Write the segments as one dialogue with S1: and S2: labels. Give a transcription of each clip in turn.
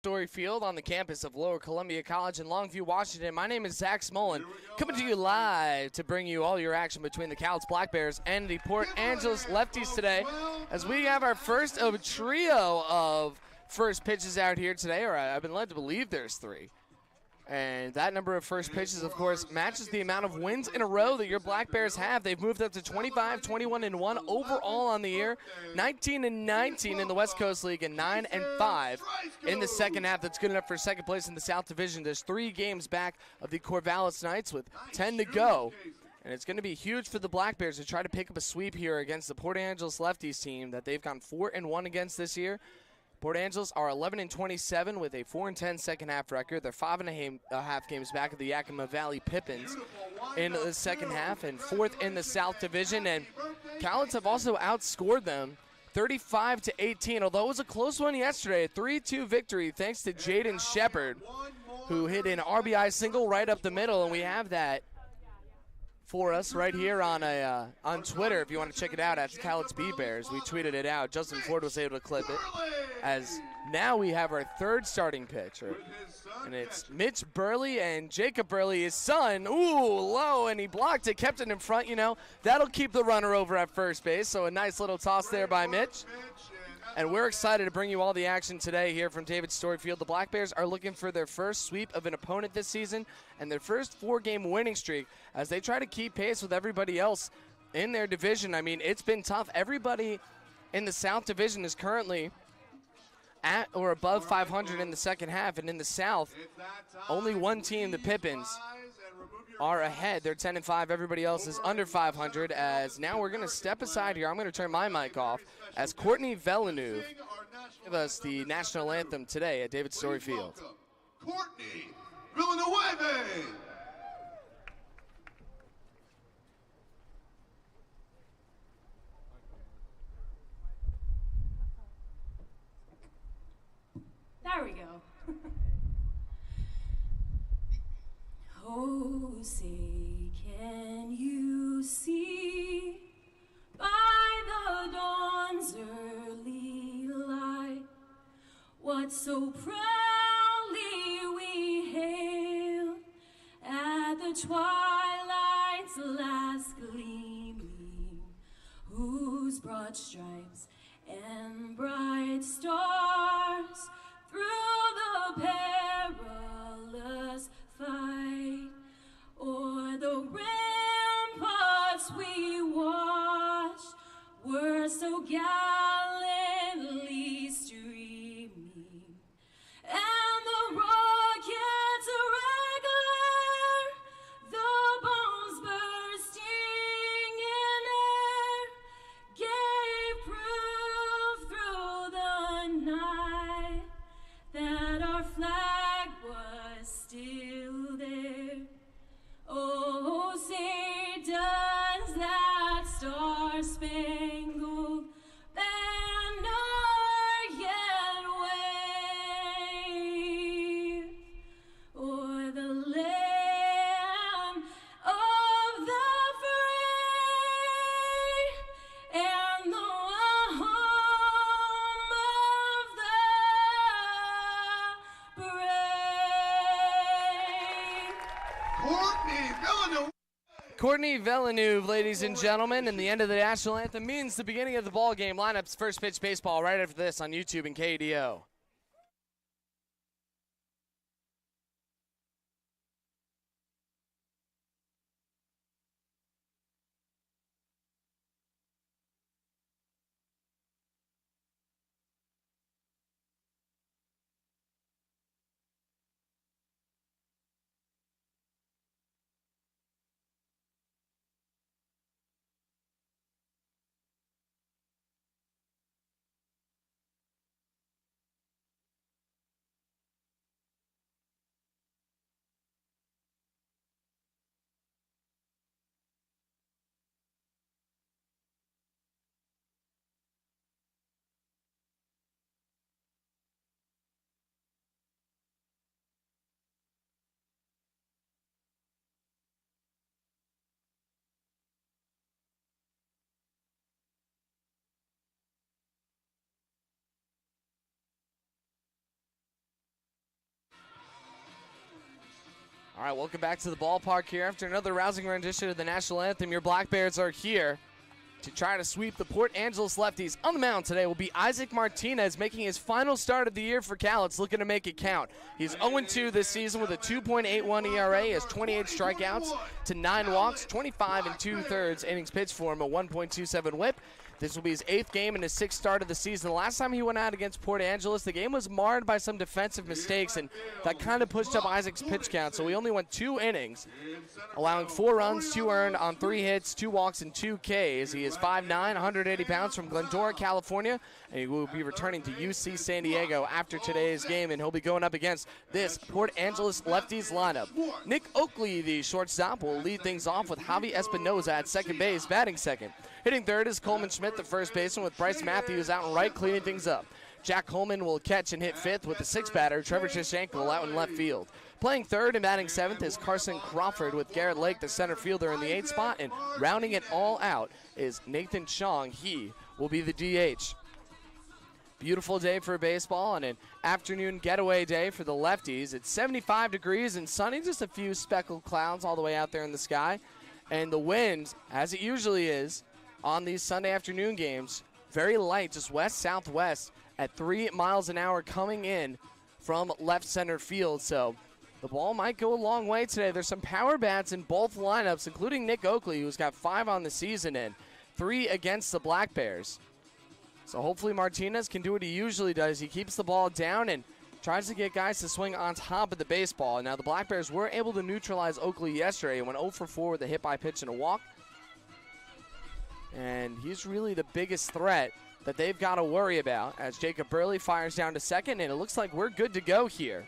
S1: Story Field on the campus of Lower Columbia College in Longview, Washington. My name is Zach Smolin, coming to you live to bring you all your action between the Cowlitz Black Bears and the Port Angeles Lefties today, as we have our first of a trio of first pitches out here today, or I've been led to believe there's three. And that number of first pitches, of course, matches the amount of wins in a row that your Black Bears have. They've moved up to 25, 21-1 overall on the year, 19-19 in the West Coast League, and 9-5 in the second half. That's good enough for second place in the South Division. There's 3 games back of the Corvallis Knights with 10 to go. And it's going to be huge for the Black Bears to try to pick up a sweep here against the Port Angeles Lefties team that they've gone 4-1 against this year. Port Angeles are 11-27 with a 4-10 second half record. They're 5.5 games back of the Yakima Valley Pippins in the second half and 4th in the South Division. And Cowlitz have also outscored them 35-18, although it was a close one yesterday, a 3-2 victory thanks to Jaden Shepard, who hit an RBI single right up the middle, and we have that for us right here on Twitter if you want to check it out at Cowlitz Bee Bears. We tweeted it out. Justin Ford was able to clip it, as now we have our third starting pitcher, and it's Mitch Burley and Jacob Burley, his son. Ooh, low, and he blocked it, kept it in front. You know, that'll keep the runner over at first base, so a nice little toss there by Mitch. And we're excited to bring you all the action today here from David Story Field. The Black Bears are looking for their first sweep of an opponent this season and their first 4-game winning streak as they try to keep pace with everybody else in their division. I mean, it's been tough. Everybody in the South Division is currently at or above 500 in the second half, and in the South, only one team, the Pippins, are ahead. They're 10-5. Everybody else is under 500. As now we're going to step aside here. I'm going to turn my mic off as Courtney Villeneuve give us the national anthem today at David Story Field.
S2: Courtney Villeneuve.
S3: There we go. Oh, say, can you see by the dawn's early light what so proudly we hailed at the twilight's last gleaming, whose broad stripes and bright stars through the perilous fight o'er the ramparts we watched were so gallantly streaming, and the rockets regular, the bombs bursting in air, gave proof through the night that our flag was still there. Oh, say does that star-spangled banner yet wave o'er the land of the free and the home of the brave?
S2: Courtney Villeneuve.
S1: Courtney Villeneuve, ladies and gentlemen, and the end of the national anthem means the beginning of the ball game. Lineups, first pitch baseball right after this on YouTube and KDO. All right, welcome back to the ballpark here. After another rousing rendition of the national anthem, your Black Bears are here to try to sweep the Port Angeles Lefties. On the mound today will be Isaac Martinez, making his final start of the year for Cal. It's looking to make it count. He's 0-2 this season with a 2.81 ERA, has 28 strikeouts to 9 walks, 25 2/3 innings pitched for him, a 1.27 whip. This will be his 8th game and his 6th start of the season. The last time he went out against Port Angeles, the game was marred by some defensive mistakes, and that kind of pushed up Isaac's pitch count. So he only went 2 innings, allowing 4 runs, 2 earned on 3 hits, 2 walks, and 2 Ks. He is 5'9", 180 pounds from Glendora, California, and he will be returning to UC San Diego after today's game, and he'll be going up against this Port Angeles Lefties lineup. Nick Oakley, the shortstop, will lead things off with Javi Espinoza at second base, batting second. Hitting third is Coleman Schmidt, the first baseman, with Bryce Matthews out and right, cleaning things up. Jack Coleman will catch and hit fifth with the 6th batter, Trevor Chishanko, out in left field. Playing third and batting 7th is Carson Crawford, with Garrett Lake, the center fielder, in the 8th spot. And rounding it all out is Nathan Chong. He will be the DH. Beautiful day for baseball and an afternoon getaway day for the Lefties. It's 75 degrees and sunny, just a few speckled clouds all the way out there in the sky. And the wind, as it usually is on these Sunday afternoon games, very light, just west-southwest at 3 miles an hour coming in from left center field. So the ball might go a long way today. There's some power bats in both lineups, including Nick Oakley, who's got 5 on the season and 3 against the Black Bears. So hopefully Martinez can do what he usually does. He keeps the ball down and tries to get guys to swing on top of the baseball. Now the Black Bears were able to neutralize Oakley yesterday and went 0 for 4 with a hit by pitch and a walk. And he's really the biggest threat that they've got to worry about as Jacob Burley fires down to second, and it looks like we're good to go here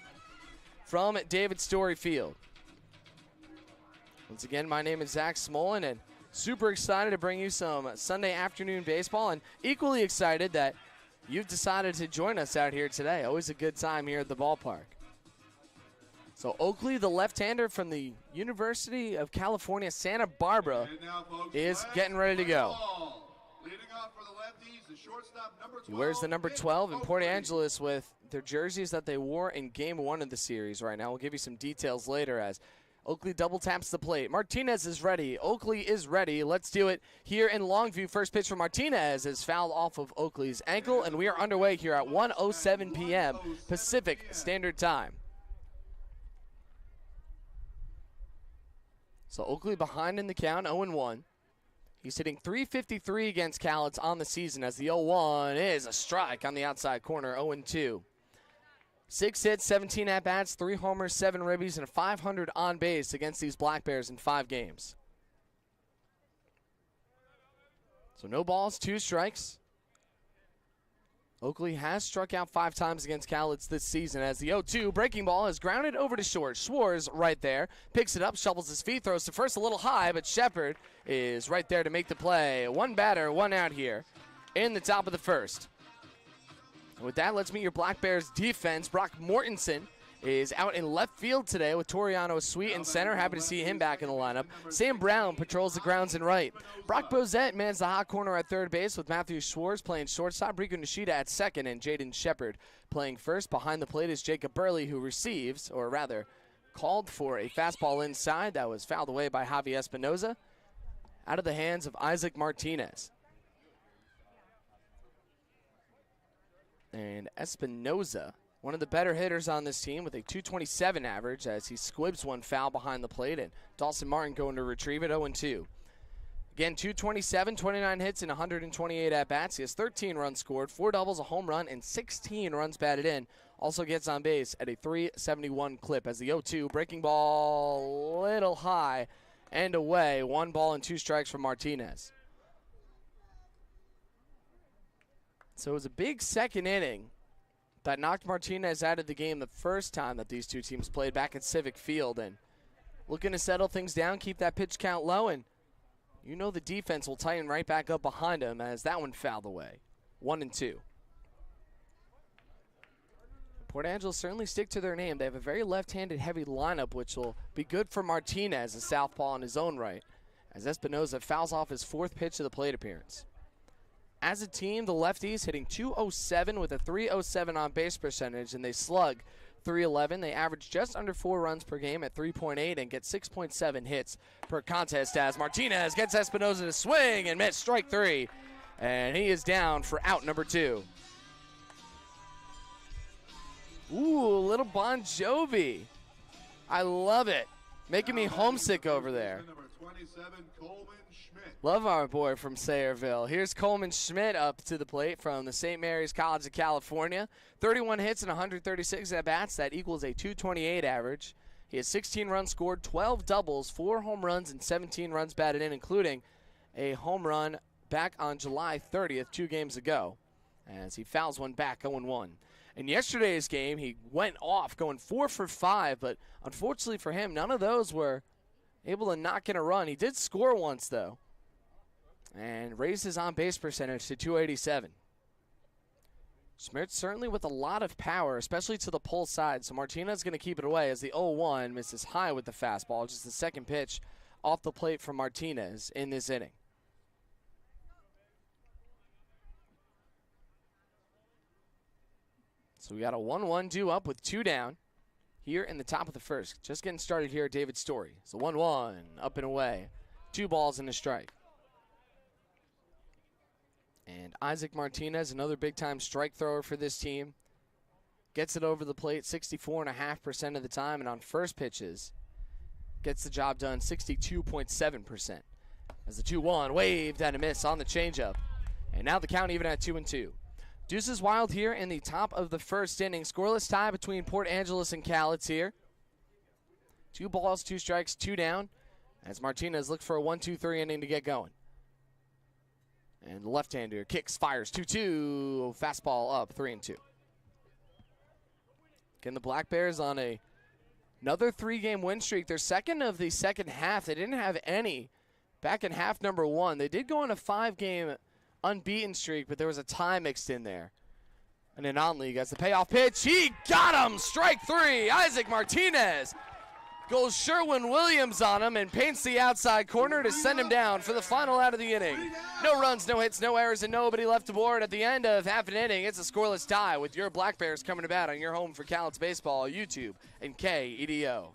S1: from David Story Field. Once again, my name is Zach Smolin, and super excited to bring you some Sunday afternoon baseball, and equally excited that you've decided to join us out here today. Always a good time here at the ballpark. So Oakley, the left-hander from the University of California, Santa Barbara, is getting ready to go. He wears the number 12 in Port Angeles with their jerseys that they wore in Game 1 of the series right now. We'll give you some details later as Oakley double taps the plate. Martinez is ready. Oakley is ready. Let's do it here in Longview. First pitch for Martinez is fouled off of Oakley's ankle, and we are underway here at 1:07 p.m. Pacific Standard Time. So Oakley behind in the count, 0-1. He's hitting .353 against Cal. It's on the season as the 0-1 is a strike on the outside corner, 0-2. 6 hits, 17 at-bats, 3 homers, 7 ribbies, and a .500 on base against these Black Bears in 5 games. So no balls, 2 strikes. Oakley has struck out 5 times against Cowlitz this season as the 0-2 breaking ball is grounded over to short. Schwartz right there, picks it up, shovels his feet, throws to first a little high, but Shepard is right there to make the play. 1 batter, 1 out here in the top of the first. And with that, let's meet your Black Bears defense. Brock Mortensen is out in left field today with Toriano Sweet in center. Happy to see him back in the lineup. Sam Brown patrols the grounds in right. Brock Bozette mans the hot corner at third base with Matthew Schwartz playing shortstop, Rico Nishida at second, and Jaden Shepard playing first. Behind the plate is Jacob Burley, who receives, or rather called for a fastball inside that was fouled away by Javi Espinoza out of the hands of Isaac Martinez. And Espinoza, one of the better hitters on this team with a .227 average as he squibs one foul behind the plate, and Dawson Martin going to retrieve it, 0-2. Again, .227, 29 hits, and 128 at-bats. He has 13 runs scored, 4 doubles, a home run, and 16 runs batted in. Also gets on base at a .371 clip as the 0-2 breaking ball little high and away. 1 ball and 2 strikes for Martinez. So it was a big second inning that knocked Martinez out of the game the first time that these two teams played back at Civic Field, and looking to settle things down, keep that pitch count low, and you know the defense will tighten right back up behind him as that one fouled away. 1-2. Port Angeles certainly stick to their name. They have a very left-handed heavy lineup, which will be good for Martinez, a southpaw in his own right, as Espinoza fouls off his 4th pitch of the plate appearance. As a team, the Lefties hitting .207 with a .307 on base percentage, and they slug .311. They average just under 4 runs per game at 3.8 and get 6.7 hits per contest as Martinez gets Espinoza to swing and miss strike 3. And he is down for out number 2. Ooh, little Bon Jovi. I love it. Making me homesick over there.
S2: Number 27, Coleman Schmidt.
S1: Love our boy from Sayreville. Here's Coleman Schmidt up to the plate from the St. Mary's College of California. 31 hits and 136 at-bats. That equals a .228 average. He has 16 runs scored, 12 doubles, 4 home runs, and 17 runs batted in, including a home run back on July 30th, 2 games ago, as he fouls one back 0-1. In yesterday's game, he went off going 4 for 5, but unfortunately for him, none of those were able to knock in a run. He did score once, though, and raised his on-base percentage to .287. Schmidt certainly with a lot of power, especially to the pull side, so Martinez going to keep it away as the 0-1 misses high with the fastball, just the second pitch off the plate from Martinez in this inning. So we got a 1-1 due up with 2 down here in the top of the first. Just getting started here at David Story. So 1-1, up and away. 2 balls and a strike. And Isaac Martinez, another big-time strike thrower for this team. Gets it over the plate 64.5% of the time, and on first pitches, gets the job done 62.7%. As the 2-1 waved and a miss on the changeup. And now the count even at 2-2. Deuces wild here in the top of the first inning. Scoreless tie between Port Angeles and Cowlitz here. 2 balls, 2 strikes, 2 down, as Martinez looks for a 1-2-3 inning to get going. And the left-hander kicks, fires 2-2. Fastball up 3-2. Again, the Black Bears on another 3-game win streak. Their second of the second half. They didn't have any back in half number 1. They did go on a 5-game unbeaten streak, but there was a tie mixed in there. And in non-league, as the payoff pitch, he got him! Strike 3, Isaac Martinez goes Sherwin-Williams on him and paints the outside corner to send him down for the final out of the inning. No runs, no hits, no errors, and nobody left aboard at the end of half an inning. It's a scoreless tie with your Black Bears coming about on your home for Cowlitz Baseball, YouTube, and KEDO.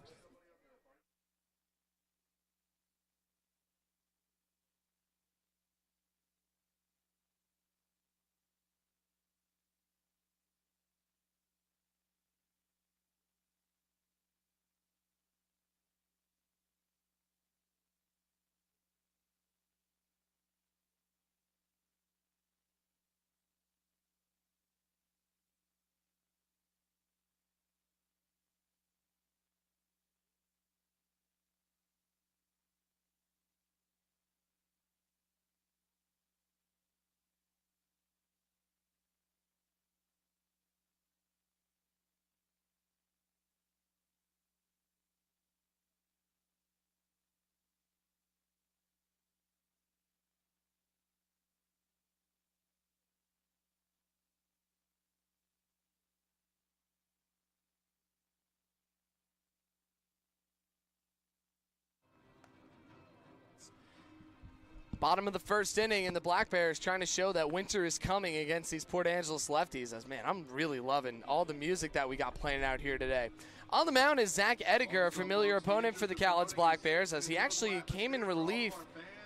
S1: Bottom of the first inning, and the Black Bears trying to show that winter is coming against these Port Angeles lefties. As, man, I'm really loving all the music that we got playing out here today. On the mound is Zach Ediger, a familiar opponent for the Cowlitz Black Bears, as he actually came in relief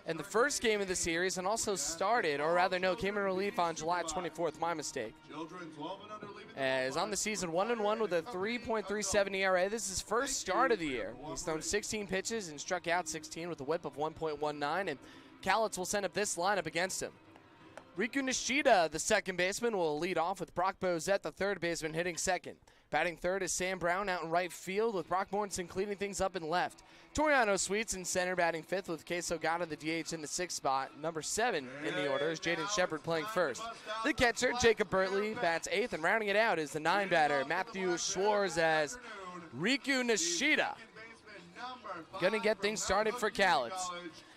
S1: in the first game of the series and also started, or rather no, came in relief on July 24th, my mistake. As on the season 1-1 with a 3.37 ERA. This is his first start of the year. He's thrown 16 pitches and struck out 16 with a whip of 1.19, and Cowlitz will send up this lineup against him. Riku Nishida, the second baseman, will lead off with Brock Bozette, the third baseman, hitting second. Batting third is Sam Brown out in right field, with Brock Mortensen cleaning things up in left. Toriano Sweets in center, batting fifth, with Queso Gata, the DH, in the sixth spot. Number 7 in the order is Jaden Shepard playing first. The catcher, Jacob Bertley, bats eighth, and rounding it out is the 9-batter, Matthew Schwartz, as Riku Nishida going to get things started for Cowlitz.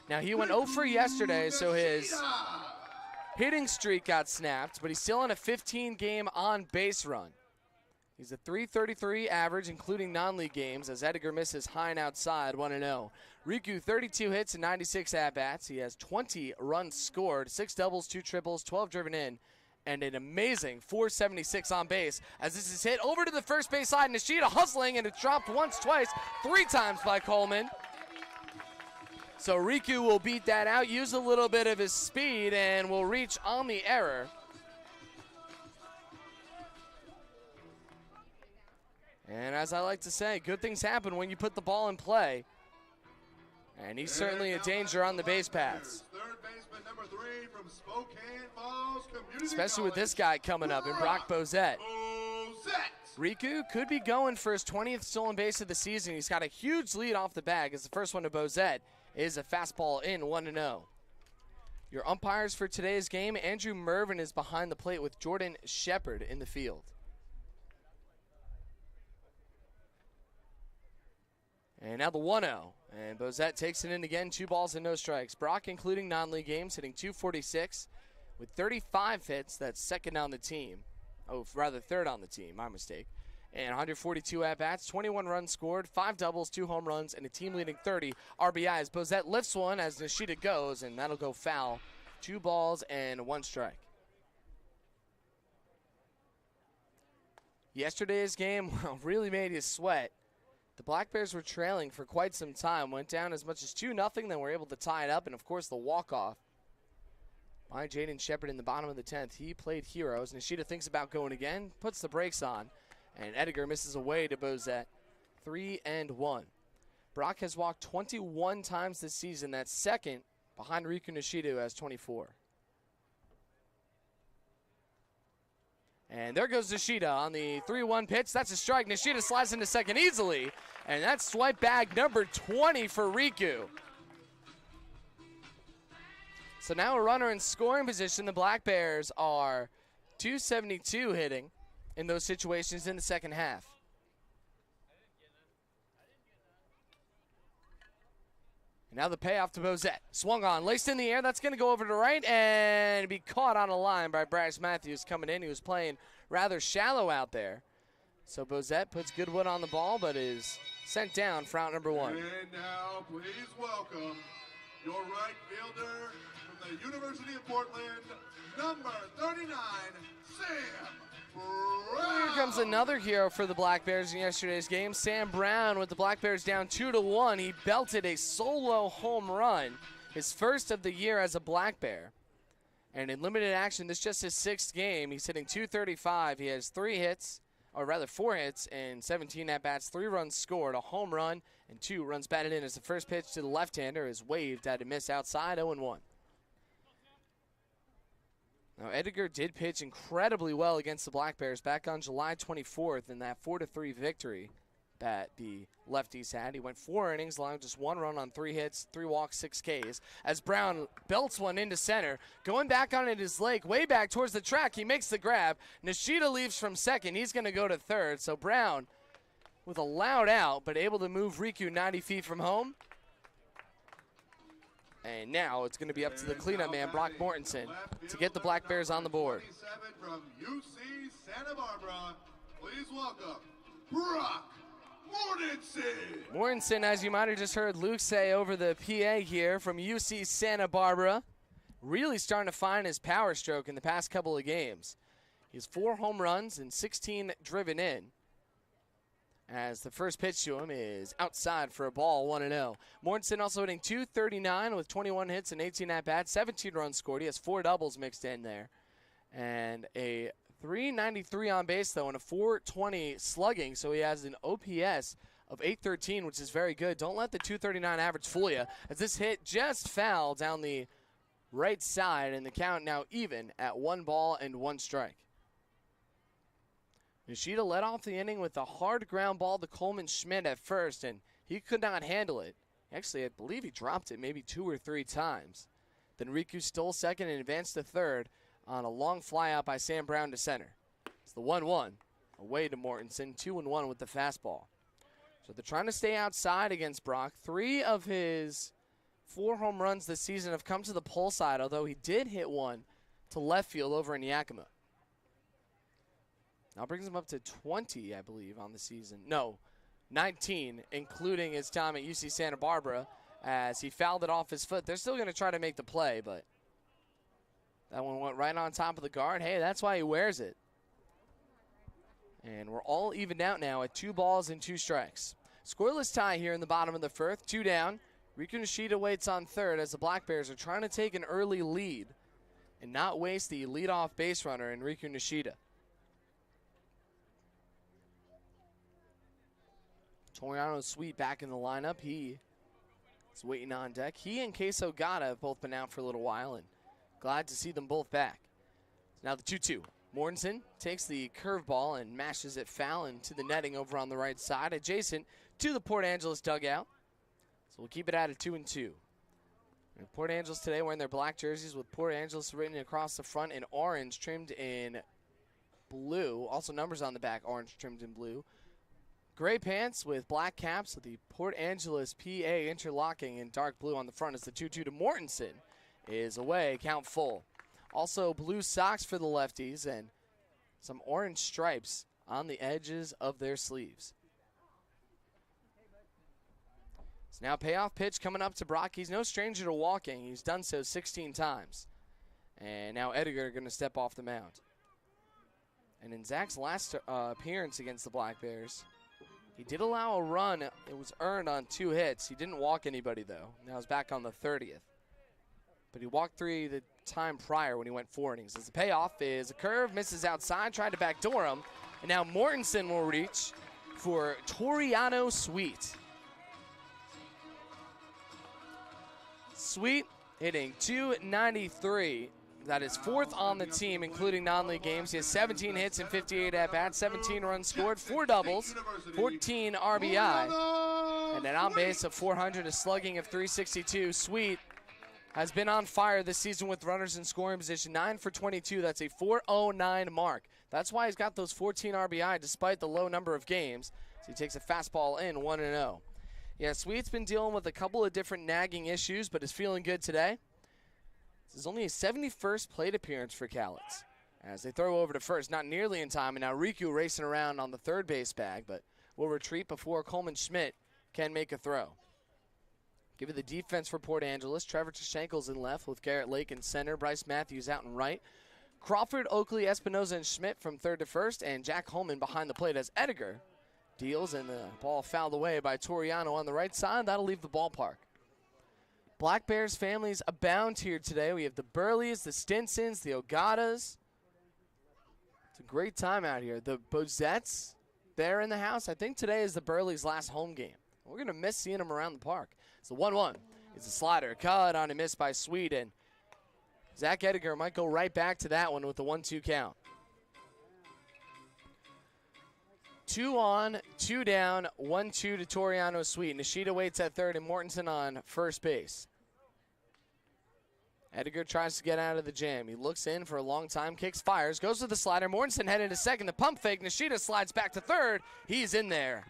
S1: Now, he went 0 for yesterday, so his hitting streak got snapped, but he's still on a 15-game on-base run. He's a .333 average, including non-league games, as Ediger misses high and outside, 1-0. Riku, 32 hits and 96 at-bats. He has 20 runs scored, 6 doubles, 2 triples, 12 driven in, and an amazing 476 on base as this is hit over to the first base side. Nishida hustling, and it's dropped once, twice, 3 times by Coleman. So Riku will beat that out, use a little bit of his speed, and will reach on the error. And as I like to say, good things happen when you put the ball in play. And he's certainly a danger on the base paths.
S2: Third baseman number 3 from Spokane Falls Community
S1: Especially with
S2: College,
S1: this guy coming up in Brock Bozette.
S2: Bozette.
S1: Riku could be going for his 20th stolen base of the season. He's got a huge lead off the bag as the first one to Bozette is a fastball in 1-0. Your umpires for today's game, Andrew Mervin is behind the plate with Jordan Shepard in the field. And now the 1-0. And Bozette takes it in again, 2 balls and no strikes. Brock, including non-league games, hitting .246 with 35 hits. That's second on the team. Oh, rather third on the team, my mistake. And 142 at-bats, 21 runs scored, 5 doubles, 2 home runs, and a team-leading 30 RBIs. Bozette lifts one as Nishida goes, and that'll go foul. 2 balls and 1 strike. Yesterday's game really made you sweat. The Black Bears were trailing for quite some time, went down as much as 2-0, then were able to tie it up, and of course the walk-off by Jaden Shepard in the bottom of the 10th. He played heroes. Nishida thinks about going again, puts the brakes on, and Edgar misses away to Bozette. 3-1. Brock has walked 21 times this season. That's second behind Riku Nishida, who has 24. And there goes Nishida on the 3-1 pitch. That's a strike. Nishida slides into second easily. And that's swipe bag number 20 for Riku. So now a runner in scoring position. The Black Bears are .272 hitting in those situations in the second half. And now the payoff to Bozette. Swung on, laced in the air. That's going to go over to right and be caught on a line by Bryce Matthews coming in. He was playing rather shallow out there. So Bozette puts Goodwood on the ball, but is sent down for out number 1.
S2: And now please welcome your right fielder from the University of Portland, number 39, Sam Brown.
S1: Here comes another hero for the Black Bears in yesterday's game. Sam Brown with the Black Bears down 2-1. He belted a solo home run, his first of the year as a Black Bear. And in limited action, this is just his 6th game. He's hitting .235. He has 4 hits and 17 at-bats, 3 runs scored, a home run, and 2 runs batted in as the first pitch to the left-hander is waved at a miss outside, 0-1. Now, Edgar did pitch incredibly well against the Black Bears back on July 24th in that 4-3 victory that the Lefties had. He went 4 innings, allowing just 1 run on 3 hits, 3 walks, 6 Ks. As Brown belts one into center, going back on it his leg, way back towards the track, he makes the grab. Nishida leaves from second. He's going to go to third. So Brown with a loud out, but able to move Riku 90 feet from home. And now it's going to be up to the cleanup man, Brock Mortensen, to get the Black Bears on the board.
S2: 27 from UC Santa Barbara, please welcome Brock Mortensen.
S1: Mortensen, as you might have just heard Luke say over the PA here from UC Santa Barbara, really starting to find his power stroke in the past couple of games. He has 4 home runs and 16 driven in, as the first pitch to him is outside for a ball, 1-0. Mortensen also hitting .239 with 21 hits and 18 at-bats, 17 runs scored. He has 4 doubles mixed in there. And a .393 on base, though, and a .420 slugging, so he has an OPS of .813, which is very good. Don't let the .239 average fool you, as this hit just fouled down the right side, and the count now even at 1 ball and 1 strike. Nishida led off the inning with a hard ground ball to Coleman Schmidt at first, and he could not handle it. Actually, I believe he dropped it maybe 2 or 3 times. Then Riku stole second and advanced to third on a long flyout by Sam Brown to center. It's the 1-1 away to Mortensen, 2-1 with the fastball. So they're trying to stay outside against Brock. 3 of his 4 home runs this season have come to the pull side, although he did hit one to left field over in Yakima. Now brings him up to 20, I believe, on the season. No, 19, including his time at UC Santa Barbara, as he fouled it off his foot. They're still going to try to make the play, but That one went right on top of the guard. Hey, that's why he wears it. And we're all evened out now at 2 balls and 2 strikes. Scoreless tie here in the bottom of the 4th. 2 down. Riku Nishida waits on third as the Black Bears are trying to take an early lead and not waste the leadoff base runner in Riku Nishida. Toriano Sweet back in the lineup. He is waiting on deck. He and Case Ogata have both been out for a little while, and glad to see them both back. Now the 2-2. Mortensen takes the curveball and mashes it foul into the netting over on the right side, adjacent to the Port Angeles dugout. So we'll keep it at a 2-2. And Port Angeles today wearing their black jerseys with Port Angeles written across the front in orange, trimmed in blue. Also numbers on the back, orange trimmed in blue. Gray pants with black caps with the Port Angeles PA interlocking in dark blue on the front as the 2-2 to Mortensen is away, count full. Also blue socks for the lefties and some orange stripes on the edges of their sleeves. So now payoff pitch coming up to Brock. He's no stranger to walking. He's done so 16 times. And now Edgar going to step off the mound. And in Zach's last appearance against the Black Bears, he did allow a run. It was earned on 2 hits. He didn't walk anybody, though. Now he's back on the 30th. But he walked 3 the time prior when he went 4 innings. As the payoff is a curve, misses outside, tried to backdoor him. And now Mortensen will reach for Toriano Sweet. Sweet hitting .293. That is 4th on the team, including non-league games. He has 17 hits and 58 at-bats, 17 runs scored, 4 doubles, 14 RBI, and an on-base of 400, a slugging of .362. Sweet has been on fire this season with runners in scoring position, 9 for 22. That's a .409 mark. That's why he's got those 14 RBI despite the low number of games. So he takes a fastball in, 1-0. Yeah, Sweet's been dealing with a couple of different nagging issues, but is feeling good today. This is only his 71st plate appearance for Cowlitz. As they throw over to first, not nearly in time, and now Riku racing around on the third base bag, but will retreat before Coleman Schmidt can make a throw. Give it the defense for Port Angeles. Trevor Tashenkel's in left with Garrett Lake in center. Bryce Matthews out in right. Crawford, Oakley, Espinoza, and Schmidt from third to first, and Jack Holman behind the plate as Edgar deals, and the ball fouled away by Toriano on the right side. That'll leave the ballpark. Black Bears families abound here today. We have the Burleys, the Stinsons, the Ogatas. It's a great time out here. The Bozettes, they're in the house. I think today is the Burleys' last home game. We're going to miss seeing them around the park. So 1-1. It's a slider. Cut on a miss by Sweet, and Zach Edgar might go right back to that one with the 1-2 count. 2 on, 2 down, 1-2 to Toriano Sweet. Nishida waits at third and Mortensen on first base. Edgar tries to get out of the jam. He looks in for a long time, kicks, fires, goes to the slider. Mortensen headed to second. The pump fake. Nishida slides back to third. He's in there.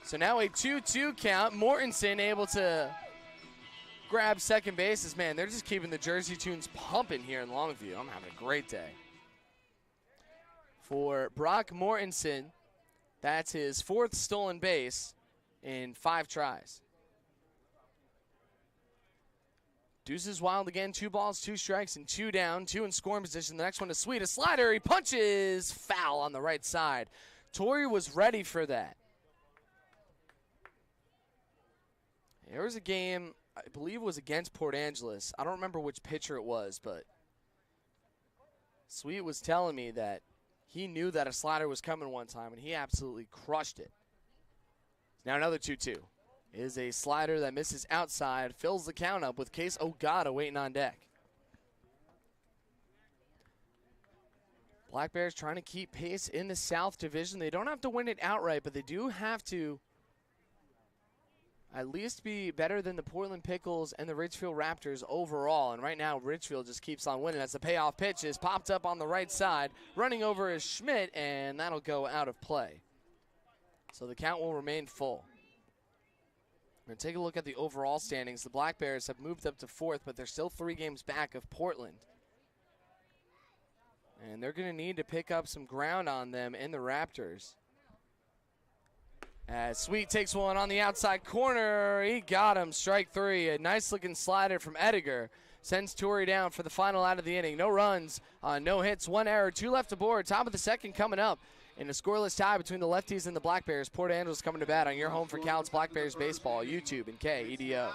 S1: So now a 2-2 count. Mortensen able to grab second bases. Man, they're just keeping the Jersey tunes pumping here in Longview. I'm having a great day. For Brock Mortensen, that's his 4th stolen base in 5 tries. Deuces wild again, 2 balls, 2 strikes, and 2 down, 2 in scoring position. The next one is Sweet, a slider. He punches foul on the right side. Tori was ready for that. There was a game, I believe it was against Port Angeles. I don't remember which pitcher it was, but Sweet was telling me that he knew that a slider was coming one time, and he absolutely crushed it. Now another 2-2. Is a slider that misses outside, fills the count up with Case Ogata waiting on deck. Black Bears trying to keep pace in the South Division. They don't have to win it outright, but they do have to at least be better than the Portland Pickles and the Ridgefield Raptors overall. And right now, Ridgefield just keeps on winning. As the payoff pitch is popped up on the right side. Running over is Schmidt, and that'll go out of play. So the count will remain full. We're going to take a look at the overall standings. The Black Bears have moved up to 4th, but they're still 3 games back of Portland. And they're going to need to pick up some ground on them in the Raptors. As Sweet takes one on the outside corner. He got him. Strike three. A nice looking slider from Ediger. Sends Torrey down for the final out of the inning. No runs, no hits, one error, two left aboard. Top of the second coming up in a scoreless tie between the Lefties and the Black Bears. Port Angeles coming to bat on your home for Cal's Black Bears Baseball, YouTube and KEDO.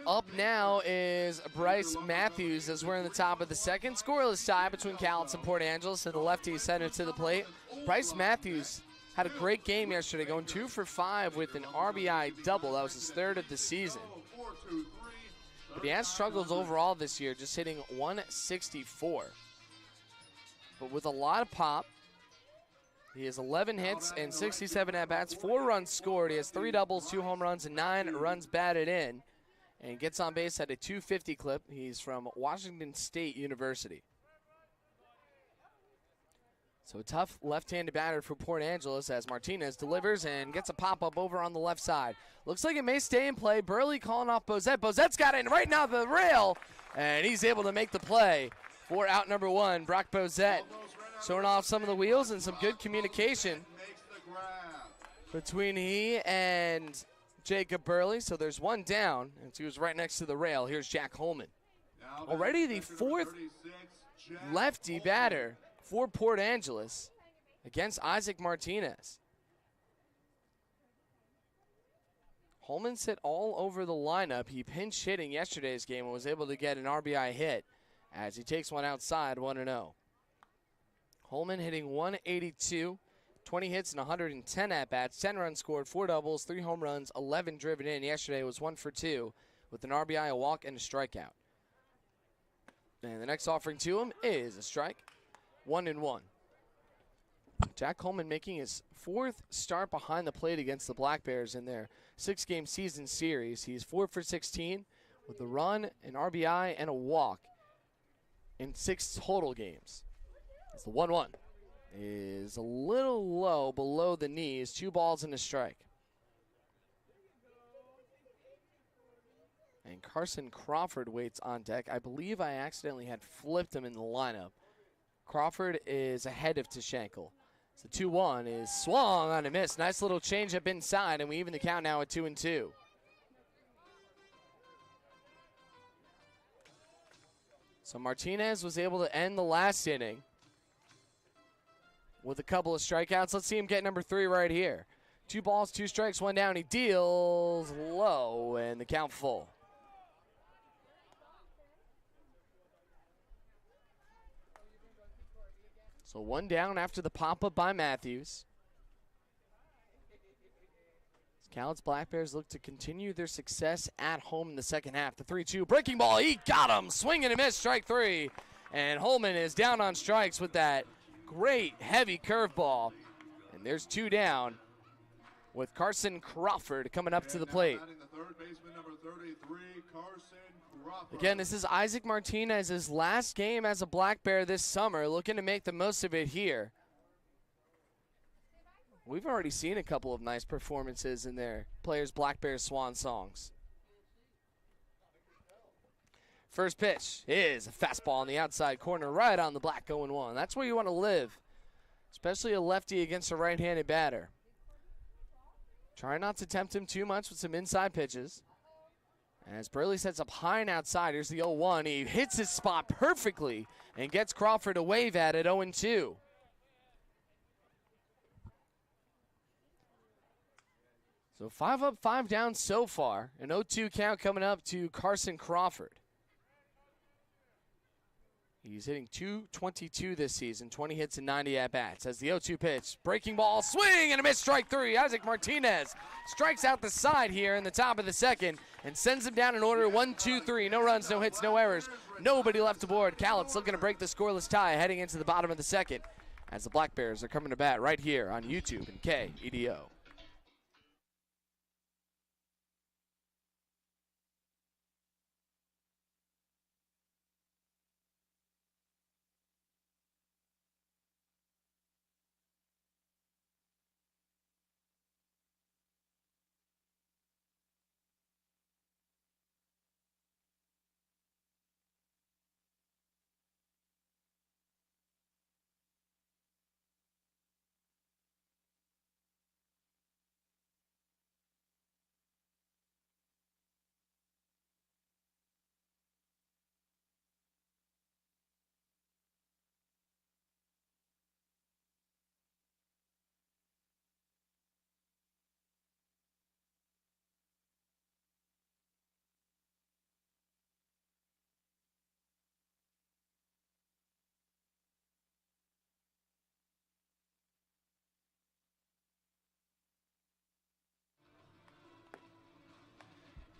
S1: Up now is Bryce Matthews as we're in the top of the second. Scoreless tie between Cowlitz and Port Angeles, and the lefties headed to the plate. Bryce Matthews had a great game yesterday, going 2 for 5 with an RBI double. That was his third of the season. But he has struggled overall this year, just hitting 164. But with a lot of pop, he has 11 hits and 67 at-bats, 4 runs scored. He has 3 doubles, 2 home runs, and 9 runs batted in. And gets on base at a 250 clip. He's from Washington State University. So a tough left-handed batter for Port Angeles as Martinez delivers and gets a pop-up over on the left side. Looks like it may stay in play. Burley calling off Bozette. Bozette's got it right now the rail, and he's able to make the play for out number 1. Brock Bozette showing off some of the wheels and some good communication between he and Jacob Burley. So there's one down, and he was right next to the rail. Here's Jack Holman. Already the 4th lefty batter for Port Angeles against Isaac Martinez. Holman sit all over the lineup. He pinch hitting yesterday's game and was able to get an RBI hit as he takes one outside 1-0. Holman hitting 182. 20 hits and 110 at-bats, 10 runs scored, 4 doubles, 3 home runs, 11 driven in. Yesterday was 1 for 2 with an RBI, a walk, and a strikeout. And the next offering to him is a strike, 1-1. Jack Holman making his 4th start behind the plate against the Black Bears in their 6-game season series. He's 4 for 16 with a run, an RBI, and a walk in 6 total games. It's the 1-1. Is a little low below the knees. 2 balls and a strike. And Carson Crawford waits on deck. I believe I accidentally had flipped him in the lineup. Crawford is ahead of Tashankel. So 2-1 is swung on a miss. Nice little changeup inside, and we even the count now at 2-2. So Martinez was able to end the last inning with a couple of strikeouts. Let's see him get number 3 right here. 2 balls, 2 strikes, 1 down. He deals low, and the count full. So 1 down after the pop-up by Matthews. Cowlitz Black Bears look to continue their success at home in the second half. The 3-2 breaking ball. He got him. Swing and a miss. Strike 3. And Holman is down on strikes with that great heavy curveball. And there's 2 down with Carson Crawford coming up to the plate. Again, this is Isaac Martinez's last game as a Black Bear this summer, looking to make the most of it here. We've already seen a couple of nice performances in their players' Black Bears swan songs. First pitch is a fastball on the outside corner, right on the black, 0-1. That's where you want to live, especially a lefty against a right-handed batter. Try not to tempt him too much with some inside pitches. As Burley sets up high and outside, here's the 0-1. He hits his spot perfectly and gets Crawford a wave at it, 0-2. So 5 up, 5 down so far. An 0-2 count coming up to Carson Crawford. He's hitting .222 this season, 20 hits and 90 at-bats. As the 0-2 pitch, breaking ball, swing, and a miss, strike three. Isaac Martinez strikes out the side here in the top of the second and sends him down in order 1-2-3. No runs, no hits, no errors. Nobody left aboard. Cowlitz looking to break the scoreless tie heading into the bottom of the second as the Black Bears are coming to bat right here on YouTube and KEDO.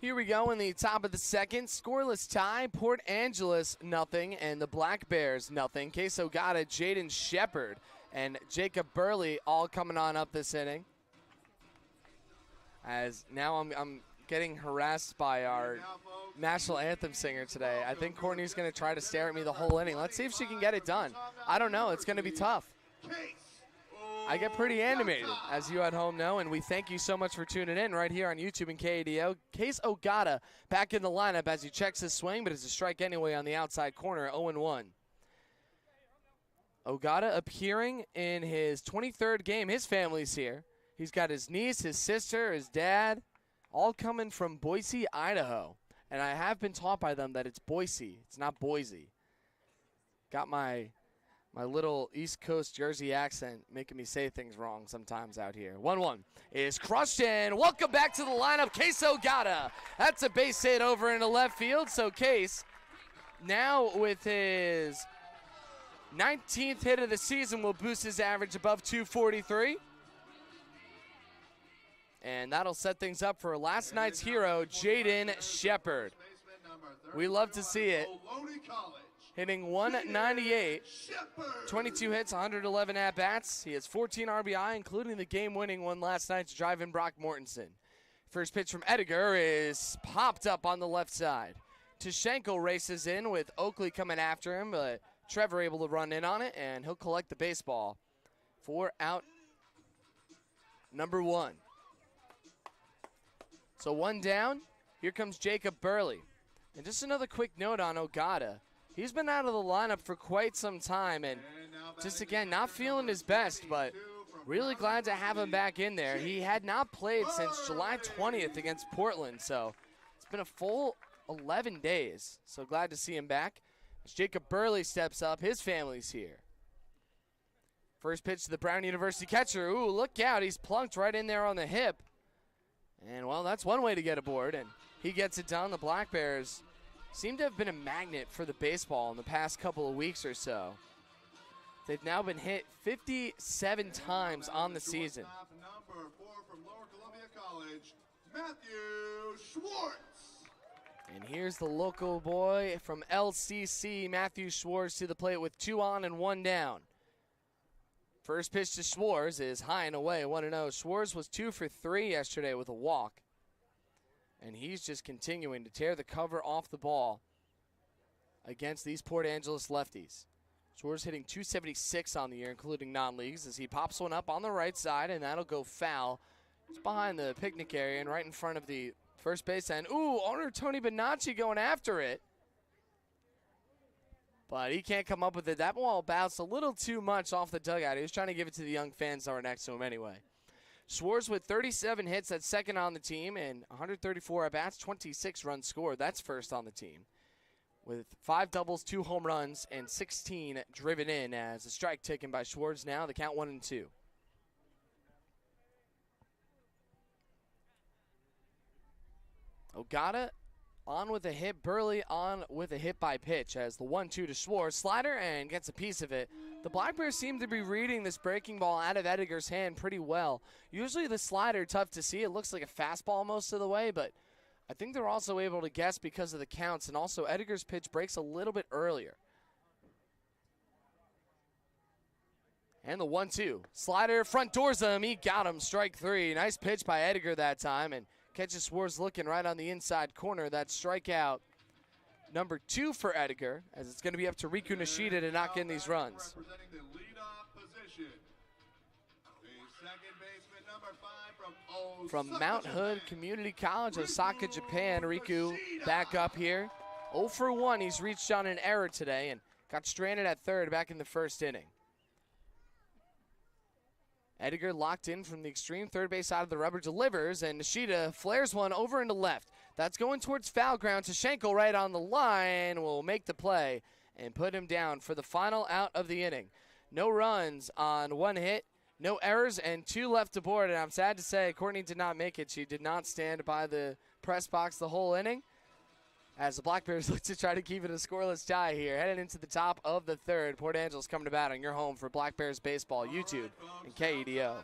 S1: Here we go in the top of the second. Scoreless tie, Port Angeles nothing, and the Black Bears nothing. Case Ogata, Jaden Shepard, and Jacob Burley all coming on up this inning. As now I'm getting harassed by our national anthem singer today. I think Courtney's going to try to stare at me the whole inning. Let's see if she can get it done. I don't know. It's going to be tough. I get pretty animated, as you at home know, and we thank you so much for tuning in right here on YouTube and KADO. Case Ogata back in the lineup as he checks his swing, but it's a strike anyway on the outside corner, 0-1. Ogata appearing in his 23rd game. His family's here. He's got his niece, his sister, his dad, all coming from Boise, Idaho. And I have been taught by them that it's Boise. It's not Boise. Got my little East Coast Jersey accent making me say things wrong sometimes out here. 1-1 is crushed in. Welcome back to the lineup, Case Ogata. That's a base hit over into left field. So Case, now with his 19th hit of the season, will boost his average above 243. And that'll set things up for last night's hero, Jaden Shepard. We love to see it. Hitting 198, 22 hits, 111 at-bats. He has 14 RBI, including the game-winning one last night to drive in Brock Mortensen. First pitch from Edgar is popped up on the left side. Tashenko races in with Oakley coming after him, but Trevor able to run in on it, and he'll collect the baseball for out number one. So one down. Here comes Jacob Burley. And just another quick note on Ogata. He's been out of the lineup for quite some time, and just again, not feeling his best, but really glad to have him back in there. He had not played since July 20th against Portland, so it's been a full 11 days. So glad to see him back. As Jacob Burley steps up, his family's here. First pitch to the Brown University catcher. Ooh, look out, he's plunked right in there on the hip. And, well, that's one way to get aboard, and he gets it done. The Black Bears seem to have been a magnet for the baseball in the past couple of weeks or so. They've now been hit 57 times on the season.
S2: Number 4 from Lower Columbia College, Matthew Schwartz.
S1: And here's the local boy from LCC, Matthew Schwartz, to the plate with 2 on and 1 down. First pitch to Schwartz is high and away, 1-0. Schwartz was 2 for 3 yesterday with a walk. And he's just continuing to tear the cover off the ball against these Port Angeles lefties. Schwartz hitting .276 on the year, including non-leagues, as he pops one up on the right side, and that'll go foul. It's behind the picnic area and right in front of the first base end. Ooh, owner Tony Bonacci going after it. But he can't come up with it. That ball bounced a little too much off the dugout. He was trying to give it to the young fans that were next to him anyway. Schwartz with 37 hits, that's second on the team, and 134 at-bats, 26 runs scored. That's first on the team. With 5 doubles, 2 home runs, and 16 driven in as a strike taken by Schwartz now. The count 1-2. Ogata on with a hit. Burley on with a hit by pitch as the 1-2 to Schwartz. Slider and gets a piece of it. The Black Bears seem to be reading this breaking ball out of Edgar's hand pretty well. Usually the slider, tough to see. It looks like a fastball most of the way, but I think they're also able to guess because of the counts, and also Edgar's pitch breaks a little bit earlier. And the 1-2. Slider front doors him. He got him. Strike 3. Nice pitch by Edgar that time, and catches Schwartz looking right on the inside corner. That's strikeout number 2 for Edgar, as it's going to be up to Riku Nishida to knock in these runs.
S2: Representing the leadoff position, the second baseman, number 5
S1: From Mount Hood Community College, Osaka, Japan, Riku back up here. 0 for 1. He's reached on an error today and got stranded at third back in the first inning. Edgar locked in from the extreme third base side of the rubber, delivers, and Nishida flares one over into left. That's going towards foul ground. Tashenko right on the line will make the play and put him down for the final out of the inning. No runs on 1 hit, no errors, and 2 left to board. And I'm sad to say Courtney did not make it. She did not stand by the press box the whole inning, as the Black Bears look to try to keep it a scoreless tie here. Headed into the top of the third. Port Angeles coming to bat on your home for Black Bears Baseball, YouTube, and KEDO.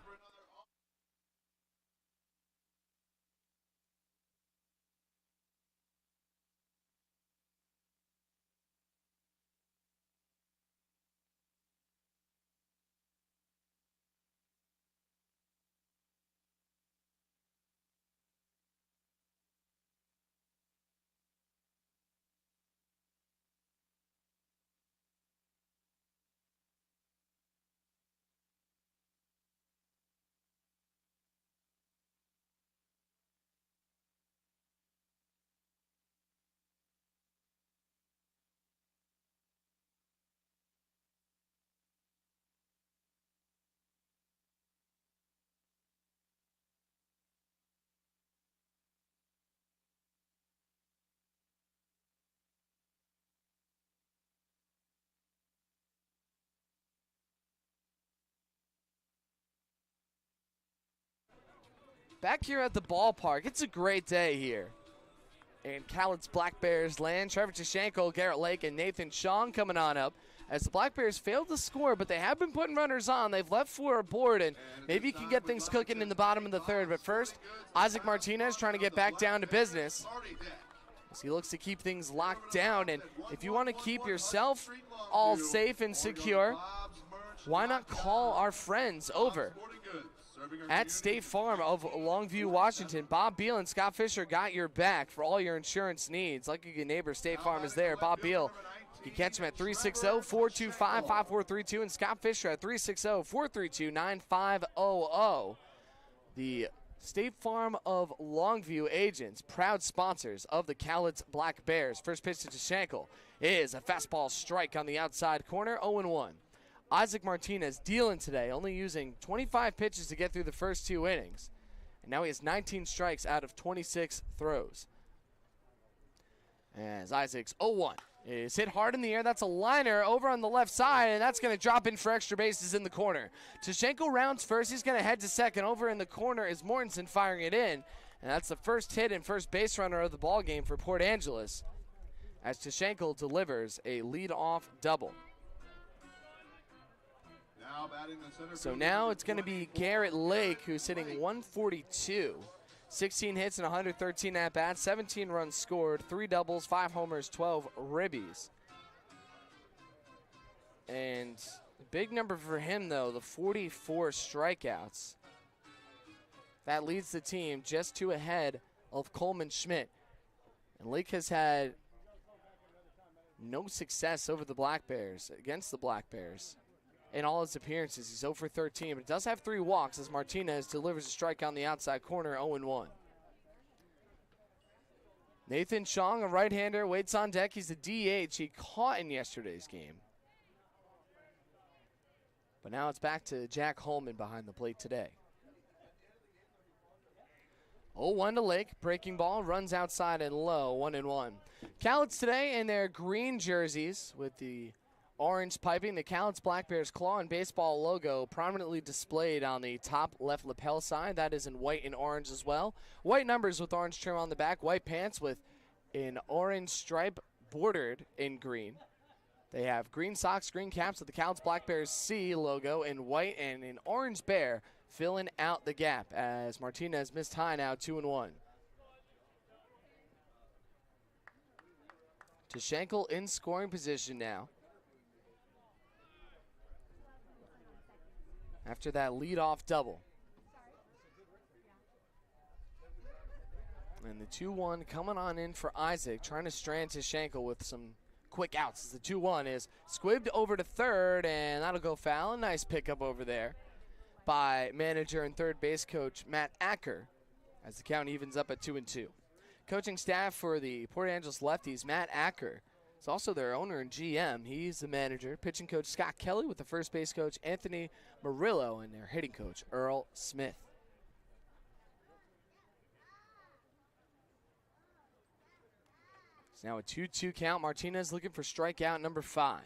S1: Back here at the ballpark, it's a great day here in Cowlitz Black Bears land. Trevor Tashenko, Garrett Lake, and Nathan Chong coming on up as the Black Bears failed to score, but they have been putting runners on. They've left 4 aboard, and maybe you can get things cooking in the bottom of the third. But first, Isaac Martinez trying to get back down to business as he looks to keep things locked down. And if you want to keep yourself all safe and secure, why not call our friends over at State Farm of Longview, Washington? Bob Beal and Scott Fisher got your back for all your insurance needs. Like a good neighbor, State Farm is there. Bob Beal, you can catch him at 360-425-5432, and Scott Fisher at 360-432-9500. The State Farm of Longview agents, proud sponsors of the Cowlitz Black Bears. First pitch to Tashenko is a fastball strike on the outside corner, 0-1. Isaac Martinez dealing today, only using 25 pitches to get through the first 2 innings. And now he has 19 strikes out of 26 throws. As Isaac's 0-1 is hit hard in the air. That's a liner over on the left side, and that's going to drop in for extra bases in the corner. Tashenko rounds first. He's going to head to second. Over in the corner is Mortensen firing it in. And that's the first hit and first base runner of the ball game for Port Angeles, as Tashenko delivers a leadoff double. So now it's going to be Garrett Lake, who's hitting 142. 16 hits and 113 at-bats, 17 runs scored, 3 doubles, 5 homers, 12 ribbies. And the big number for him, though, the 44 strikeouts. That leads the team just 2 ahead of Coleman Schmidt. And Lake has had no success over the Black Bears, against the Black Bears. In all his appearances, he's 0 for 13, but does have 3 walks as Martinez delivers a strike on the outside corner, 0-1. Nathan Chong, a right-hander, waits on deck. He's the DH. He caught in yesterday's game. But now it's back to Jack Holman behind the plate today. 0-1 to Lake. Breaking ball, runs outside and low, 1-1. Cowlitz today in their green jerseys with the orange piping. The Cowlitz Black Bears claw and baseball logo prominently displayed on the top left lapel side. That is in white and orange as well. White numbers with orange trim on the back. White pants with an orange stripe bordered in green. They have green socks, green caps with the Cowlitz Black Bears C logo in white and an orange bear filling out the gap as Martinez missed high now, 2-1. Schenkel in scoring position now. After that leadoff double. And the 2-1 coming on in for Isaac, trying to strand to Schenkel with some quick outs. The 2-1 is squibbed over to third, and that'll go foul. A nice pickup over there by manager and third base coach Matt Acker as the count evens up at 2-2. Coaching staff for the Port Angeles Lefties, Matt Acker, is also their owner and GM. He's the manager. Pitching coach Scott Kelly with the first base coach Anthony Murillo and their hitting coach Earl Smith. It's now a 2-2 count. Martinez looking for strikeout number 5.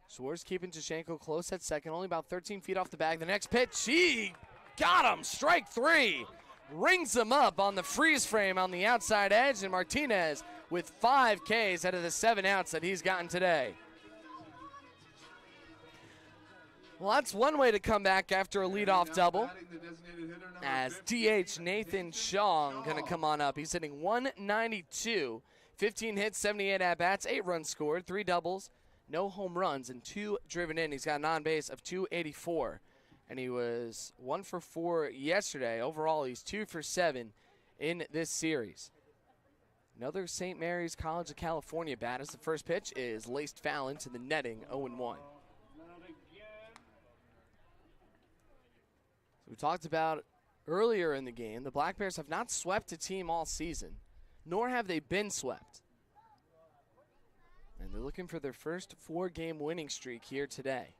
S1: Schwartz keeping Tashenko close at second, only about 13 feet off the bag. The next pitch, he got him, strike 3. Rings him up on the freeze frame on the outside edge, and Martinez with 5 Ks out of the 7 outs that he's gotten today. Well, that's one way to come back after a leadoff double. As DH Nathan Chong going to come on up. He's hitting 192, 15 hits, 78 at-bats, 8 runs scored, 3 doubles, no home runs, and 2 driven in. He's got an on-base of 284. And he was 1 for 4 yesterday. Overall, he's 2 for 7 in this series. Another St. Mary's College of California bat as the first pitch is laced foul into the netting, 0-1. So we talked about earlier in the game, the Black Bears have not swept a team all season, nor have they been swept. And they're looking for their first 4-game winning streak here today.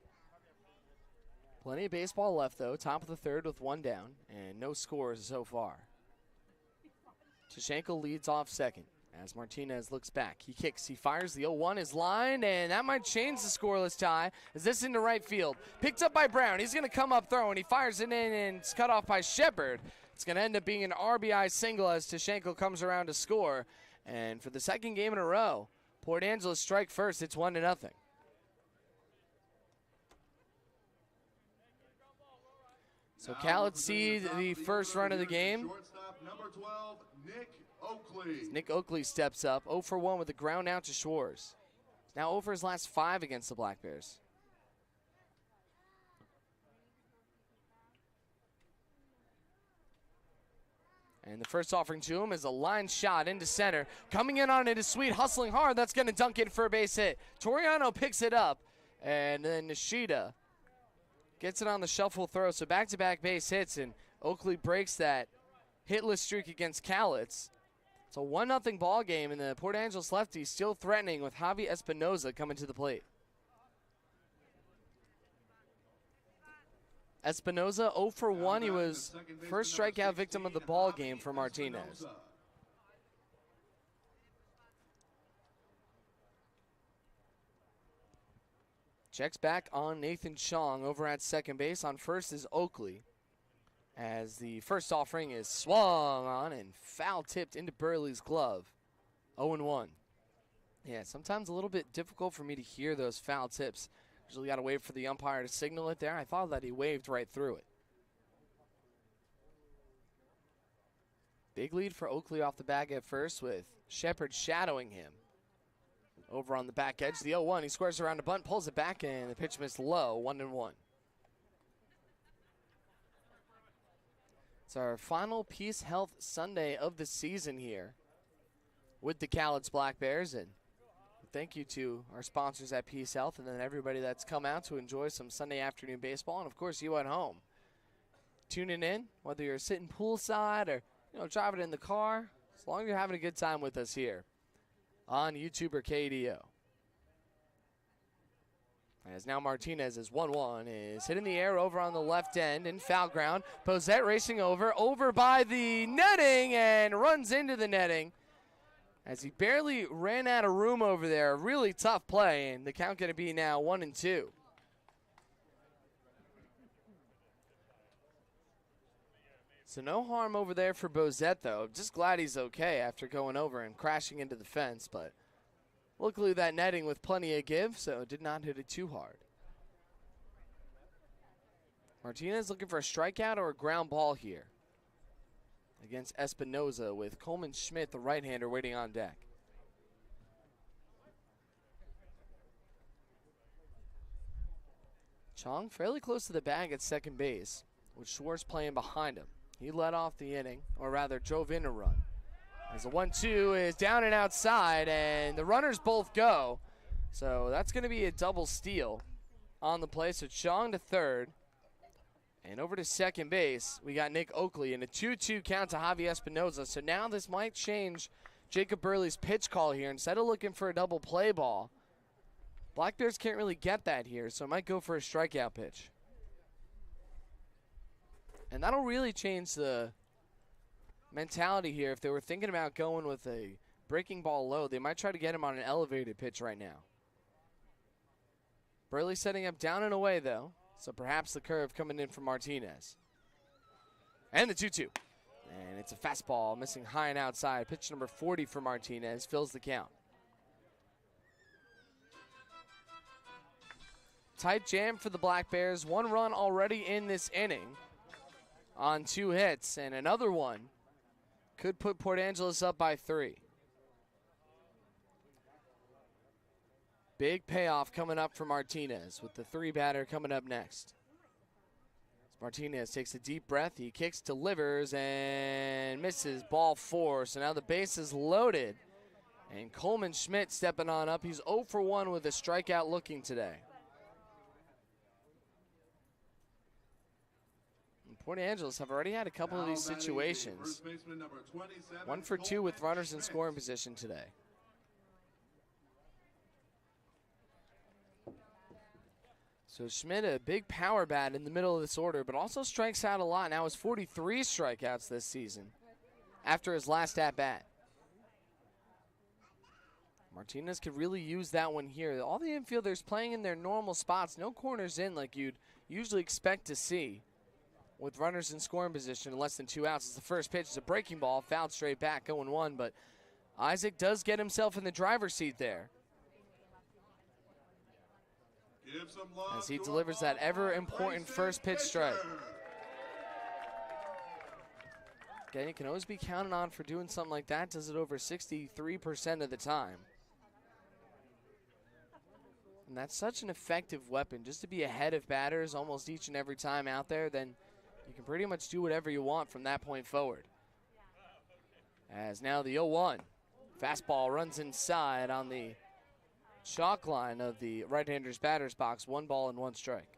S1: Plenty of baseball left, though. Top of the third with 1 down, and no scores so far. Tashenko leads off second as Martinez looks back. He kicks, he fires, the 0-1 is lined, and that might change the scoreless tie. Is this into right field? Picked up by Brown. He's going to come up throwing. He fires it in, and it's cut off by Shepard. It's going to end up being an RBI single as Tashenko comes around to score. And for the second game in a row, Port Angeles strike first. It's 1-0. So Cowlitz see the first run of the game.
S2: Shortstop number 12, Nick Oakley.
S1: Nick Oakley steps up, 0 for 1 with a ground out to Shores. Now 0 for his last 5 against the Black Bears. And the first offering to him is a line shot into center. Coming in on it is Sweet, hustling hard. That's going to dunk in for a base hit. Toriano picks it up, and then Nishida gets it on the shuffle throw, so back-to-back base hits, and Oakley breaks that hitless streak against Cowlitz. It's a 1-0 ball game, and the Port Angeles Lefties still threatening with Javi Espinoza coming to the plate. Espinoza 0 for 1. He was first strikeout victim of the ball game for Martinez. Checks back on Nathan Chong over at second base. On first is Oakley, as the first offering is swung on and foul tipped into Burley's glove. 0-1. Yeah, sometimes a little bit difficult for me to hear those foul tips. Usually got to wait for the umpire to signal it there. I thought that he waved right through it. Big lead for Oakley off the bag at first with Shepard shadowing him. Over on the back edge, the 0-1. He squares around a bunt, pulls it back, and the pitch missed low, 1-1. It's our final Peace Health Sunday of the season here with the Cowlitz Black Bears. And thank you to our sponsors at Peace Health and then everybody that's come out to enjoy some Sunday afternoon baseball. And, of course, you at home. Tuning in, whether you're sitting poolside or, driving in the car, as long as you're having a good time with us here on YouTube or KDO. As now Martinez is 1-1, is hit in the air over on the left end in foul ground. Posette racing over by the netting and runs into the netting. as he barely ran out of room over there. Really tough play, and the count going to be now 1-2. So no harm over there for Bozette, though. Just glad he's okay after going over and crashing into the fence, but luckily that netting with plenty of give, so did not hit it too hard. Martinez looking for a strikeout or a ground ball here against Espinoza, with Coleman Schmidt, the right-hander, waiting on deck. Chong fairly close to the bag at second base, with Schwartz playing behind him. He led off the inning, or rather drove in a run. As the 1-2 is down and outside, and the runners both go. So that's going to be a double steal on the play. So Chong to third. And over to second base, we got Nick Oakley, and a 2-2 count to Javi Espinoza. So now this might change Jacob Burley's pitch call here. Instead of looking for a double play ball, Black Bears can't really get that here, so it might go for a strikeout pitch. And that'll really change the mentality here. If they were thinking about going with a breaking ball low, they might try to get him on an elevated pitch right now. Burley setting up down and away, though. So perhaps the curve coming in from Martinez. And the 2-2. And it's a fastball missing high and outside. Pitch number 40 for Martinez fills the count. Tight jam for the Black Bears. 1 run already in this inning on 2 hits. And another one could put Port Angeles up by 3. Big payoff coming up for Martinez with the 3-batter coming up next. As Martinez takes a deep breath, he kicks, delivers, and misses. Ball 4. So now the base is loaded. And Coleman Schmidt stepping on up. He's 0 for 1 with a strikeout looking today. And Port Angeles have already had a couple of these situations. 1 for 2 with runners in scoring position today. So Schmidt, a big power bat in the middle of this order, but also strikes out a lot. Now has 43 strikeouts this season after his last at-bat. Martinez could really use that one here. All the infielders playing in their normal spots, no corners in like you'd usually expect to see with runners in scoring position in less than 2 outs. It's the first pitch. It's a breaking ball, fouled straight back, 0-1, but Isaac does get himself in the driver's seat there as he delivers that ever-important first pitch strike. Again, you can always be counted on for doing something like that. Does it over 63% of the time. And that's such an effective weapon, just to be ahead of batters almost each and every time out there. Then you can pretty much do whatever you want from that point forward. As now the 0-1. Fastball runs inside on the chalk line of the right-hander's batter's box. 1 ball and 1 strike.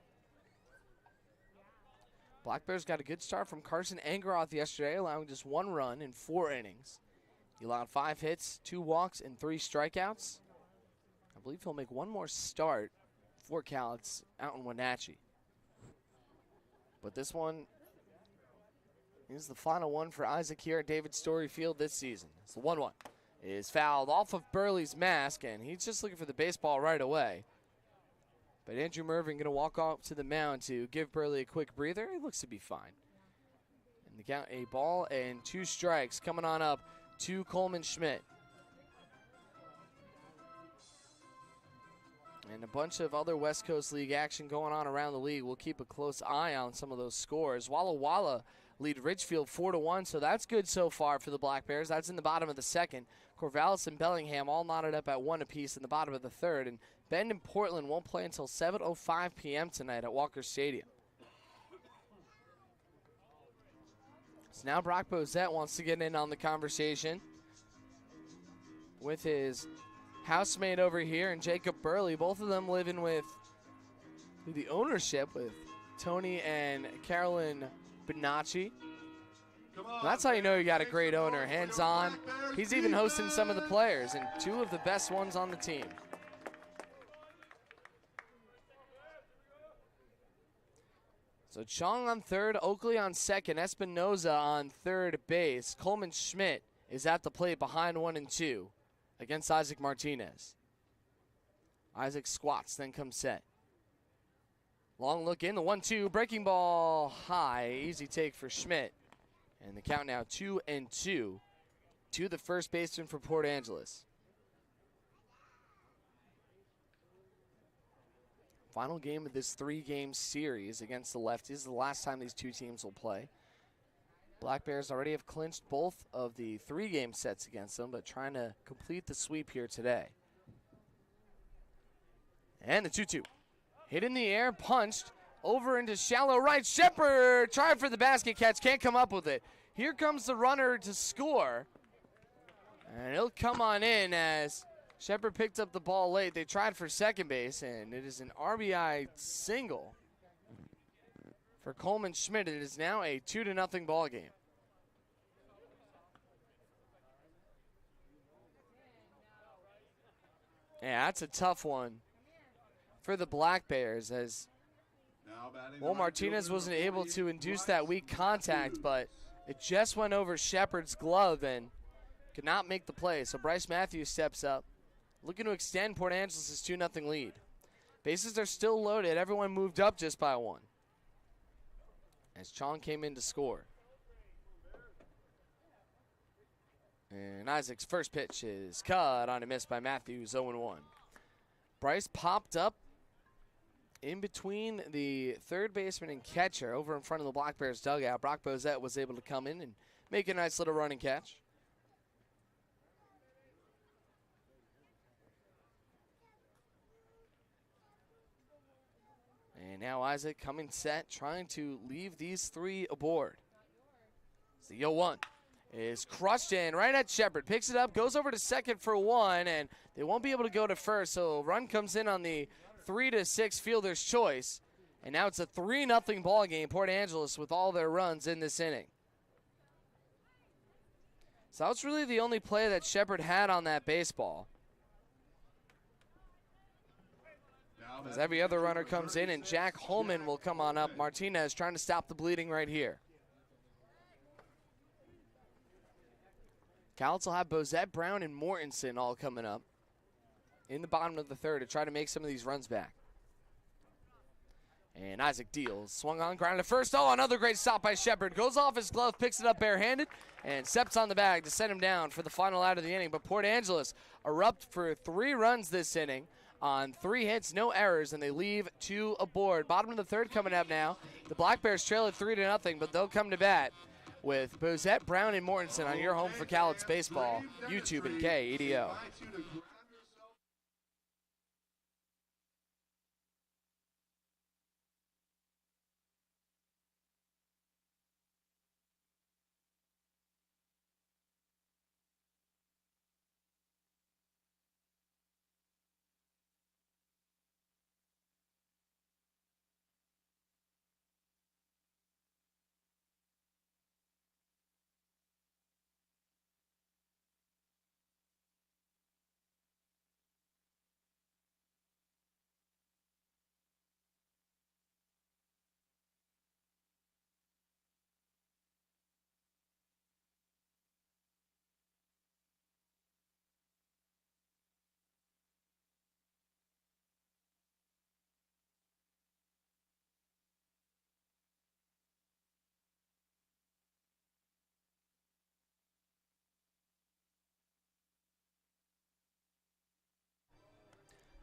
S1: Black Bears got a good start from Carson Angeroth yesterday, allowing just 1 run in 4 innings. He allowed 5 hits, 2 walks, and 3 strikeouts. I believe he'll make 1 more start for Cal. It's out in Wenatchee. But this one is the final one for Isaac here at David Story Field this season. It's the 1-1. Is fouled off of Burley's mask, and he's just looking for the baseball right away. But Andrew Mervin going to walk off to the mound to give Burley a quick breather. He looks to be fine. And the count, a ball and 2 strikes coming on up to Coleman Schmidt. And a bunch of other West Coast League action going on around the league. We'll keep a close eye on some of those scores. Walla Walla lead Ridgefield 4-1, so that's good so far for the Black Bears. That's in the bottom of the second. Corvallis and Bellingham all knotted up at 1 apiece in the bottom of the third. And Bend and Portland won't play until 7:05 p.m. tonight at Walker Stadium. So now Brock Bozette wants to get in on the conversation with his housemate over here and Jacob Burley. Both of them living with the ownership with Tony and Carolyn Bonacci. That's how you know you got a great owner, hands-on. He's even hosting some of the players and 2 of the best ones on the team. So Chong on third, Oakley on second, Espinoza on third base. Coleman Schmidt is at the plate behind 1-2 against Isaac Martinez. Isaac squats, then comes set. Long look in, the 1-2, breaking ball high, easy take for Schmidt. And the count now 2-2 to the first baseman for Port Angeles. Final game of this 3-game series against the Lefties. This is the last time these two teams will play. Black Bears already have clinched both of the 3-game sets against them, but trying to complete the sweep here today. And the 2-2. Hit in the air, punched, over into shallow right. Shepard tried for the basket catch, can't come up with it. Here comes the runner to score. And he'll come on in as Shepard picked up the ball late. They tried for second base, and it is an RBI single for Coleman Schmidt. It is now a 2-0 ball game. Yeah, that's a tough one for the Black Bears, as Martinez wasn't able to induce that weak contact, but it just went over Shepard's glove and could not make the play. So Bryce Matthews steps up, looking to extend Port Angeles' 2-0 lead. Bases are still loaded. Everyone moved up just by one as Chong came in to score. And Isaac's first pitch is cut on a miss by Matthews, 0-1. Bryce popped up in between the third baseman and catcher over in front of the Black Bears dugout. Brock Bozette was able to come in and make a nice little running catch. And now Isaac coming set, trying to leave these three aboard. So the 0-1 is crushed in right at Shepard. Picks it up, goes over to second for one, and they won't be able to go to first. So run comes in on the 3-6 fielder's choice. And now it's a 3-0 ball game. Port Angeles with all their runs in this inning. So that's really the only play that Shepard had on that baseball. As every other runner comes in, and Jack Holman will come on up. Martinez trying to stop the bleeding right here. Cowles will have Bozette, Brown, and Mortensen all coming up in the bottom of the third to try to make some of these runs back. And Isaac deals, swung on, ground to first. Oh, another great stop by Shepard. Goes off his glove, picks it up barehanded, and steps on the bag to set him down for the final out of the inning. But Port Angeles erupt for 3 runs this inning on 3 hits, no errors, and they leave 2 aboard. Bottom of the third coming up now. The Black Bears trail at 3-0, but they'll come to bat with Bozette, Brown, and Mortensen on your home for Cowles Baseball, YouTube and KEDO.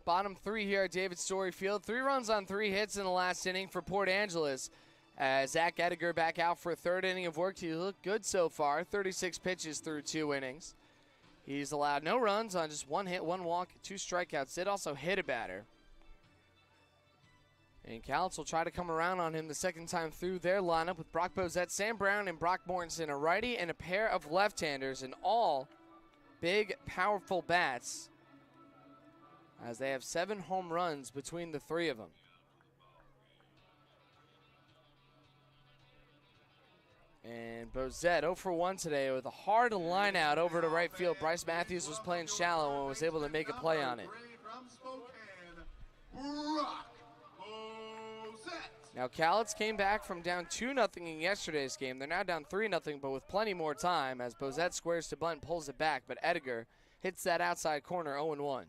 S1: Bottom 3 here at David Story Field. 3 runs on 3 hits in the last inning for Port Angeles. As Zach Ediger back out for a 3rd inning of work. He looked good so far. 36 pitches through 2 innings. He's allowed no runs on just 1 hit, 1 walk, 2 strikeouts. Did also hit a batter. And Cowles will try to come around on him the second time through their lineup with Brock Bozette, Sam Brown, and Brock Mortensen, a righty and a pair of left-handers, and all big, powerful bats, as they have 7 home runs between the 3 of them. And Bozette 0 for 1 today with a hard line out over to right field. Bryce Matthews was playing shallow and was able to make a play on it.
S2: From Spokane, Brock Bozette.
S1: Now, Cowlitz came back from down 2-0 in yesterday's game. They're now down 3-0, but with plenty more time as Bozette squares to bunt, pulls it back, but Edgar hits that outside corner 0-1.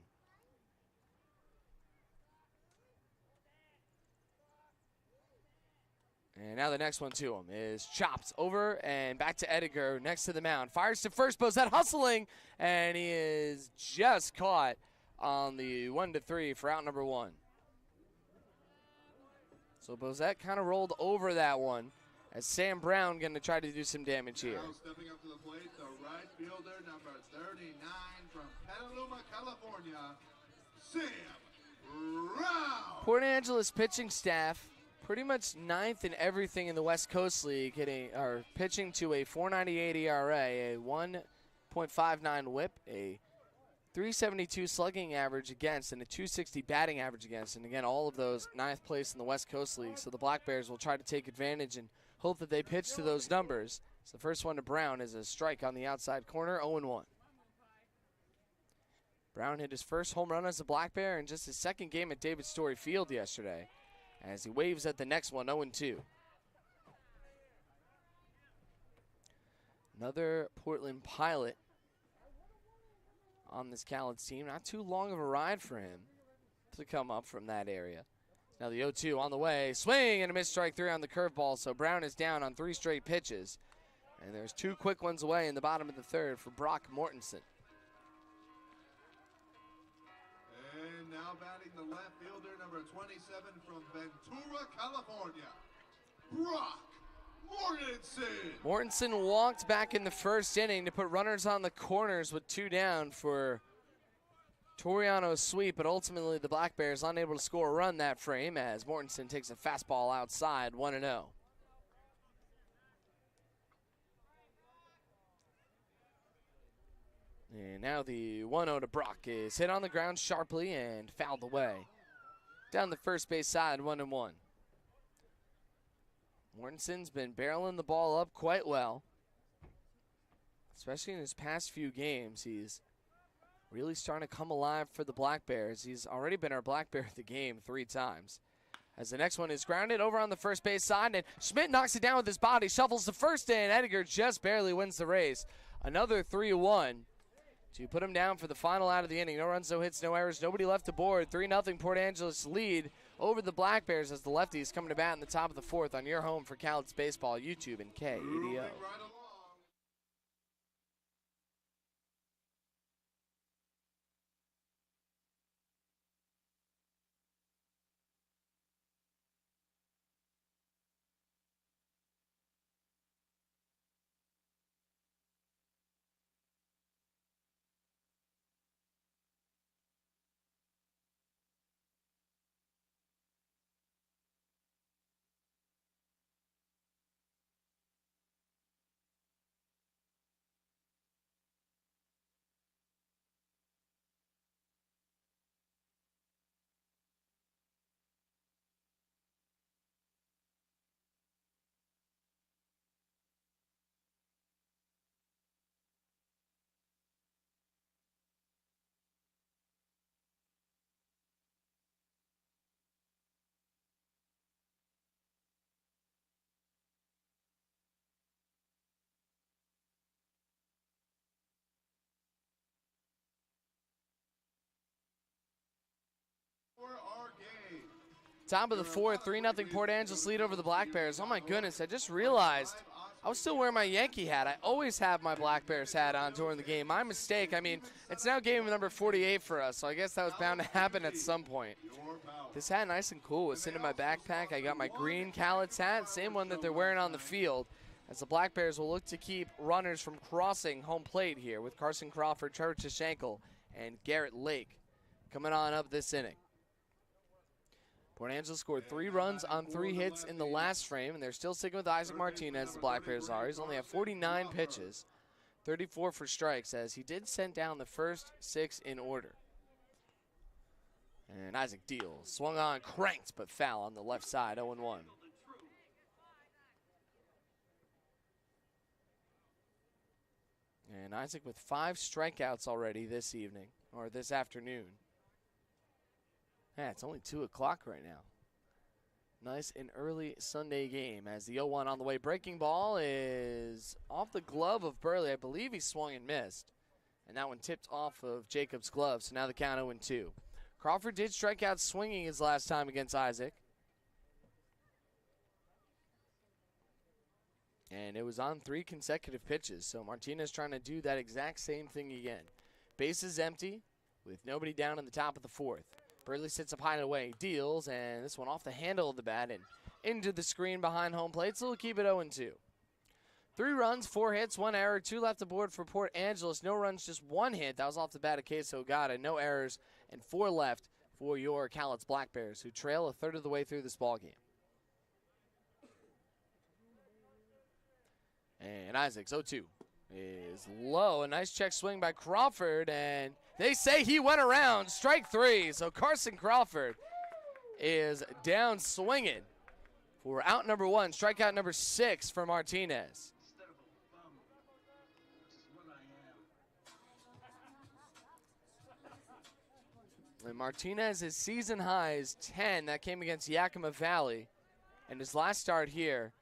S1: And now the next one to him is chopped over and back to Edgar next to the mound. Fires to first, Bozette hustling, and he is just caught on the 1-3 for out number 1. So Bozette kind of rolled over that one as Sam Brown going to try to do some damage here.
S2: Now stepping up to the plate, the right fielder, number 39 from Petaluma, California, Sam Brown.
S1: Port Angeles pitching staff pretty much ninth in everything in the West Coast League, pitching to a 4.98 ERA, a 1.59 WHIP, a 372 slugging average against, and a 260 batting average against. And again, all of those ninth place in the West Coast League. So the Black Bears will try to take advantage and hope that they pitch to those numbers. So the first one to Brown is a strike on the outside corner, 0-1. Brown hit his first home run as a Black Bear in just his second game at David Story Field yesterday, as he waves at the next one, 0-2. Another Portland pilot on this Cowlitz team. Not too long of a ride for him to come up from that area. Now the 0-2 on the way. Swing and a missed strike 3 on the curveball, so Brown is down on 3 straight pitches. And there's 2 quick ones away in the bottom of the third for Brock Mortensen.
S2: And now batting the left fielder, number 27 from Ventura, California, Brock Mortensen.
S1: Mortensen walked back in the first inning to put runners on the corners with 2 down for Toriano's sweep, but ultimately the Black Bears unable to score a run that frame as Mortensen takes a fastball outside, 1-0. And now the 1-0 to Brock is hit on the ground sharply and fouled away. Down the first base side, 1-1. Mortensen's been barreling the ball up quite well, especially in his past few games. He's really starting to come alive for the Black Bears. He's already been our Black Bear of the game 3 times. As the next one is grounded over on the first base side, and Schmidt knocks it down with his body, shuffles to first, and Edgar just barely wins the race. Another 3-1 to put him down for the final out of the inning. No runs, no hits, no errors, nobody left aboard. 3-0 Port Angeles lead over the Black Bears as the Lefties come to bat in the top of the 4th on your home for Cowlitz Baseball, YouTube, and KADO. Top of the 4th, 3-0 Port Angeles lead over the Black Bears. Oh my goodness, I just realized I was still wearing my Yankee hat. I always have my Black Bears hat on during the game. My mistake. I mean, it's now game number 48 for us, so I guess that was bound to happen at some point. This hat, nice and cool. It's in my backpack. I got my green Cowlitz hat, same one that they're wearing on the field, as the Black Bears will look to keep runners from crossing home plate here with Carson Crawford, Trevor Tashenko, and Garrett Lake coming on up this inning. Port Angeles scored 3 runs on 3 hits in the last frame, and they're still sticking with Isaac Martinez, the Black Bears are. He's only had 49 pitches, 34 for strikes, as he did send down the first 6 in order. And Isaac deals, swung on, cranked, but foul on the left side, 0-1. And Isaac with 5 strikeouts already this evening, or this afternoon. Yeah, it's only 2 o'clock right now. Nice and early Sunday game as the 0-1 on the way. Breaking ball is off the glove of Burley. I believe he swung and missed. And that one tipped off of Jacob's glove, so now the count 0-2. Crawford did strike out swinging his last time against Isaac. And it was on 3 consecutive pitches, so Martinez trying to do that exact same thing again. Base is empty with nobody down in the top of the 4th. Burley sits up high and away, deals, and this one off the handle of the bat and into the screen behind home plate, so we'll keep it 0-2. 3 runs, 4 hits, 1 error, 2 left aboard for Port Angeles. No runs, just 1 hit. That was off the bat of Case Ogata. No errors, and 4 left for your Cowlitz Black Bears, who trail a third of the way through this ballgame. And Isaac's 0-2 is low. A nice check swing by Crawford, and they say he went around. Strike 3, so Carson Crawford is down swinging for out number 1. Strikeout number 6 for Martinez. And Martinez's season high is 10. That came against Yakima Valley. And his last start here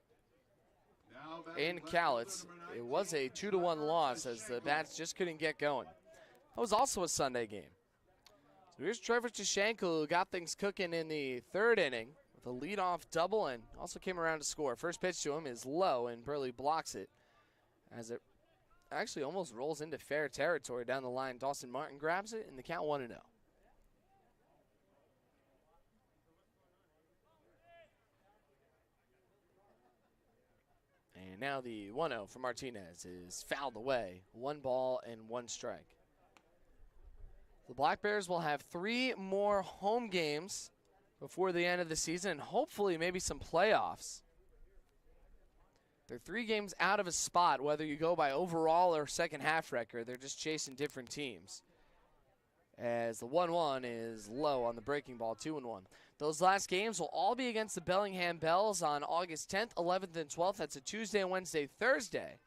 S1: in Cowlitz, it was a 2-1 loss as the bats just couldn't get going. That was also a Sunday game. So here's Trevor Tashenko, who got things cooking in the 3rd inning with a leadoff double and also came around to score. First pitch to him is low, and Burley blocks it as it actually almost rolls into fair territory down the line. Dawson Martin grabs it, and the count 1-0. And now the 1-0 for Martinez is fouled away. 1 ball and 1 strike. The Black Bears will have 3 more home games before the end of the season, and hopefully maybe some playoffs. They're 3 games out of a spot, whether you go by overall or second half record. They're just chasing different teams. As the 1-1 is low on the breaking ball, 2-1. Those last games will all be against the Bellingham Bells on August 10th, 11th, and 12th. That's a Tuesday, Wednesday, Thursday.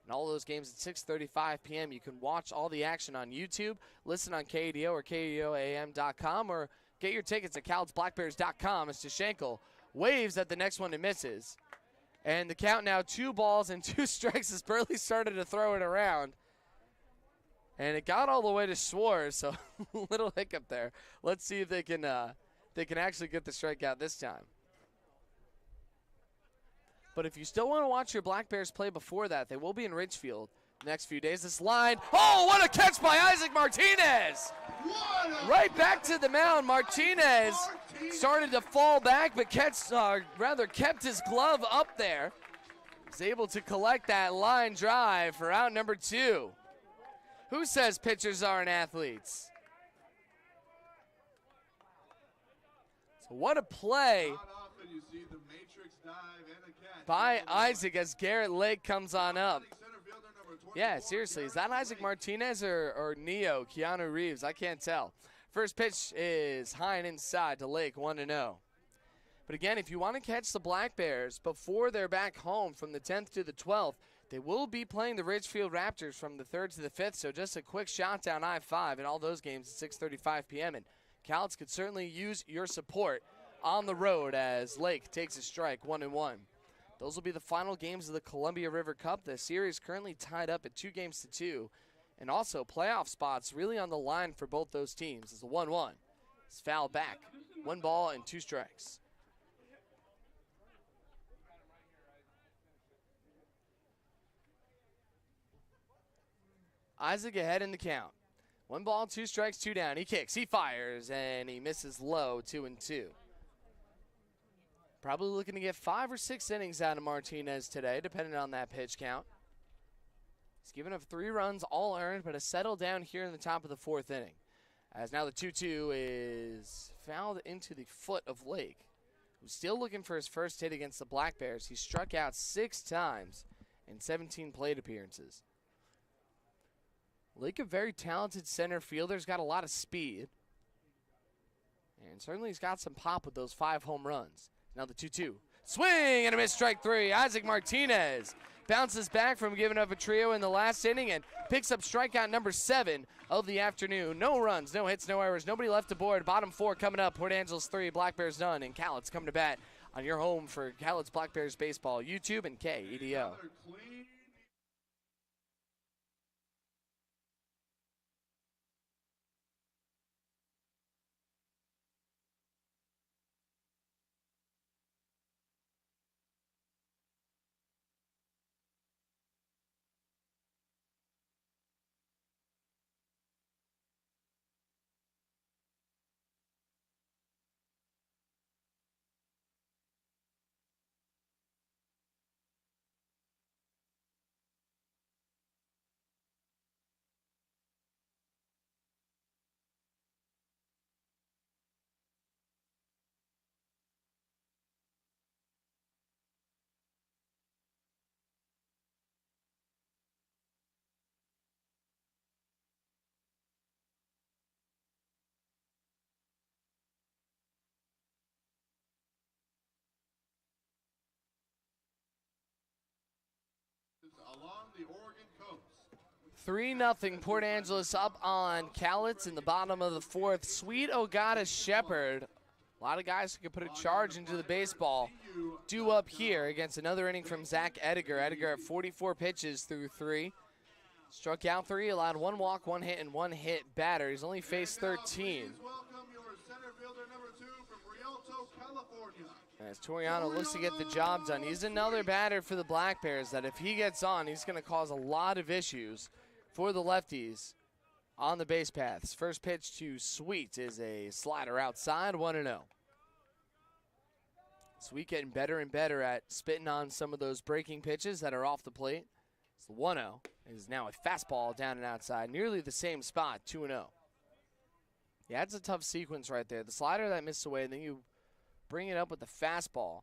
S1: And all those games at 6:35 p.m. You can watch all the action on YouTube, listen on KDO or KDOAM.com, or get your tickets at CowlittsBlackBears.com as Tashenko waves at the next one and misses. And the count now 2 balls and 2 strikes as Burley started to throw it around. And it got all the way to Schwartz, so a little hiccup there. Let's see if they can actually get the strikeout this time. But if you still want to watch your Black Bears play before that, they will be in Ridgefield the next few days. This line, oh, what a catch by Isaac Martinez! Right back to the mound. Martinez started to fall back, but kept his glove up there. Was able to collect that line drive for out number 2. Who says pitchers aren't athletes? So what a play by Isaac as Garrett Lake comes on up. Yeah, seriously, is that Isaac Martinez or Neo, Keanu Reeves? I can't tell. First pitch is high and inside to Lake, 1-0. But again, if you want to catch the Black Bears before they're back home from the 10th to the 12th, they will be playing the Ridgefield Raptors from the 3rd to the 5th, so just a quick shot down I-5 in all those games at 6:35 p.m. And Cowlitz could certainly use your support on the road as Lake takes a strike, 1-1. Those will be the final games of the Columbia River Cup. The series currently tied up at 2-2, and also playoff spots really on the line for both those teams. As the 1-1 is fouled back. 1 ball and 2 strikes. Isaac ahead in the count. 1 ball, 2 strikes, 2 down. He kicks, he fires, and he misses low, 2-2. Probably looking to get 5 or 6 innings out of Martinez today, depending on that pitch count. He's given up 3 runs, all earned, but has settled down here in the top of the 4th inning. As now the 2-2 is fouled into the foot of Lake, who's still looking for his first hit against the Black Bears. He struck out 6 times in 17 plate appearances. Lake, a very talented center fielder, has got a lot of speed. And certainly he's got some pop with those 5 home runs. Now the 2-2. Swing and a miss, strike 3. Isaac Martinez bounces back from giving up a trio in the last inning and picks up strikeout number 7 of the afternoon. No runs, no hits, no errors, nobody left aboard. Bottom 4 coming up. Port Angeles 3, Black Bears none, and Cowlitz coming to bat on your home for Cowlitz Black Bears baseball, YouTube and KEDO.
S2: Another clean. Along the Oregon coast.
S1: 3-0 Port Angeles up on Cowlitz in the bottom of the fourth. Sweet Ogata Shepherd. A lot of guys who can put a charge into the baseball. Due up here against another inning from Zach Ediger. Ediger at 44 pitches through 3. Struck out 3, allowed 1 walk, 1 hit, and 1 hit batter. He's only faced 13.
S2: Please welcome your center fielder number 2 from Rialto, California.
S1: As Toriano looks to get the job done. He's another batter for the Black Bears that if he gets on, he's going to cause a lot of issues for the Lefties on the base paths. First pitch to Sweet is a slider outside, 1-0. Sweet getting better and better at spitting on some of those breaking pitches that are off the plate. It's the 1-0. It is now a fastball down and outside, nearly the same spot, 2-0. Yeah, that's a tough sequence right there. The slider that missed away, and then you bring it up with the fastball,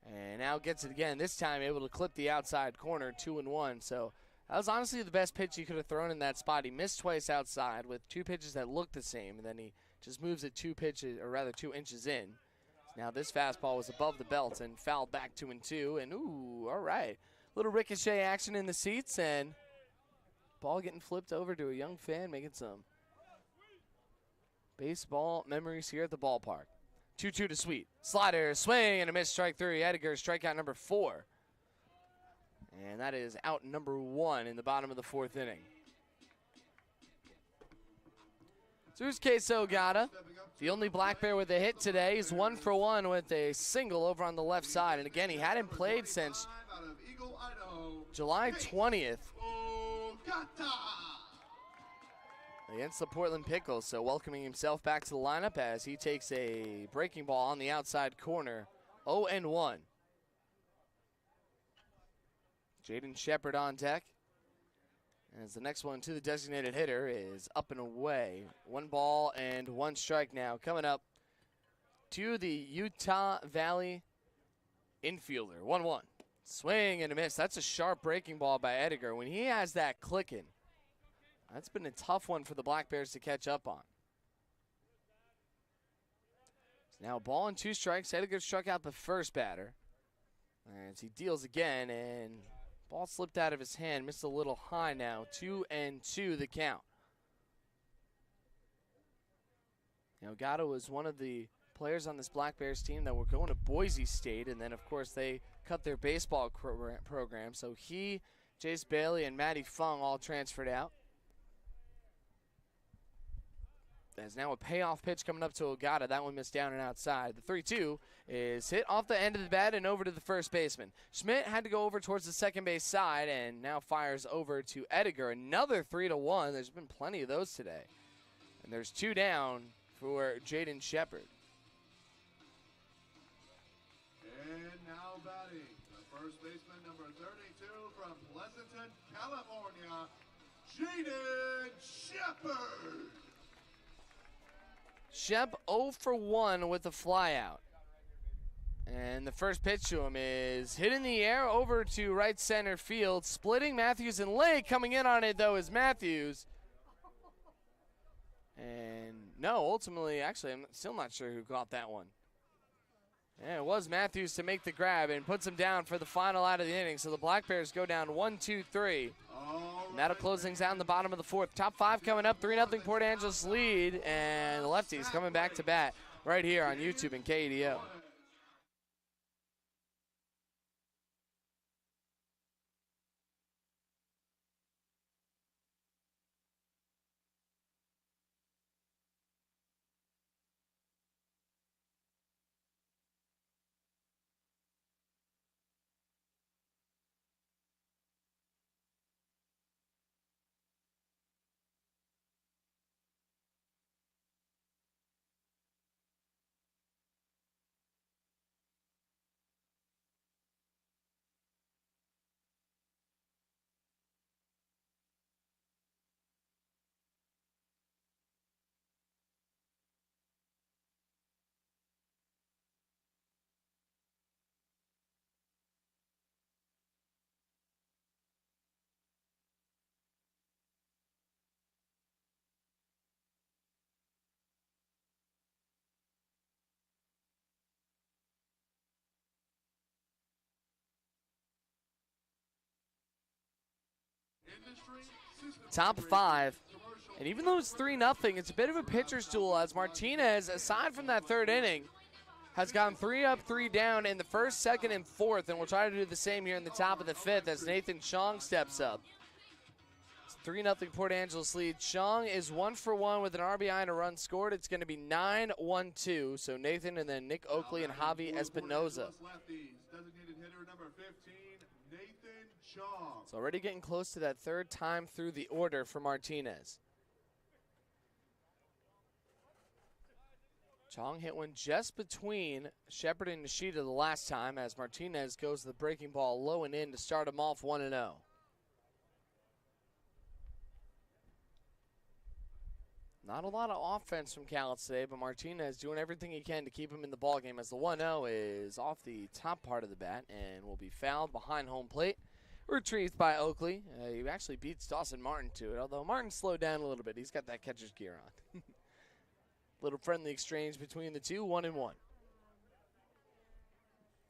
S1: and now gets it again. This time able to clip the outside corner, 2-1. So that was honestly the best pitch he could have thrown in that spot. He missed twice outside with 2 pitches that looked the same, and then he just moves it 2 inches in. Now this fastball was above the belt and fouled back 2-2, and ooh, all right. Little ricochet action in the seats, and ball getting flipped over to a young fan, making some baseball memories here at the ballpark. 2-2 to Sweet. Slider, swing, and a miss, strike 3. Ediger, strikeout number 4. And that is out number 1 in the bottom of the 4th inning. So here's Queso Ogata, the only Black Bear with a hit today. He's 1 for 1 with a single over on the left side. And again, he hadn't played since July 20th against the Portland Pickles, so welcoming himself back to the lineup as he takes a breaking ball on the outside corner, 0-1. Jaden Shepherd on deck. As the next one to the designated hitter is up and away. 1 ball and 1 strike now. Coming up to the Utah Valley infielder, 1-1. Swing and a miss. That's a sharp breaking ball by Ediger. When he has that clicking, that's been a tough one for the Black Bears to catch up on. So now 1 and 2 strikes. Ediger struck out the first batter. As he deals again, and ball slipped out of his hand. Missed a little high now. 2-2 the count. Now Gatto was one of the players on this Black Bears team that were going to Boise State, and then of course they cut their baseball program. So he, Jace Bailey, and Matty Fung all transferred out. There's now a payoff pitch coming up to Ogata. That one missed down and outside. The 3-2 is hit off the end of the bat and over to the first baseman. Schmidt had to go over towards the second base side and now fires over to Ediger. Another 3-1. There's been plenty of those today. And there's 2 down for Jaden Shepherd.
S2: And now batting, the first baseman, number 32 from Pleasanton, California, Jaden Shepherd.
S1: Shep 0 for 1 with a flyout. And the first pitch to him is hit in the air over to right center field. Splitting Matthews and Lake. Coming in on it, though, is Matthews. And no, ultimately, actually, I'm still not sure who caught that one. Yeah, it was Matthews to make the grab and puts him down for the final out of the inning. So the Black Bears go down 1-2-3. And that'll close things out in the bottom of the 4th. Top 5 coming up, 3-0 Port Angeles lead, and the Lefties coming back to bat right here on YouTube and KEDO. top of 5. And even though it's 3-0, it's a bit of a pitcher's duel as Martinez, aside from that third inning, has gone 3 up, 3 down in the first, second, and fourth. And we'll try to do the same here in the top of the 5th as Nathan Chong steps up. 3-0 Port Angeles lead. Chong is 1 for 1 with an RBI and a run scored. It's going to be 9-1-2. So Nathan and then Nick Oakley and Javi Espinoza. It's already getting close to that third time through the order for Martinez. Chong hit one just between Shepard and Nishida the last time as Martinez goes to the breaking ball low and in to start him off 1-0. Not a lot of offense from Cowlitz today, but Martinez doing everything he can to keep him in the ballgame as the 1-0 is off the top part of the bat and will be fouled behind home plate. Retrieved by Oakley. He actually beats Dawson Martin to it, although Martin slowed down a little bit. He's got that catcher's gear on. Little friendly exchange between the two, 1-1.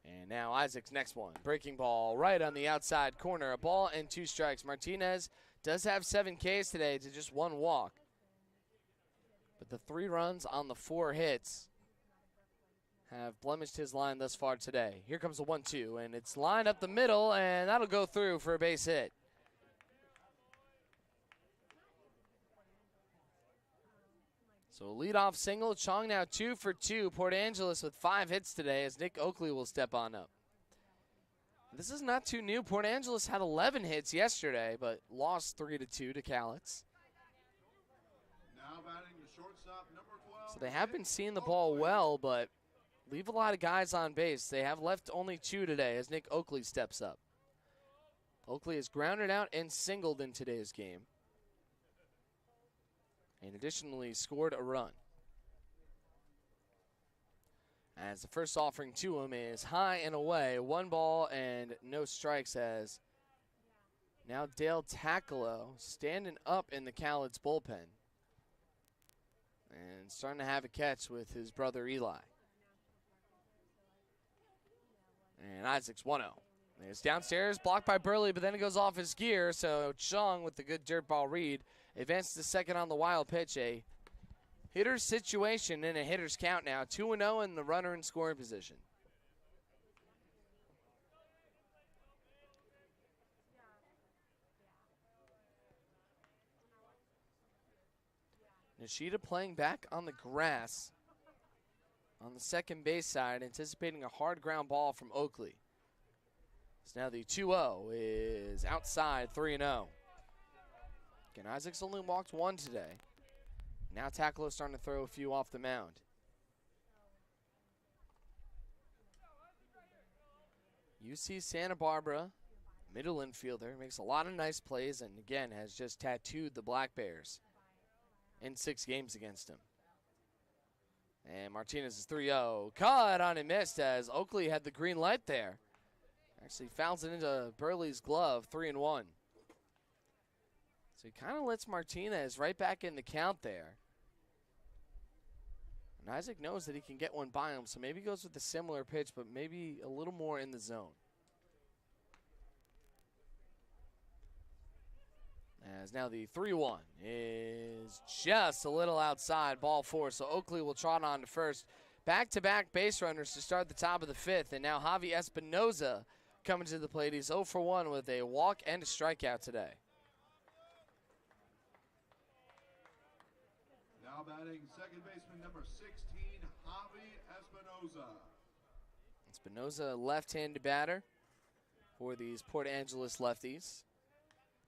S1: And now Isaac's next one. Breaking ball right on the outside corner. A ball and 2 strikes. Martinez does have 7 Ks today to just 1 walk. But the 3 runs on the 4 hits have blemished his line thus far today. Here comes the 1-2, and it's lined up the middle, and that'll go through for a base hit. So leadoff single. Chong now 2 for 2. Port Angeles with 5 hits today as Nick Oakley will step on up. This is not too new. Port Angeles had 11 hits yesterday, but lost 3-2 to Cowlitz. So they have been seeing the ball well, but leave a lot of guys on base. They have left only 2 today as Nick Oakley steps up. Oakley is grounded out and singled in today's game. And additionally scored a run. As the first offering to him is high and away. 1 ball and no strikes as now Dale Tackalo standing up in the Cowlitz bullpen. And starting to have a catch with his brother Eli. And Isaac's 1-0. It's downstairs, blocked by Burley, but then it goes off his gear. So Chong with the good dirt ball read advances to second on the wild pitch. A hitter's situation in a hitter's count now. 2-0 and the runner in scoring position. Nishida playing back on the grass on the second base side, anticipating a hard ground ball from Oakley. So now the 2-0 is outside, 3-0. Again, Isaac's only walked 1 today. Now Tackalo's starting to throw a few off the mound. UC Santa Barbara, middle infielder, makes a lot of nice plays and again has just tattooed the Black Bears in 6 games against him. And Martinez is 3-0. Caught on and missed as Oakley had the green light there. Actually fouls it into Burley's glove, 3-1. So he kind of lets Martinez right back in the count there. And Isaac knows that he can get one by him, so maybe he goes with a similar pitch, but maybe a little more in the zone. As now the 3-1 is just a little outside, ball 4. So Oakley will trot on to first. Back-to-back base runners to start the top of the 5th. And now Javi Espinoza coming to the plate. He's 0 for 1 with a walk and a strikeout today.
S2: Now batting second baseman number 16, Javi Espinoza.
S1: Espinoza, left-handed batter for these Port Angeles Lefties.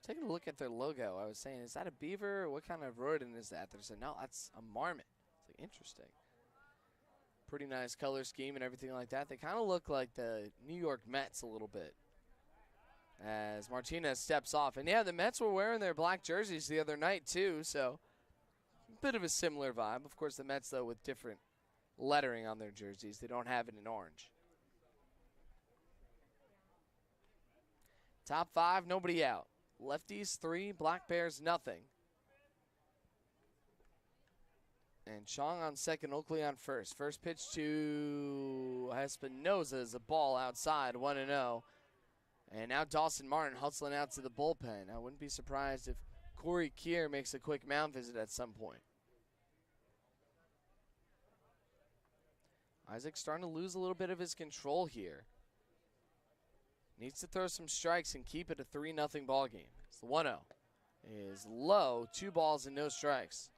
S1: Taking a look at their logo, I was saying, is that a beaver? What kind of rodent is that? They said, no, that's a marmot. It's like, interesting. Pretty nice color scheme and everything like that. They kind of look like the New York Mets a little bit as Martinez steps off. And, yeah, the Mets were wearing their black jerseys the other night, too, so a bit of a similar vibe. Of course, the Mets, though, with different lettering on their jerseys. They don't have it in orange. Top 5, nobody out. Lefties 3, Black Bears nothing. And Chong on second, Oakley on first. First pitch to Espinoza is a ball outside, 1-0. And now Dawson Martin hustling out to the bullpen. I wouldn't be surprised if Corey Keir makes a quick mound visit at some point. Isaac's starting to lose a little bit of his control here. Needs to throw some strikes and keep it a 3-0 ball game. It's the 1-0. Is low, 2 balls and no strikes.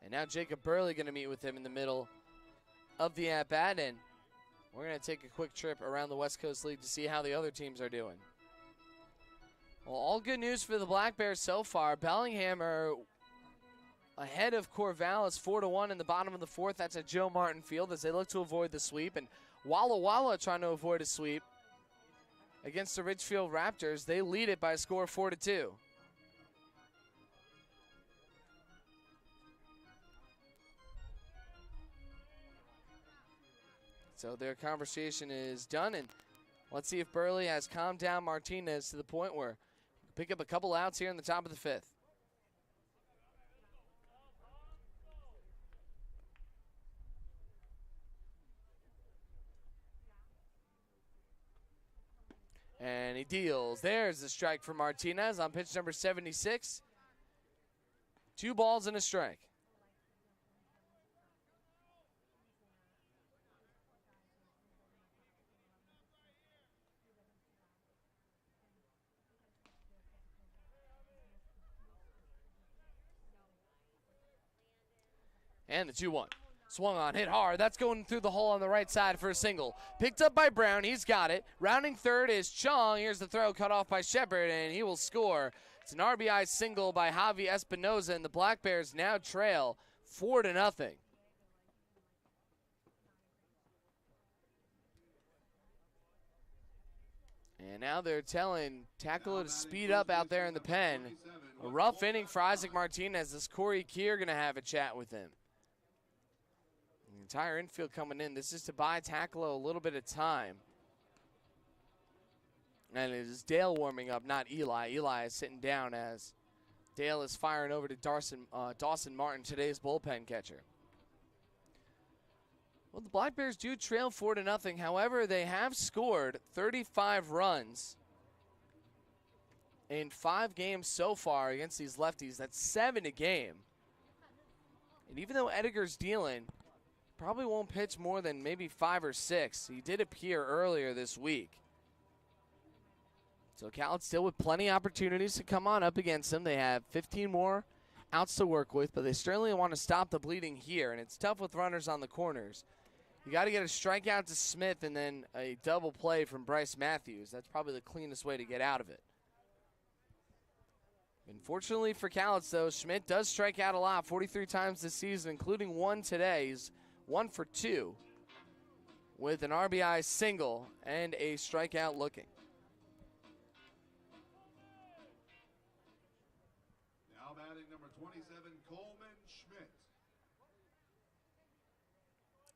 S1: And now Jacob Burley going to meet with him in the middle of the at-bat, and we're going to take a quick trip around the West Coast League to see how the other teams are doing. Well, all good news for the Black Bears so far. Bellingham are ahead of Corvallis 4-1 in the bottom of the 4th. That's at Joe Martin Field as they look to avoid the sweep. And Walla Walla trying to avoid a sweep against the Ridgefield Raptors. They lead it by a score of 4-2. So their conversation is done, and let's see if Burley has calmed down Martinez to the point where he can pick up a couple outs here in the top of the 5th. And he deals. There's the strike for Martinez on pitch number 76. 2 balls and a strike. And the 2-1. Swung on, hit hard. That's going through the hole on the right side for a single. Picked up by Brown. He's got it. Rounding third is Chong. Here's the throw cut off by Shepard, and he will score. It's an RBI single by Javi Espinoza, and the Black Bears now trail 4-0. And now they're telling Tackle to speed up out there in the pen. A rough inning for Isaac Martinez. This Corey Keir going to have a chat with him. The entire infield coming in. This is to buy Tackle a little bit of time. And it is Dale warming up, not Eli. Eli is sitting down as Dale is firing over to Dawson Martin, today's bullpen catcher. Well, the Black Bears do trail 4-0. However, they have scored 35 runs in 5 games so far against these lefties. That's 7 a game. And even though Edgar's dealing, probably won't pitch more than maybe 5 or 6. He did appear earlier this week. So Cal still with plenty of opportunities to come on up against them. They have 15 more outs to work with, but they certainly want to stop the bleeding here, and it's tough with runners on the corners. You got to get a strikeout to Smith and then a double play from Bryce Matthews. That's probably the cleanest way to get out of it. Unfortunately for Cowlitz, though, Schmidt does strike out a lot, 43 times this season, including 1 today. He's 1 for 2 with an RBI single and a strikeout looking.
S2: Now batting number 27, Coleman Schmidt.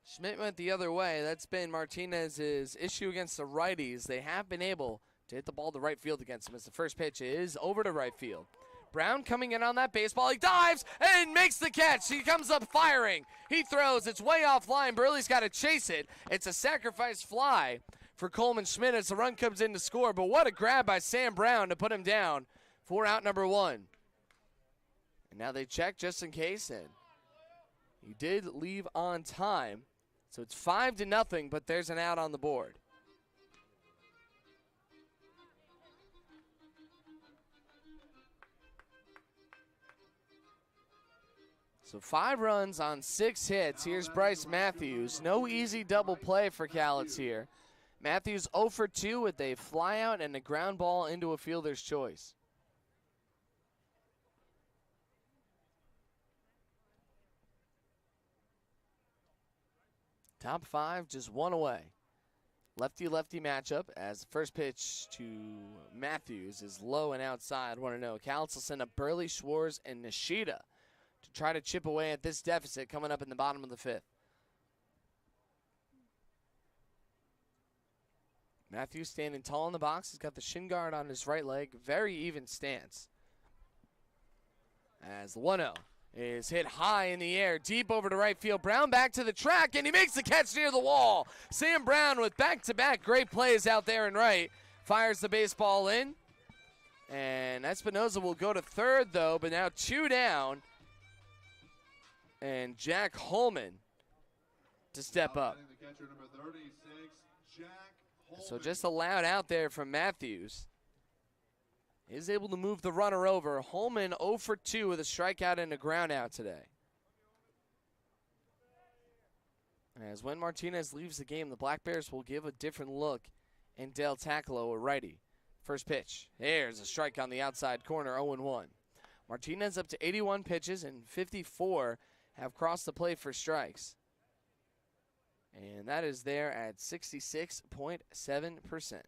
S1: Schmidt went the other way. That's been Martinez's issue against the righties. They have been able to hit the ball to right field against him as the first pitch is over to right field. Brown coming in on that baseball. He dives and makes the catch. He comes up firing. He throws. It's way offline. Burley's got to chase it. It's a sacrifice fly for Coleman Schmidt as the run comes in to score. But what a grab by Sam Brown to put him down for out number 1. And now they check just in case, and he did leave on time. So it's 5-0, but there's an out on the board. So 5 runs on 6 hits. Here's Bryce Matthews. No easy double play for Cowlitz here. Matthews 0 for 2 with a fly out and a ground ball into a fielder's choice. Top 5, just 1 away. Lefty-lefty matchup as the first pitch to Matthews is low and outside. 1-0. Cowlitz will send up Burley, Schwartz, and Nishida to try to chip away at this deficit coming up in the bottom of the 5th. Matthews standing tall in the box. He's got the shin guard on his right leg. Very even stance. As the 1-0 is hit high in the air, deep over to right field. Brown back to the track, and he makes the catch near the wall. Sam Brown with back-to-back great plays out there in right fires the baseball in. And Espinoza will go to third, though, but now 2 down. And Jack Holman to step up.
S2: The catcher, number 36, Jack Holman.
S1: So just allowed out there from Matthews. Is able to move the runner over. Holman 0 for 2 with a strikeout and a ground out today. As when Martinez leaves the game, the Black Bears will give a different look in Dale Tacolo, a righty. First pitch. There's a strike on the outside corner, 0-1. Martinez up to 81 pitches, and 54 have crossed the plate for strikes. And that is there at 66.7%.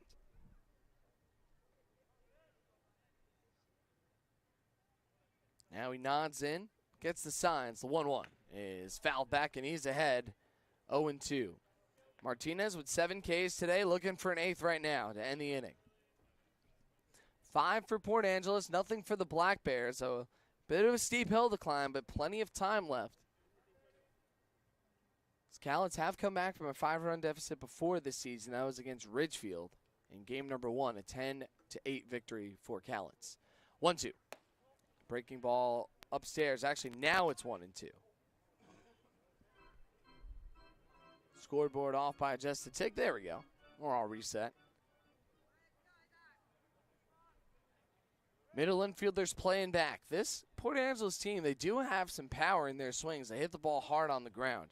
S1: Now he nods in, gets the signs. The 1-1 is fouled back, and he's ahead 0-2. Martinez with 7 Ks today, looking for an 8th right now to end the inning. 5 for Port Angeles, nothing for the Black Bears. So a bit of a steep hill to climb, but plenty of time left. Cowlitz have come back from a 5-run deficit before this season. That was against Ridgefield in game number 1, a 10-8 victory for Cowlitz. 1-2. Breaking ball upstairs. Actually, now it's 1-2. Scoreboard off by just a tick. There we go. We're all reset. Middle infielders playing back. This Port Angeles team, they do have some power in their swings. They hit the ball hard on the ground.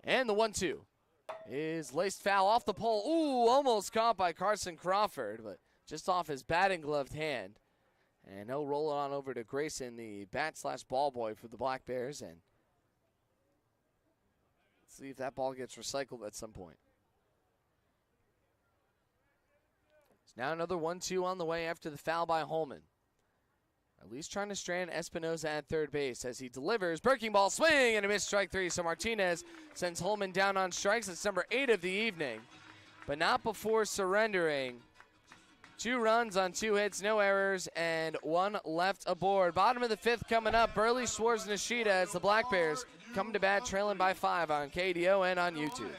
S1: And the 1-2 is laced foul off the pole. Ooh, almost caught by Carson Crawford, but just off his batting gloved hand. And he'll roll it on over to Grayson, the bat/ball boy for the Black Bears. And let's see if that ball gets recycled at some point. It's now another 1-2 on the way after the foul by Holman. At least trying to strand Espinoza at third base as he delivers. Breaking ball swing and a missed strike 3. So Martinez sends Holman down on strikes. It's number 8 of the evening, but not before surrendering. 2 runs on 2 hits, no errors, and 1 left aboard. Bottom of the 5th coming up. Burley, Schwartz, Nishida as the Black Bears come to bat, trailing by 5 on KDO and on YouTube.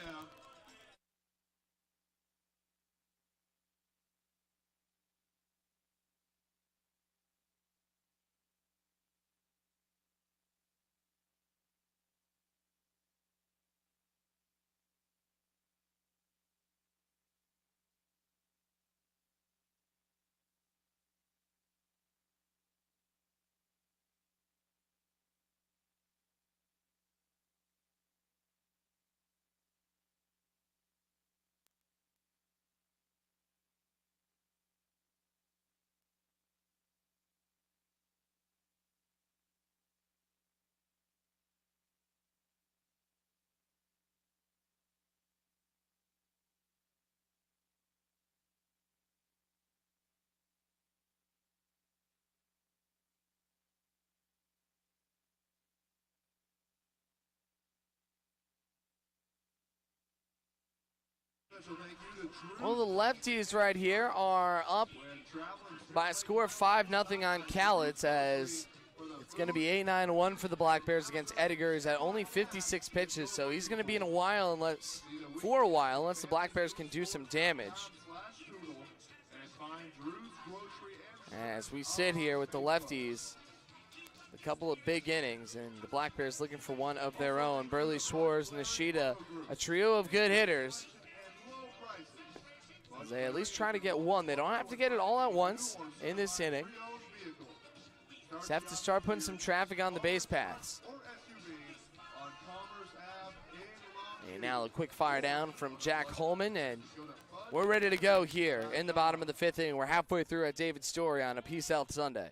S1: Well, the Lefties right here are up by a score of 5-0 on Cowlitz, as it's going to be 8-9-1 for the Black Bears against Edgar. He's at only 56 pitches, so he's going to be in for a while unless the Black Bears can do some damage. As we sit here with the Lefties, a couple of big innings, and the Black Bears looking for one of their own. Burley, Schwartz, Nishida, a trio of good hitters. They at least try to get one. They don't have to get it all at once in this inning. Just have to start putting some traffic on the base paths. And now a quick fire down from Jack Holman, and we're ready to go here in the bottom of the 5th inning. We're halfway through at David Story on a Peace Health Sunday.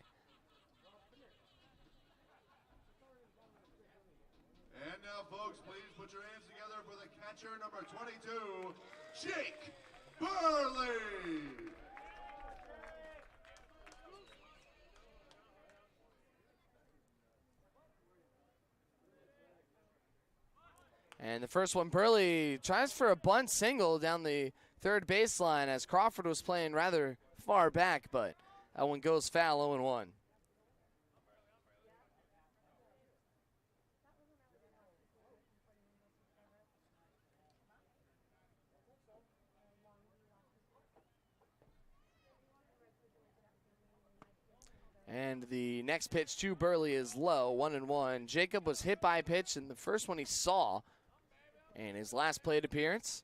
S2: And now, folks, please put your hands together for the catcher, number 22, Jake Burley.
S1: And the first one, Burley tries for a bunt single down the third baseline as Crawford was playing rather far back, but that one goes foul, 0-1. And the next pitch to Burley is low, 1-1. Jacob was hit by a pitch in the first one he saw in his last plate appearance.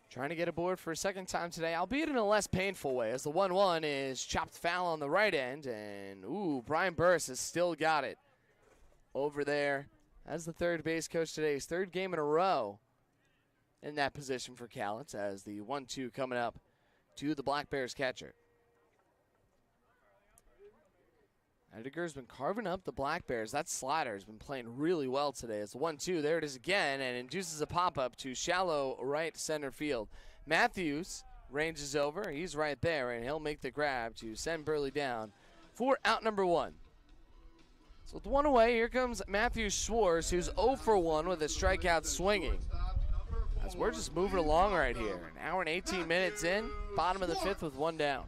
S1: Trying to get aboard for a second time today, albeit in a less painful way, as the 1-1 is chopped foul on the right end. And, ooh, Brian Burris has still got it over there as the third base coach today. His third game in a row in that position for Cowlitz, as the 1-2 coming up to the Black Bears catcher. Edgar's been carving up the Black Bears. That slider has been playing really well today. It's 1-2. There it is again, and induces a pop-up to shallow right center field. Matthews ranges over. He's right there, and he'll make the grab to send Burley down for out number 1. So with 1 away, here comes Matthew Schwartz, who's 0 for 1 with a strikeout swinging. As we're just moving along right here. An hour and 18 minutes in, bottom of the 5th with 1 down.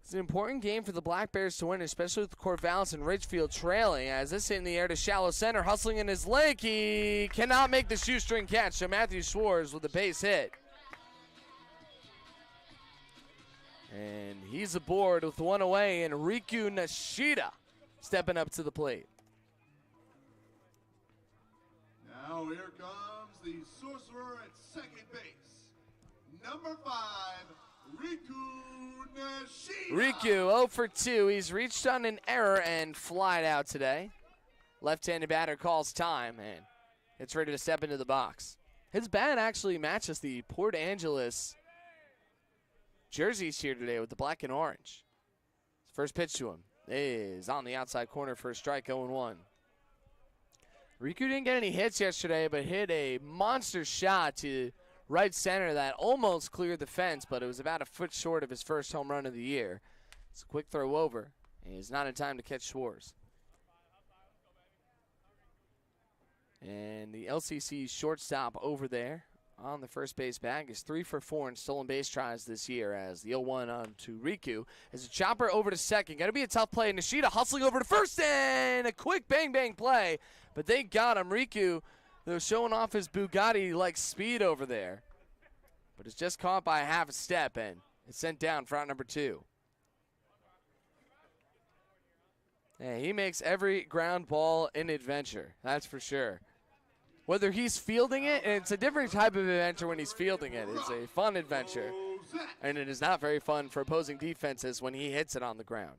S1: It's an important game for the Black Bears to win, especially with Corvallis and Ridgefield trailing, as this hit in the air to shallow center, hustling in his leg. He cannot make the shoestring catch, so Matthew Schwartz with a base hit. And he's aboard with 1 away, and Riku Nishida stepping up to the plate.
S2: Now here comes the sorcerer at second base. Number 5, Riku Nishida.
S1: Riku 0 for 2. He's reached on an error and flied out today. Left-handed batter calls time and gets ready to step into the box. His bat actually matches the Port Angeles jerseys here today with the black and orange. His first pitch to him is on the outside corner for a strike, 0-1. Riku didn't get any hits yesterday, but hit a monster shot to right center that almost cleared the fence, but it was about a foot short of his first home run of the year. It's a quick throw over, and he's not in time to catch Schwartz. And the LCC shortstop over there on the first base bag is 3 for 4 in stolen base tries this year, as the 0-1 on to Riku. As a chopper over to second. Going to be a tough play. Nishida hustling over to first, and a quick bang-bang play. But they got him. Riku, though, showing off his Bugatti-like speed over there. But it's just caught by a half a step, and it's sent down for out number 2. Yeah, he makes every ground ball an adventure. That's for sure. Whether he's fielding it, and it's a different type of adventure when he's fielding it. It's a fun adventure, and it is not very fun for opposing defenses when he hits it on the ground.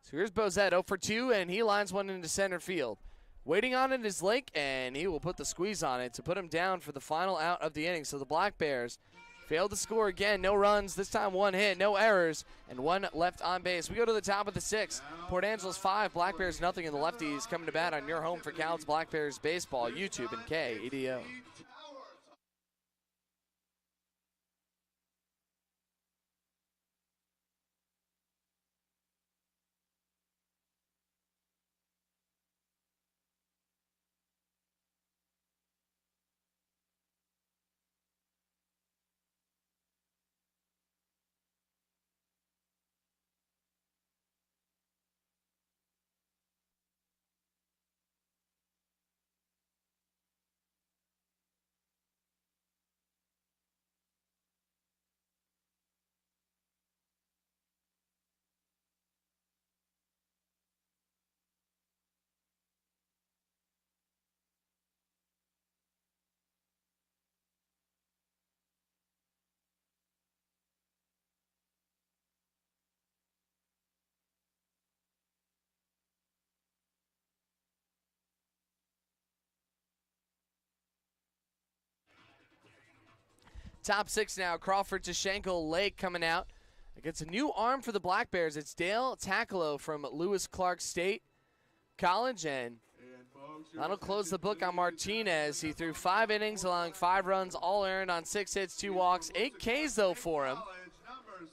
S1: So here's Bozette, 0 for 2, and he lines one into center field. Waiting on it is Lake, and he will put the squeeze on it to put him down for the final out of the inning. So the Black Bears failed to score again. No runs, this time 1 hit, no errors, and 1 left on base. We go to the top of the 6th. Port Angeles 5, Black Bears nothing, and the Lefties coming to bat on your home for Cowlitz Black Bears Baseball, YouTube and KEDO. Top 6 now, Crawford to Schenkel, Lake coming out. Gets a new arm for the Black Bears. It's Dale Takalo from Lewis Clark State College, and that'll close the book on Martinez. He threw 5 innings, allowing 5 runs, all earned on 6 hits, 2 walks, 8 Ks though for him.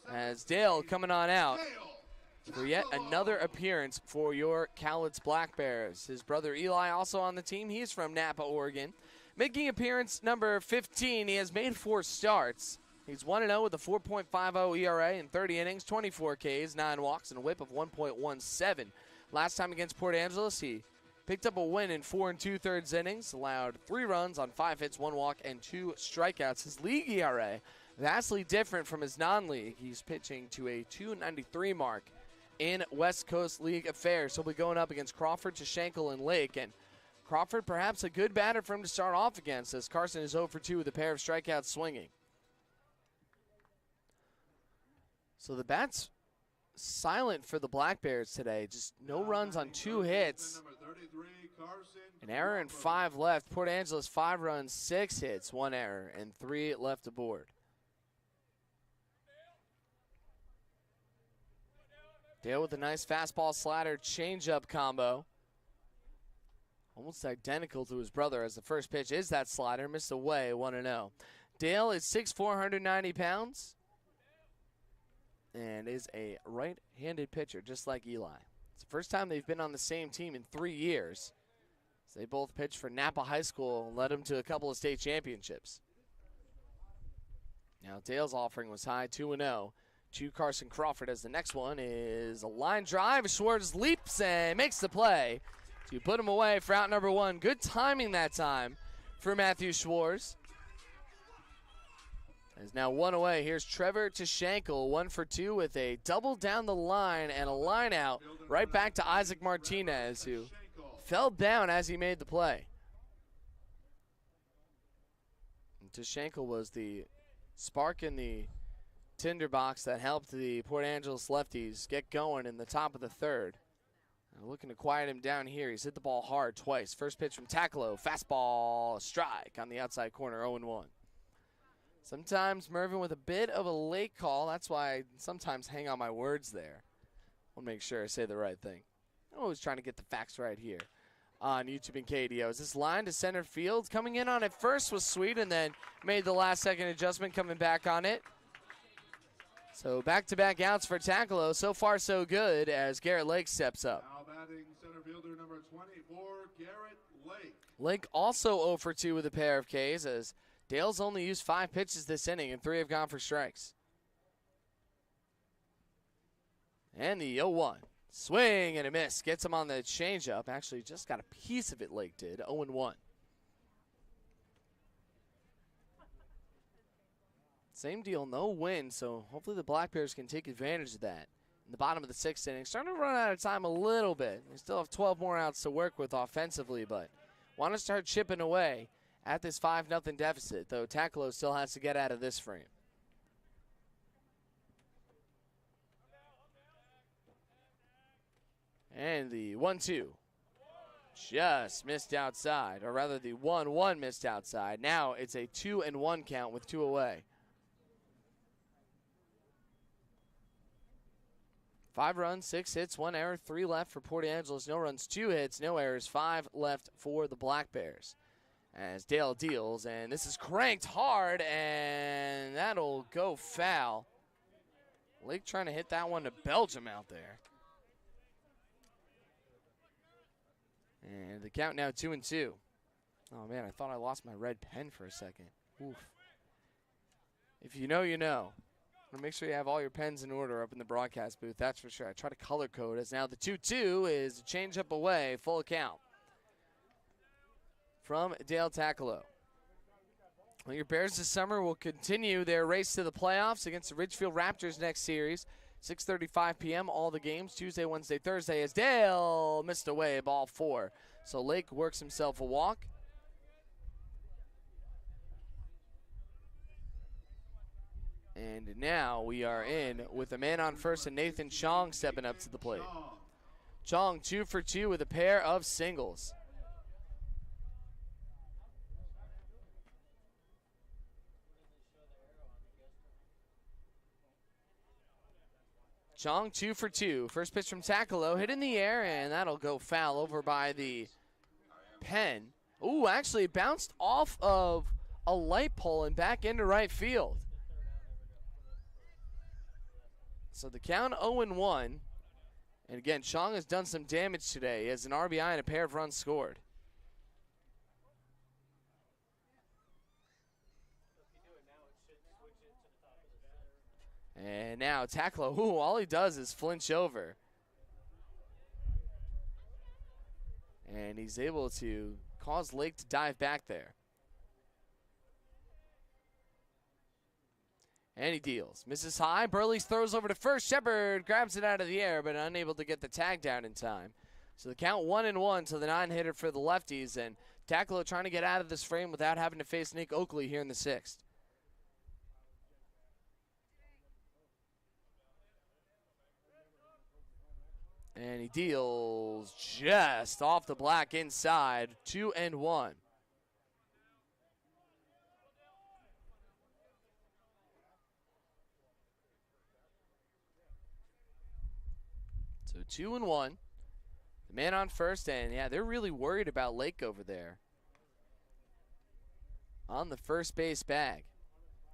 S1: As Dale coming on out for yet another appearance for your Cowlitz Black Bears. His brother Eli also on the team. He's from Napa, Oregon. Making appearance number 15, he has made 4 starts. He's 1-0 with a 4.50 ERA in 30 innings, 24 Ks, 9 walks, and a whip of 1.17. Last time against Port Angeles, he picked up a win in 4 2/3 innings, allowed 3 runs on 5 hits, 1 walk, and 2 strikeouts. His league ERA vastly different from his non-league. He's pitching to a 293 mark in West Coast League affairs. He'll be going up against Crawford, Tashenkel, and Lake. And Crawford, perhaps a good batter for him to start off against, as Carson is 0 for 2 with a pair of strikeouts swinging. So the bat's silent for the Black Bears today. Just no runs on 2 hits. An error and 5 left. Port Angeles 5 runs, 6 hits, 1 error, and 3 left aboard. Dale with a nice fastball slider changeup combo. Almost identical to his brother, as the first pitch is that slider. Missed away, 1-0. Dale is 6'4", 190 pounds. And is a right-handed pitcher, just like Eli. It's the first time they've been on the same team in 3 years. So they both pitched for Napa High School and led them to a couple of state championships. Now Dale's offering was high, 2-0 to Carson Crawford, as the next one is a line drive. Schwartz leaps and makes the play to put him away for out number 1. Good timing that time for Matthew Schwartz. Is now 1 away. Here's Trevor Tashenkel, 1 for 2 with a double down the line and a line out right back to Isaac Martinez, who fell down as he made the play. And Tashenkel was the spark in the tinderbox that helped the Port Angeles Lefties get going in the top of the 3rd. Looking to quiet him down here. He's hit the ball hard twice. First pitch from Takalo, fastball, strike on the outside corner, 0-1. Sometimes Mervin with a bit of a late call. That's why I sometimes hang on my words there. I'll make sure I say the right thing. I'm always trying to get the facts right here on YouTube and KDO. This line to center field, coming in on it first was sweet, and then made the last second adjustment coming back on it. So back-to-back outs for Takalo. So far so good as Garrett Lake steps up.
S2: Now batting center fielder number 24, Garrett Lake.
S1: Lake also 0 for 2 with a pair of Ks, as Dale's only used 5 pitches this inning, and 3 have gone for strikes. And the 0-1. Swing and a miss. Gets him on the changeup. Actually, just got a piece of it, Lake did. 0-1. Same deal, no win, so hopefully the Black Bears can take advantage of that. In the bottom of the 6th inning, starting to run out of time a little bit. They still have 12 more outs to work with offensively, but want to start chipping away at this 5-0 deficit, though Takalo still has to get out of this frame. And the 1-2 just missed outside, or rather the 1-1 missed outside. Now it's a 2-1 count with 2 away. 5 runs, 6 hits, 1 error, 3 left for Port Angeles. No runs, 2 hits, no errors, 5 left for the Black Bears. As Dale deals, and this is cranked hard, and that'll go foul. Lake trying to hit that one to Belgium out there. And the count now 2-2. Oh man, I thought I lost my red pen for a second. Oof. If you know, you know. Make sure you have all your pens in order up in the broadcast booth, that's for sure. I try to color code as now the 2-2 is a change up away, full count from Dale Takalo. Well, your Bears this summer will continue their race to the playoffs against the Ridgefield Raptors next series. 6:35 p.m. all the games, Tuesday, Wednesday, Thursday, as Dale missed away, ball 4. So Lake works himself a walk. And now we are in with a man on first and Nathan Chong stepping up to the plate. Chong 2 for 2 with a pair of singles. Chong 2 for 2. First pitch from Takalo, hit in the air, and that'll go foul over by the pen. Ooh, actually it bounced off of a light pole and back into right field. So the count 0-1. And again, Chong has done some damage today. He has an RBI and a pair of runs scored. And now Takalo, ooh, all he does is flinch over. And he's able to cause Lake to dive back there. And he deals. Misses high. Burley's throws over to first. Shepard grabs it out of the air, but unable to get the tag down in time. So the count 1-1 to the 9-hitter for the Lefties. And Tackler trying to get out of this frame without having to face Nick Oakley here in the 6th. And he deals just off the black inside. 2-1. So 2-1. The man on first, and yeah, they're really worried about Lake over there on the first base bag.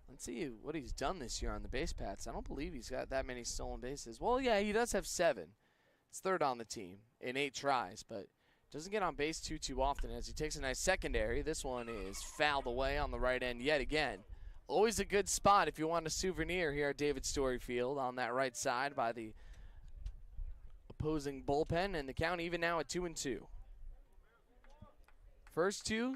S1: Let's see what he's done this year on the base paths. I don't believe he's got that many stolen bases. Well, yeah, he does have 7. It's 3rd on the team in 8 tries, but doesn't get on base too often as he takes a nice secondary. This one is fouled away on the right end yet again. Always a good spot if you want a souvenir here at David Story Field on that right side by the opposing bullpen, and the count even now at 2-2. First 2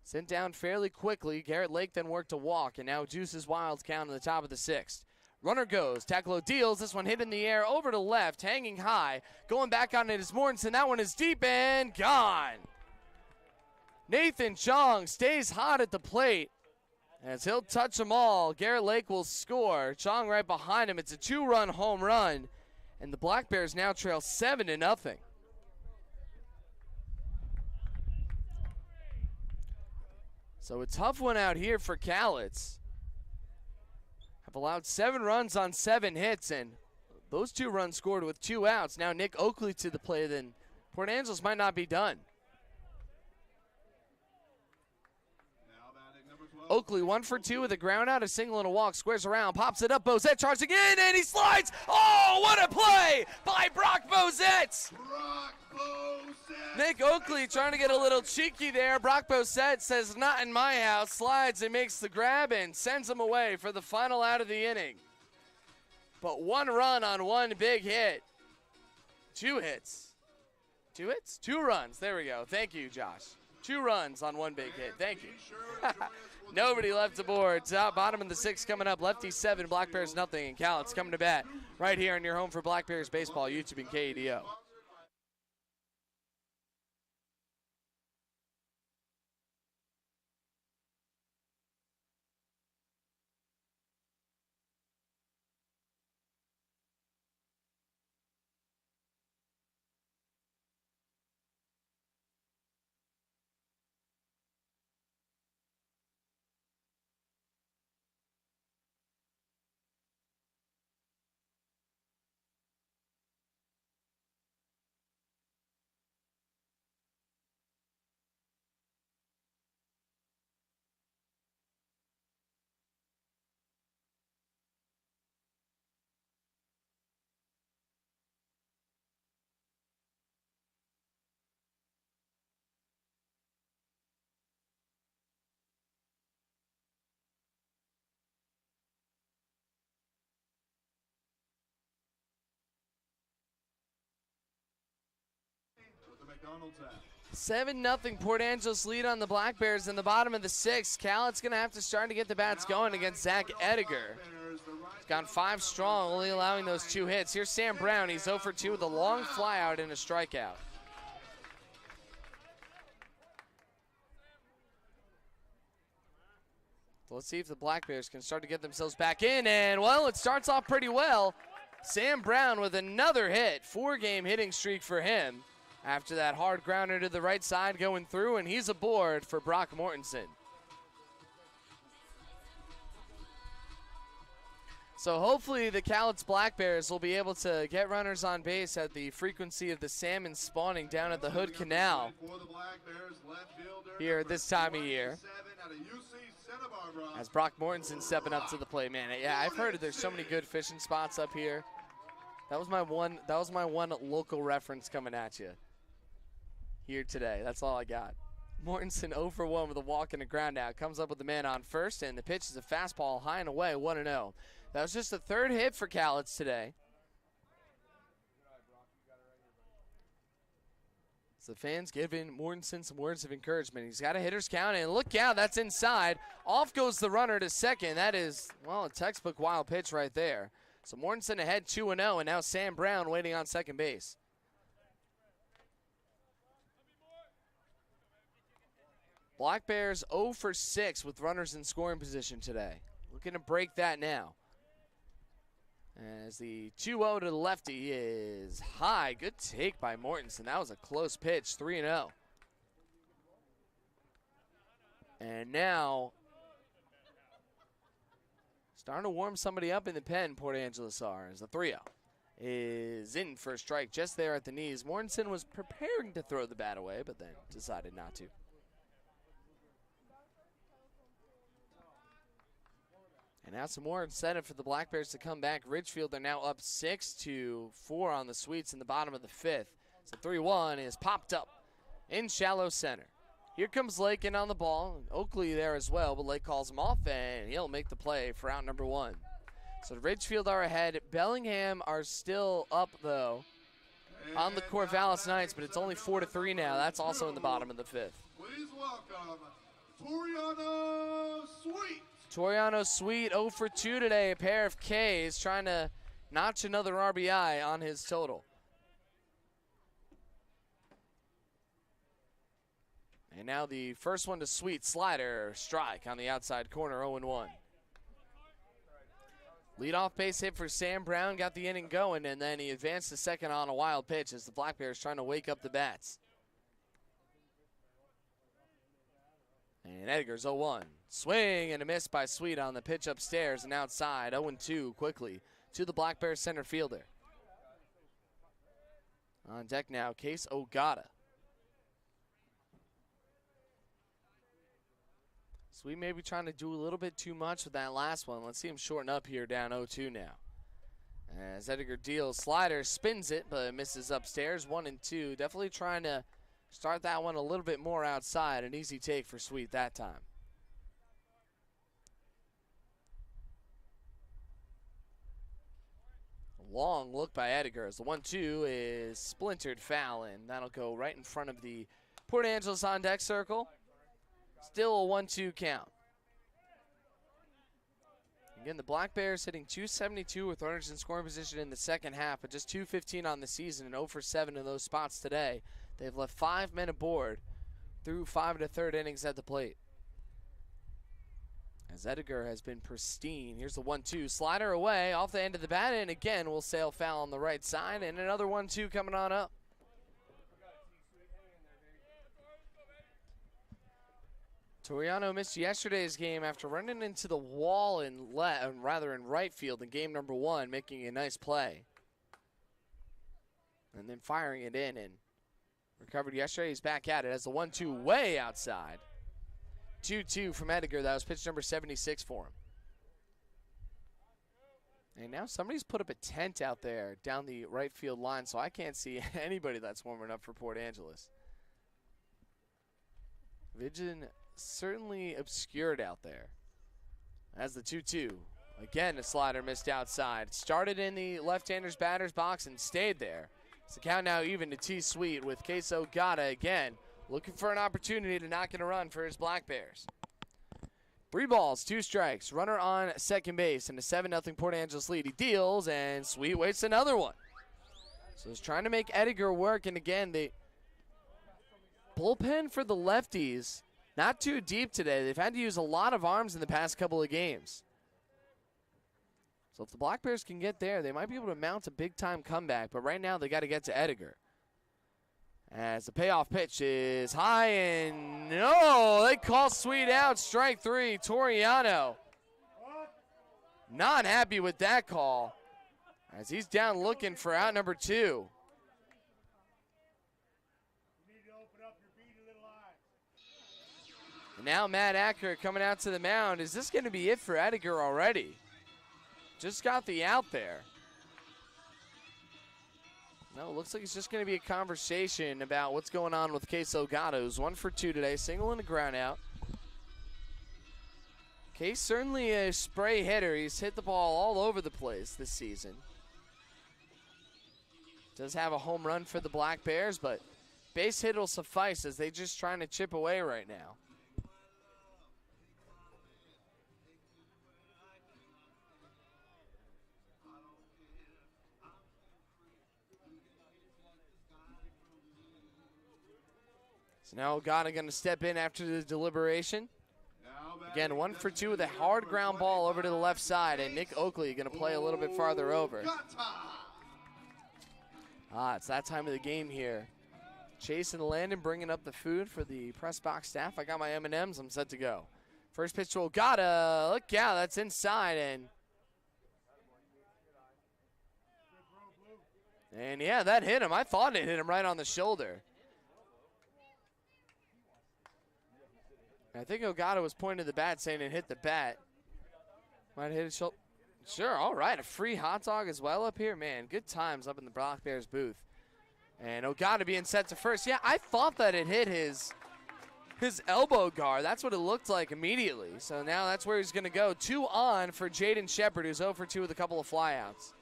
S1: sent down fairly quickly. Garrett Lake then worked a walk, and now Juice's Wilds count in the top of the 6th. Runner goes. Tacklo deals. This one hit in the air over to left, hanging high. Going back on it is Mortensen. That one is deep and gone. Nathan Chong stays hot at the plate as he'll touch them all. Garrett Lake will score. Chong right behind him. It's a 2-run home run. And the Black Bears now trail 7-0. So a tough one out here for Cowlitz. Have allowed 7 runs on 7 hits, and those 2 runs scored with 2 outs. Now Nick Oakley to the plate, then Port Angeles might not be done. Oakley 1 for 2 with a ground out, a single and a walk, squares around, pops it up, Bozette charging in, and he slides. Oh, what a play by Brock Bozette! Nick Oakley trying to get a little cheeky there. Brock Bozette says, not in my house, slides and makes the grab and sends him away for the final out of the inning. But 1 run on 1 big hit. 2 hits. 2 hits? 2 runs. There we go. Thank you, Josh. 2 runs on 1 big hit. Thank you. Nobody left aboard. Top bottom of the 6th coming up. Lefties 7, Black Bears nothing, and Cowlitz coming to bat right here on your home for Black Bears baseball, YouTube and KEDO.
S2: McDonald's app.
S1: 7-0 Port Angeles lead on the Black Bears in the bottom of the 6th. Cowlitz going to have to start to get the bats going against Zach Ediger. He's gone 5 strong, only allowing those 2 hits. Here's Sam Brown. He's 0 for 2 with a long flyout and a strikeout. So let's see if the Black Bears can start to get themselves back in. And, well, it starts off pretty well. Sam Brown with another hit. 4-game hitting streak for him after that hard grounder to the right side going through, and he's aboard for Brock Mortensen. So hopefully the Cowlitz Black Bears will be able to get runners on base at the frequency of the salmon spawning down at the Hood Canal here this time of year. As Brock Mortensen stepping up to the plate, man. Yeah, I've heard there's so many good fishing spots up here. That was my one local reference coming at you here today. That's all I got. Mortensen 0 for 1 with a walk and a ground out. Comes up with the man on first, and the pitch is a fastball high and away, 1-0. That was just the 3rd hit for Cowlitz today. So the fans giving Mortensen some words of encouragement. He's got a hitter's count, and look out, that's inside. Off goes the runner to second. That is, well, a textbook wild pitch right there. So Mortensen ahead 2-0, and now Sam Brown waiting on second base. Black Bears 0 for 6 with runners in scoring position today. Looking to break that now. As the 2-0 to the lefty is high. Good take by Mortensen. That was a close pitch, 3-0. And now, starting to warm somebody up in the pen, Port Angeles are, as the 3-0 is in for a strike just there at the knees. Mortensen was preparing to throw the bat away, but then decided not to. And now some more incentive for the Black Bears to come back. Ridgefield are now up 6-4 on the Sweets in the bottom of the 5th. So 3-1 is popped up in shallow center. Here comes Lake in on the ball. Oakley there as well, but Lake calls him off, and he'll make the play for out number 1. So Ridgefield are ahead. Bellingham are still up, though, on the Corvallis Knights, but it's only 4-3 now. That's also in the bottom of the 5th.
S2: Please welcome Toriano Sweet.
S1: Toriano Sweet 0 for 2 today. A pair of Ks, trying to notch another RBI on his total. And now the first one to Sweet, slider, strike on the outside corner, 0-1. Leadoff base hit for Sam Brown, got the inning going, and then he advanced to second on a wild pitch as the Black Bears trying to wake up the bats. And Edgar's 0-1. Swing and a miss by Sweet on the pitch upstairs and outside. 0-2 quickly to the Black Bears center fielder. On deck now, Case Ogata. Sweet may be trying to do a little bit too much with that last one. Let's see him shorten up here, down 0-2 now. As Edgar deals slider, spins it, but misses upstairs. 1-2. Definitely trying to start that one a little bit more outside. An easy take for Sweet that time. Long look by Edgar as the 1-2 is splintered foul, and that'll go right in front of the Port Angeles on deck circle. Still a 1-2 count. Again, the Black Bears hitting .272 with runners in scoring position in the second half, but just .215 on the season and 0 for 7 in those spots today. They've left 5 men aboard through 5 1/3 innings at the plate. As Edgar has been pristine. Here's the 1-2. Slider away off the end of the bat, and again will sail foul on the right side, and another 1-2 coming on up. Toriano missed yesterday's game after running into the wall in right field in game number 1, making a nice play. And then firing it in and recovered yesterday. He's back at it as the 1-2 way outside. 2-2 from Edgar. That was pitch number 76 for him. And now somebody's put up a tent out there down the right field line, so I can't see anybody that's warming up for Port Angeles. Vision certainly obscured out there. As the 2-2. Again, a slider missed outside. Started in the left-hander's batter's box and stayed there. It's the count now even to T-Sweet with Queso Gata again. Looking for an opportunity to knock in a run for his Black Bears. 3 balls, 2 strikes. Runner on second base and a 7-0 Port Angeles lead. He deals, and Sweet waits another one. So he's trying to make Edgar work, and again, the bullpen for the Lefties, not too deep today. They've had to use a lot of arms in the past couple of games. So if the Black Bears can get there, they might be able to mount a big-time comeback, but right now they got to get to Edgar. As the payoff pitch is high, and no, they call Sweet out. Strike 3, Toriano. Not happy with that call as he's down looking for out number 2. And now Matt Acker coming out to the mound. Is this going to be it for Edgar already? Just got the out there. No, it looks like it's just going to be a conversation about what's going on with Case Ogata, who's 1 for 2 today, single and a ground out. Case certainly a spray hitter. He's hit the ball all over the place this season. Does have a home run for the Black Bears, but base hit will suffice as they just trying to chip away right now. So now Ogata going to step in after the deliberation. Again, 1 for 2 with a hard ground ball over to the left side, and Nick Oakley going to play a little bit farther over. It's that time of the game here. Chase and Landon bringing up the food for the press box staff. I got my M&Ms. I'm set to go. First pitch to Ogata. Look, yeah, that's inside, and yeah, that hit him. I thought it hit him right on the shoulder. I think Ogata was pointing to the bat saying it hit the bat. Might hit his shoulder. Sure, all right. A free hot dog as well up here. Man, good times up in the Black Bears booth. And Ogata being set to first. Yeah, I thought that it hit his elbow guard. That's what it looked like immediately. So now that's where he's going to go. 2 on for Jaden Shepard, who's 0 for 2 with a couple of flyouts.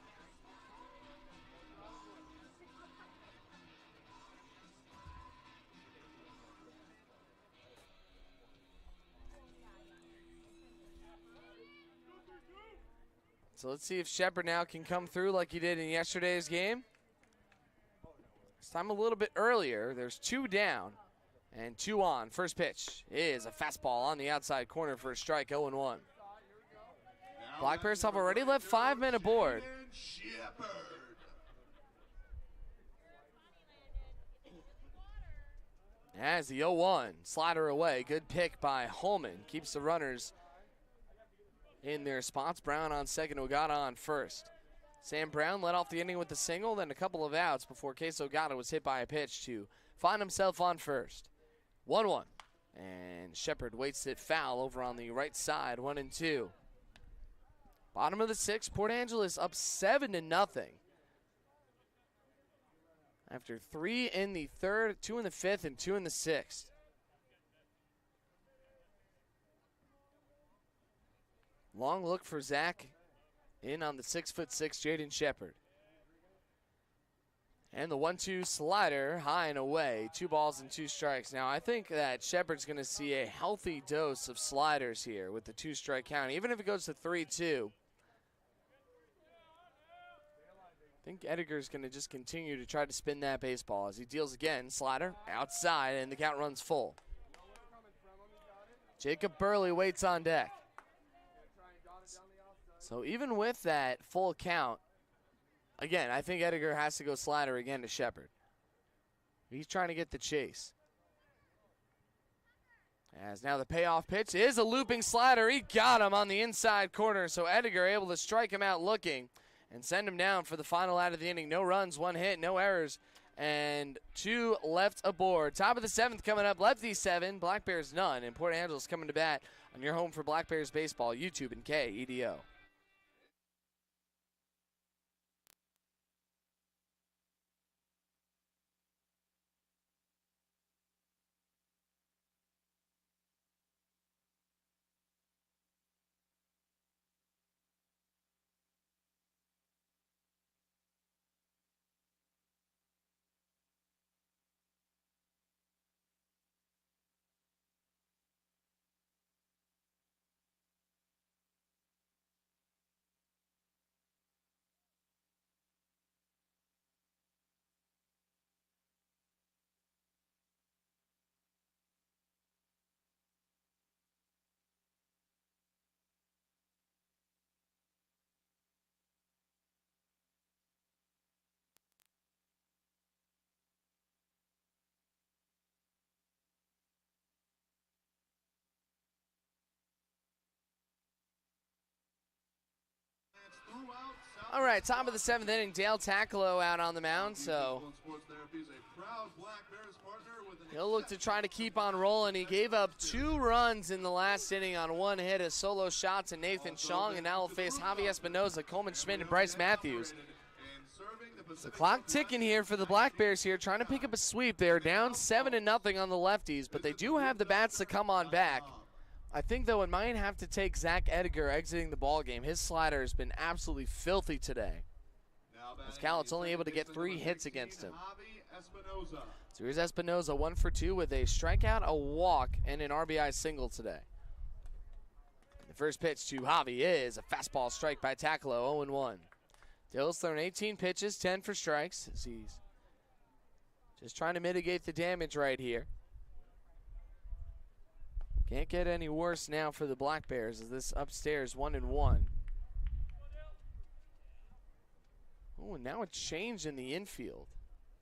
S1: So let's see if Shepard now can come through like he did in yesterday's game. This time a little bit earlier. There's 2 down and 2 on. First pitch is a fastball on the outside corner for a strike, 0-1. Black Bears have already left 5 men aboard. As the 0-1 slider away. Good pick by Holman. Keeps the runners in their spots. Brown on second, Ogata on first. Sam Brown led off the inning with a single, then a couple of outs before Case Ogata was hit by a pitch to find himself on first. 1-1. And Shepard waits it foul over on the right side, 1-2. Bottom of the 6th, Port Angeles up 7-0. After 3 in the 3rd, 2 in the 5th, and 2 in the 6th. Long look for Zach in on the 6'6" Jaden Shepard. And the 1-2 slider high and away. 2 balls and 2 strikes. Now I think that Shepard's going to see a healthy dose of sliders here with the 2-strike count. Even if it goes to 3-2. I think Edgar's going to just continue to try to spin that baseball as he deals again. Slider outside and the count runs full. Jacob Burley waits on deck. So even with that full count, again, I think Edgar has to go slider again to Shepard. He's trying to get the chase. As now the payoff pitch is a looping slider. He got him on the inside corner, so Edgar able to strike him out looking and send him down for the final out of the inning. No runs, 1 hit, no errors, and 2 left aboard. Top of the 7th coming up. Lefties 7, Black Bears none, and Port Angeles coming to bat on your home for Black Bears baseball, YouTube and KEDO. All right, top of the 7th inning, Dale Tackalo out on the mound, so he'll look to try to keep on rolling. He gave up 2 runs in the last inning on 1 hit, a solo shot to Nathan Chong, and now will face Javi Espinoza, Coleman Schmidt, and Bryce Matthews. The clock ticking here for the Black Bears here, trying to pick up a sweep. They're down 7-0 on the Lefties, but they do have the bats to come on back. I think, though, it might have to take Zach Edgar exiting the ballgame. His slider has been absolutely filthy today. As Callett's only able to get 3 hits against him.
S2: Espinoza.
S1: So here's Espinoza, 1 for 2 with a strikeout, a walk, and an RBI single today. The first pitch to Javi is a fastball strike by Takalo, 0-1. Dale's thrown 18 pitches, 10 for strikes. As he's just trying to mitigate the damage right here. Can't get any worse now for the Black Bears as this upstairs 1-1. Oh, and now a change in the infield.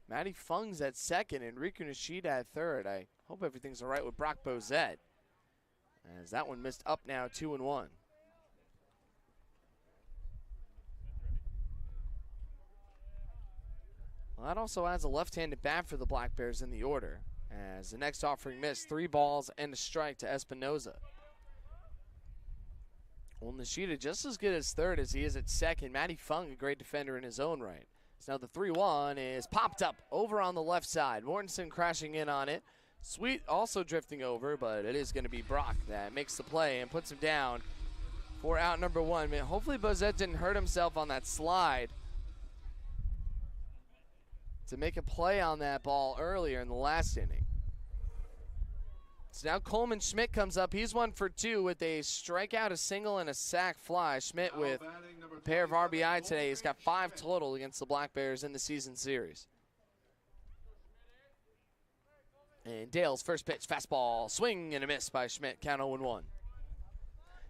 S1: Matty Fung's at second and Riku Nishida at third. I hope everything's all right with Brock Bozette, as that one missed up now, 2-1. Well, that also adds a left-handed bat for the Black Bears in the order, as the next offering missed. 3 balls and a strike to Espinoza. Well, Nishida just as good as third as he is at second. Matty Fung, a great defender in his own right. So now the 3-1 is popped up over on the left side. Mortensen crashing in on it. Sweet also drifting over, but it is going to be Brock that makes the play and puts him down for out number 1. Man, hopefully Bozette didn't hurt himself on that slide to make a play on that ball earlier in the last inning. So now Coleman Schmidt comes up. He's 1 for 2 with a strikeout, a single, and a sac fly. Schmidt with a pair of RBI today. He's got 5 total against the Black Bears in the season series. And Dale's first pitch, fastball, swing and a miss by Schmidt. Count 0-1.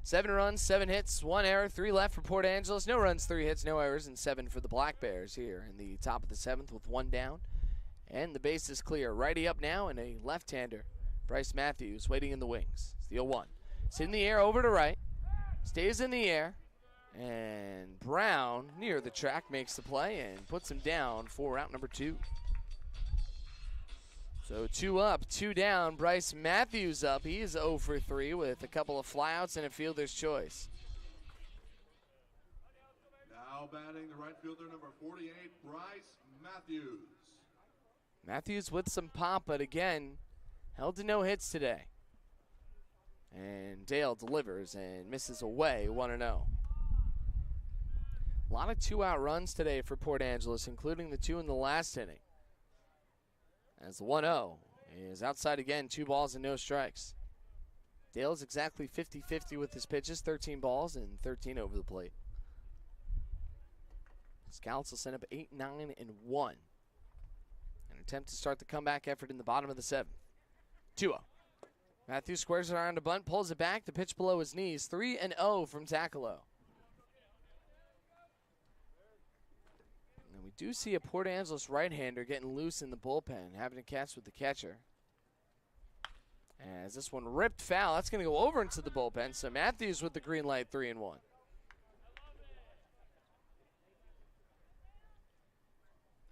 S1: 7 runs, 7 hits, 1 error, 3 left for Port Angeles. No runs, 3 hits, no errors, and 7 for the Black Bears here in the top of the 7th with 1 down. And the base is clear. Righty up now and a left-hander. Bryce Matthews waiting in the wings. It's the 0-1. It's in the air over to right. Stays in the air. And Brown, near the track, makes the play and puts him down for out number 2. So 2 up, 2 down. Bryce Matthews up. He is 0 for 3 with a couple of flyouts and a fielder's choice.
S2: Now batting the right fielder, number 48, Bryce Matthews.
S1: Matthews with some pop, but again, held to no hits today. And Dale delivers and misses away, 1-0. A lot of 2-out runs today for Port Angeles, including the 2 in the last inning. As the 1-0 is outside again, 2 balls and no strikes. Dale is exactly 50-50 with his pitches, 13 balls and 13 over the plate. Scouts will send up 8, 9, and 1. An attempt to start the comeback effort in the bottom of the 7th. 2-0. Matthews squares it around a bunt, pulls it back, the pitch below his knees. 3-0 from Takalo. And we do see a Port Angeles right-hander getting loose in the bullpen, having a catch with the catcher. As this one ripped foul, that's going to go over into the bullpen. So Matthews with the green light, 3-1.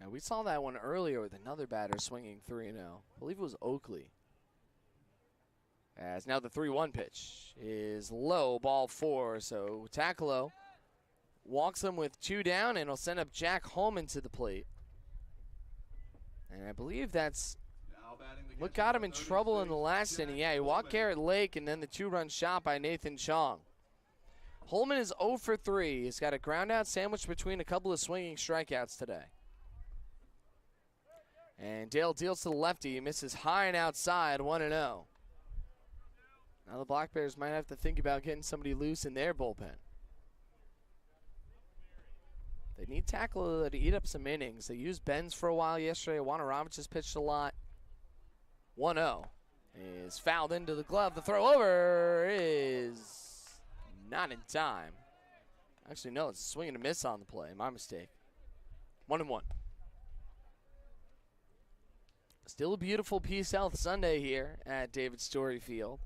S1: Now we saw that one earlier with another batter swinging 3-0. I believe it was Oakley. As now the 3-1 pitch is low, ball 4. So Takalo walks him with 2 down and will send up Jack Holman to the plate. And I believe that's what got him in trouble in the last inning. Yeah, he walked Garrett Lake and then the 2-run shot by Nathan Chong. Holman is 0 for 3. He's got a ground out sandwich between a couple of swinging strikeouts today. And Dale deals to the lefty. He misses high and outside, 1-0. Now the Black Bears might have to think about getting somebody loose in their bullpen. They need Takalo to eat up some innings. They used Benz for a while yesterday. Wanarovich has pitched a lot. 1-0 is fouled into the glove. The throw over is not in time. Actually, no, it's a swing and a miss on the play. My mistake. 1-1. Still a beautiful Peace Health Sunday here at David Story Field.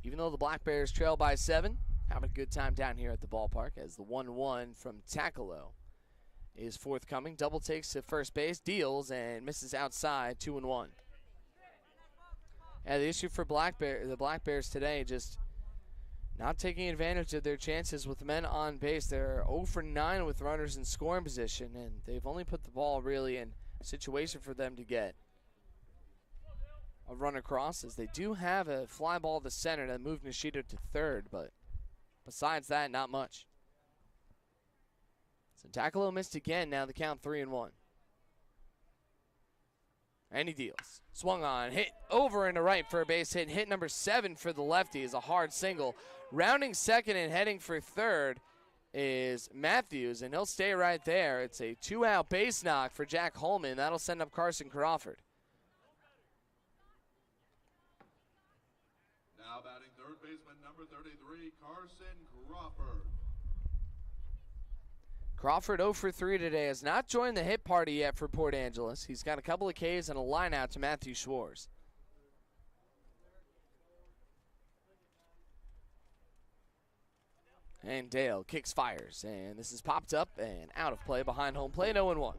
S1: Even though the Black Bears trail by 7, having a good time down here at the ballpark as the 1-1 from Takalo is forthcoming. Double takes to first base, deals, and misses outside, 2-1. Yeah, the issue for the Black Bears today, just not taking advantage of their chances with men on base. They're 0 for 9 with runners in scoring position, and they've only put the ball really in a situation for them to get a run across, as they do have a fly ball to center that moved Nishida to third, but besides that, not much. So Takalo missed again, now the count 3-1. And he deals. Swung on, hit over into right for a base hit. Hit number 7 for the lefty is a hard single. Rounding second and heading for third is Matthews, and he'll stay right there. It's a 2-out base knock for Jack Holman. That'll send up Carson Crawford.
S2: Now batting third baseman number 33, Carson Crawford.
S1: Crawford 0 for 3 today, has not joined the hit party yet for Port Angeles. He's got a couple of Ks and a line out to Matthew Schwartz. And Dale kicks, fires, and this is popped up and out of play behind home plate, 0-1.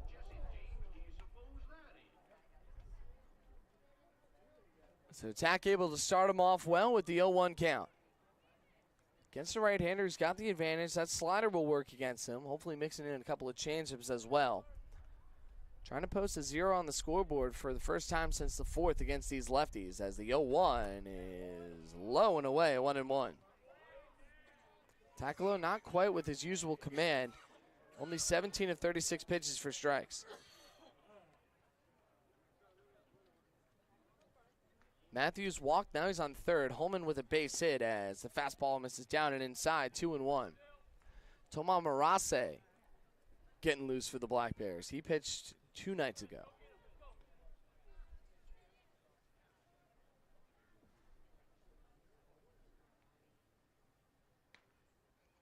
S1: So Tack able to start him off well with the 0-1 count. Against the right-hander, he's got the advantage. That slider will work against him, hopefully mixing in a couple of changeups as well. Trying to post a 0 on the scoreboard for the first time since the 4th against these lefties, as the 0-1 is low and away, 1-1. Takalo not quite with his usual command. Only 17 of 36 pitches for strikes. Matthews walked, now he's on third. Holman with a base hit as the fastball misses down and inside, 2-1. Toma Marase getting loose for the Black Bears. He pitched 2 nights ago.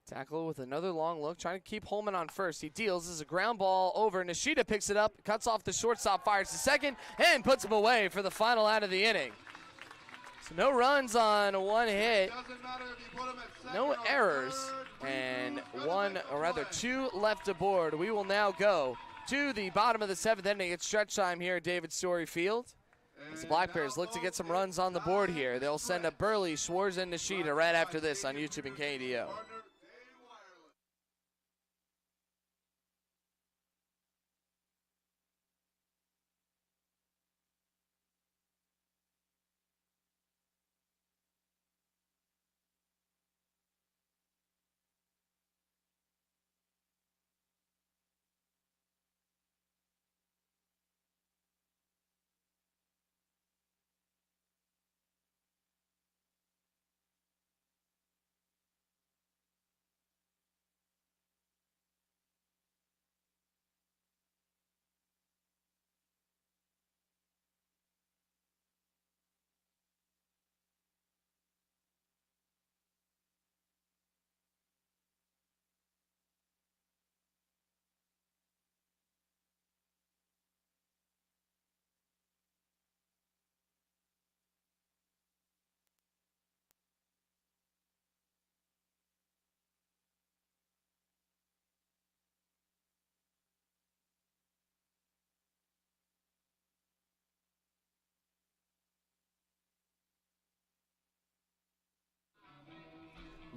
S1: Tackle with another long look, trying to keep Holman on first. He deals, this is a ground ball over. Nishida picks it up, cuts off the shortstop, fires to second, and puts him away for the final out of the inning. So no runs on one hit, no errors, and two left aboard. We will now go to the bottom of the 7th inning. It's stretch time here at David Story Field. As the Black Bears look to get some runs on the board here, they'll send up Burley, Schwartz, and Nishida right after this on YouTube and KDO.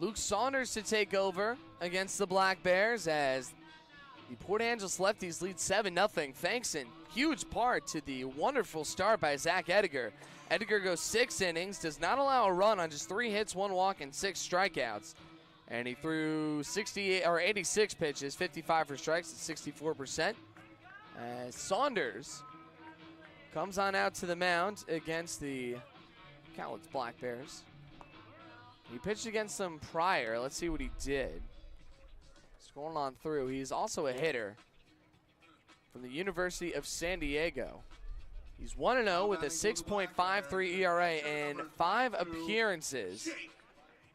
S1: Luke Saunders to take over against the Black Bears as the Port Angeles Lefties lead 7-0, thanks in huge part to the wonderful start by Zach Ediger. Ediger goes 6 innings, does not allow a run on just 3 hits, 1 walk, and 6 strikeouts. And he threw 86 pitches, 55 for strikes at 64%. As Saunders comes on out to the mound against the Cowlitz Black Bears. He pitched against them prior. Let's see what he did. Scrolling on through, he's also a hitter from the University of San Diego. He's 1-0 with a 6.53 ERA and 5 appearances.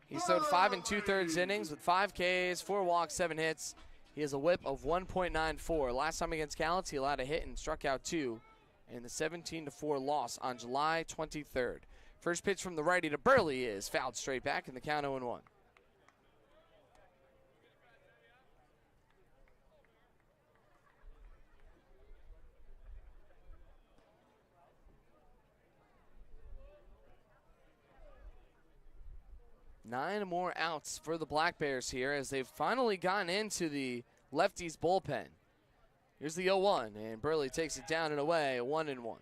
S1: He's thrown 5 2/3 innings with 5 Ks, 4 walks, 7 hits. He has a whip of 1.94. Last time against Cowlitz, he allowed a hit and struck out 2 in the 17-4 loss on July 23rd. First pitch from the righty to Burley is fouled straight back in the count 0-1. Nine more outs for the Black Bears here as they've finally gotten into the lefties bullpen. Here's the 0-1, and Burley takes it down and away, 1-1.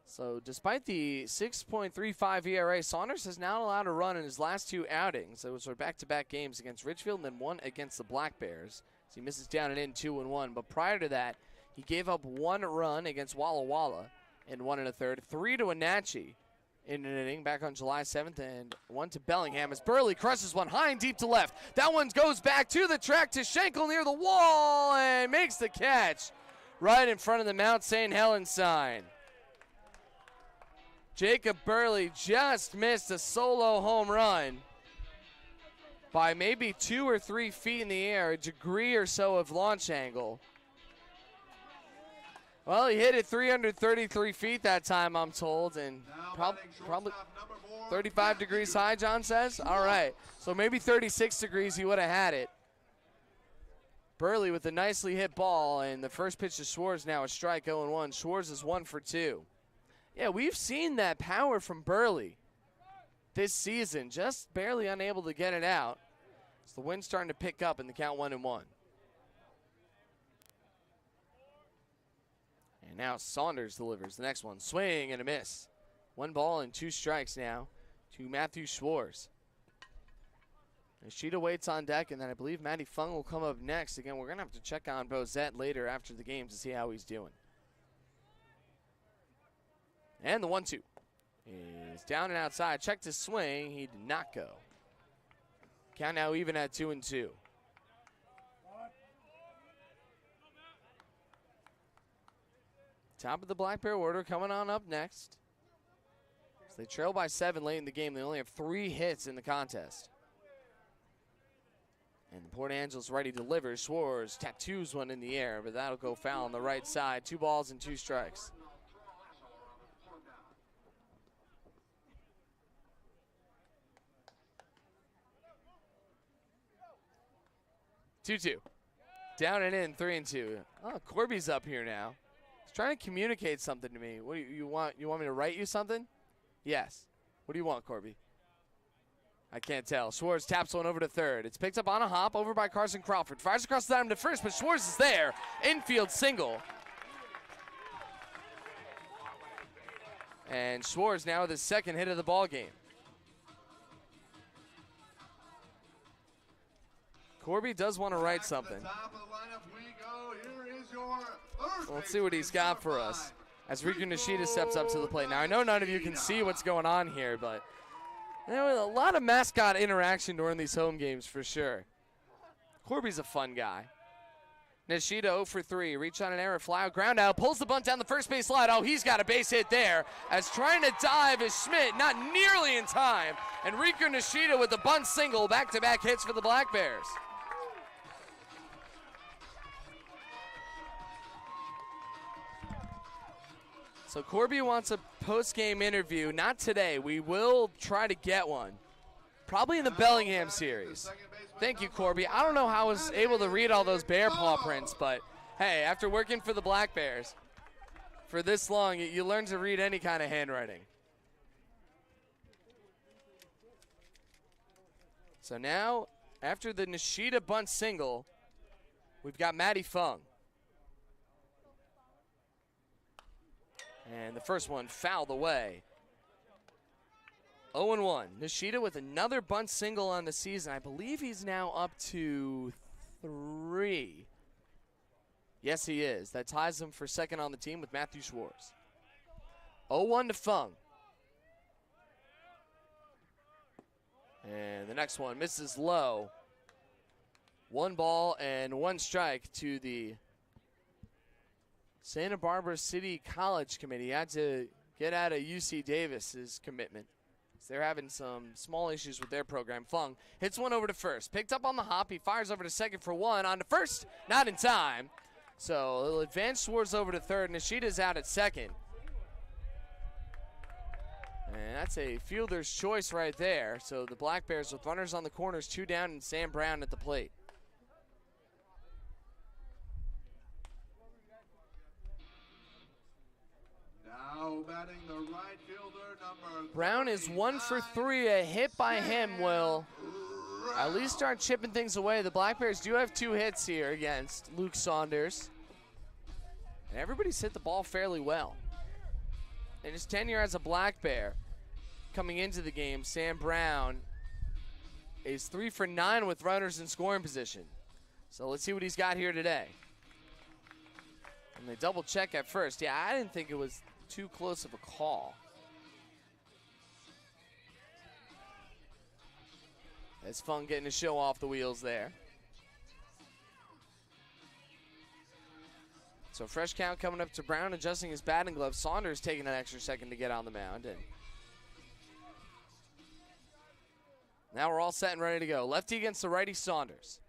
S1: So despite the 6.35 ERA, Saunders has now allowed a run in his last 2 outings. Those were back-to-back games against Richfield and then 1 against the Black Bears. So he misses down and in 2-1. But prior to that, He gave up 1 run against Walla Walla in 1 1/3, 3 to Wenatchee in an inning back on July 7th, and 1 to Bellingham as Burley crushes one high and deep to left. That one goes back to the track to Schenkel near the wall and makes the catch right in front of the Mount St. Helens sign. Jacob Burley just missed a solo home run by maybe 2 or 3 feet in the air, a degree or so of launch angle. Well, he hit it 333 feet that time, I'm told, and probably 35 degrees high, John says? All right, so maybe 36 degrees he would have had it. Burley with a nicely hit ball, and the first pitch to Schwartz now a strike, 0-1. Schwartz is 1 for 2. Yeah, we've seen that power from Burley this season, just barely unable to get it out. It's the wind's starting to pick up in the count 1-1. And now Saunders delivers the next one. Swing and a miss. 1 ball and 2 strikes now to Matthew Schwartz. Nishida waits on deck, and then I believe Matty Fung will come up next. Again, we're going to have to check on Bozette later after the game to see how he's doing. And the 1-2 is down and outside. Checked his swing. He did not go. Count now even at 2-2. Top of the Black Bear order coming on up next. So they trail by 7 late in the game. They only have 3 hits in the contest. And the Port Angeles ready delivers. Schwartz tattoos one in the air, but that'll go foul on the right side. 2 balls and 2 strikes. Two. Down and in, 3-2. Oh, Corby's up here now. He's trying to communicate something to me. What do you want? You want me to write you something? Yes. What do you want, Corby? I can't tell. Schwartz taps one over to third. It's picked up on a hop over by Carson Crawford. Fires across the diamond to first, but Schwartz is there. Infield single. And Schwartz now with his 2nd hit of the ball game. Corby does want to write something. Well, let's see what he's got for us as Riku Nishida steps up to the plate. Now, I know none of you can see what's going on here, but there was a lot of mascot interaction during these home games for sure. Corby's a fun guy. Nishida 0 for 3. Reach on an error, fly out, ground out, pulls the bunt down the first base line. Oh, he's got a base hit there as trying to dive is Schmidt, not nearly in time. And Riku Nishida with the bunt single, back-to-back hits for the Black Bears. So Corby wants a post-game interview. Not today. We will try to get one. Probably in the Bellingham series. Thank you, Corby. I don't know how I was able to read all those bear paw prints, but hey, after working for the Black Bears for this long, you learn to read any kind of handwriting. So now, after the Nishida bunt single, we've got Matty Fung. And the first one fouled away. 0-1. Nishida with another bunt single on the season. I believe he's now up to 3. Yes, he is. That ties him for 2nd on the team with Matthew Schwartz. 0-1 to Fung. And the next one misses low. 1 ball and 1 strike to the Santa Barbara City College Committee. Had to get out of UC Davis's commitment. They're having some small issues with their program. Fung hits one over to first. Picked up on the hop. He fires over to second for 1. On to first. Not in time. So it'll advance Schwartz over to third. Nishida's out at second. And that's a fielder's choice right there. So the Black Bears with runners on the corners, 2 down, and Sam Brown at the plate.
S2: Batting the right fielder, number
S1: Brown is 1 for 3. A hit by him will at least start chipping things away. The Black Bears do have 2 hits here against Luke Saunders. And everybody's hit the ball fairly well. In his tenure as a Black Bear, coming into the game, Sam Brown is 3 for 9 with runners in scoring position. So let's see what he's got here today. And they double check at first. Yeah, I didn't think it was too close of a call. It's fun getting to show off the wheels there. So fresh count coming up to Brown, adjusting his batting glove. Saunders taking an extra second to get on the mound. And now we're all set and ready to go. Lefty against the righty Saunders.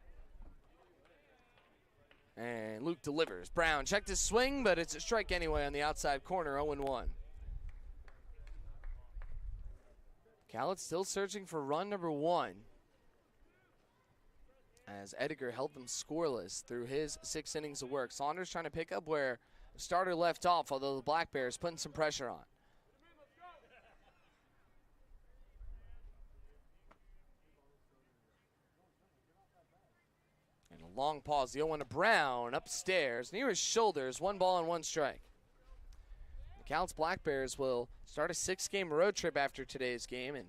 S1: And Luke delivers. Brown checked his swing, but it's a strike anyway on the outside corner, 0-1. Khaled still searching for run number 1, as Edgar held them scoreless through his 6 innings of work. Saunders trying to pick up where the starter left off, although the Black Bears putting some pressure on. And a long pause. The 0-1 to Brown upstairs near his shoulders. 1 ball and 1 strike. The Khaled Black Bears will start a 6-game road trip after today's game, and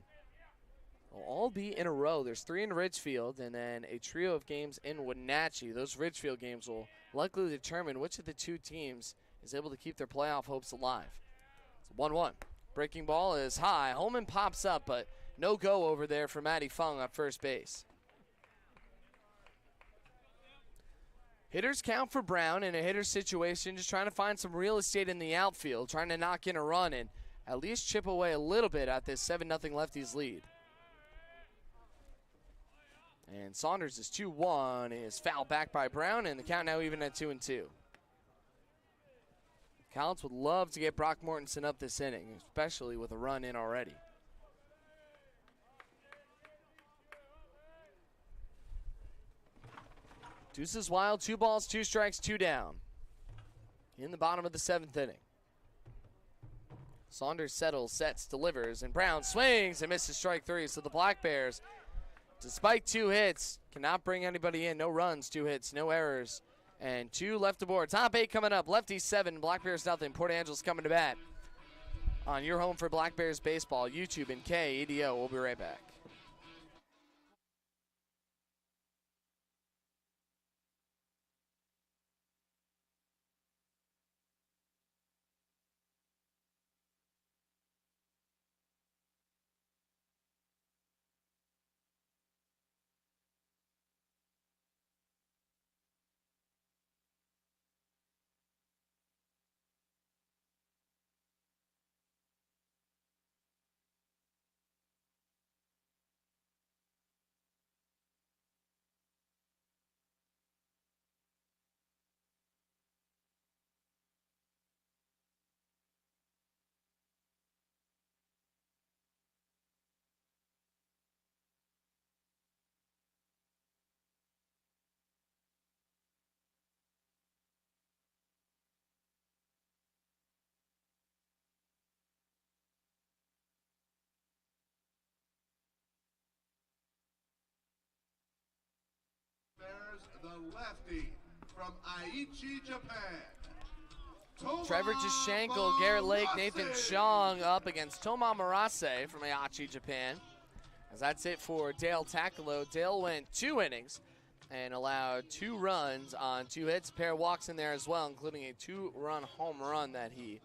S1: they'll all be in a row. There's 3 in Ridgefield and then a trio of games in Wenatchee. Those Ridgefield games will likely determine which of the 2 teams is able to keep their playoff hopes alive. It's 1-1. Breaking ball is high. Holman pops up, but no go over there for Matty Fung on first base. Hitters count for Brown in a hitter situation, just trying to find some real estate in the outfield, trying to knock in a run and at least chip away a little bit at this 7-0 Lefties lead. And Saunders is 2-1, is fouled back by Brown, and the count now even at 2-2. Collins would love to get Brock Mortensen up this inning, especially with a run in already. Deuces wild, 2 balls, 2 strikes, 2 down. In the bottom of the 7th inning. Saunders settles, sets, delivers, and Brown swings and misses strike 3. So the Black Bears, despite 2 hits, cannot bring anybody in. No runs, 2 hits, no errors, and 2 left to board. Top 8 coming up. Lefties 7, Black Bears nothing. Port Angeles coming to bat on your home for Black Bears baseball, YouTube and KEDO. We'll be right back.
S2: There's the lefty from Aichi, Japan.
S1: Trevor Jashenko, Garrett Lake, Nathan Chong up against Toma Marase from Aichi, Japan. As that's it for Dale Takalo. Dale went 2 innings and allowed 2 runs on 2 hits. A pair of walks in there as well, including a 2-run home run that he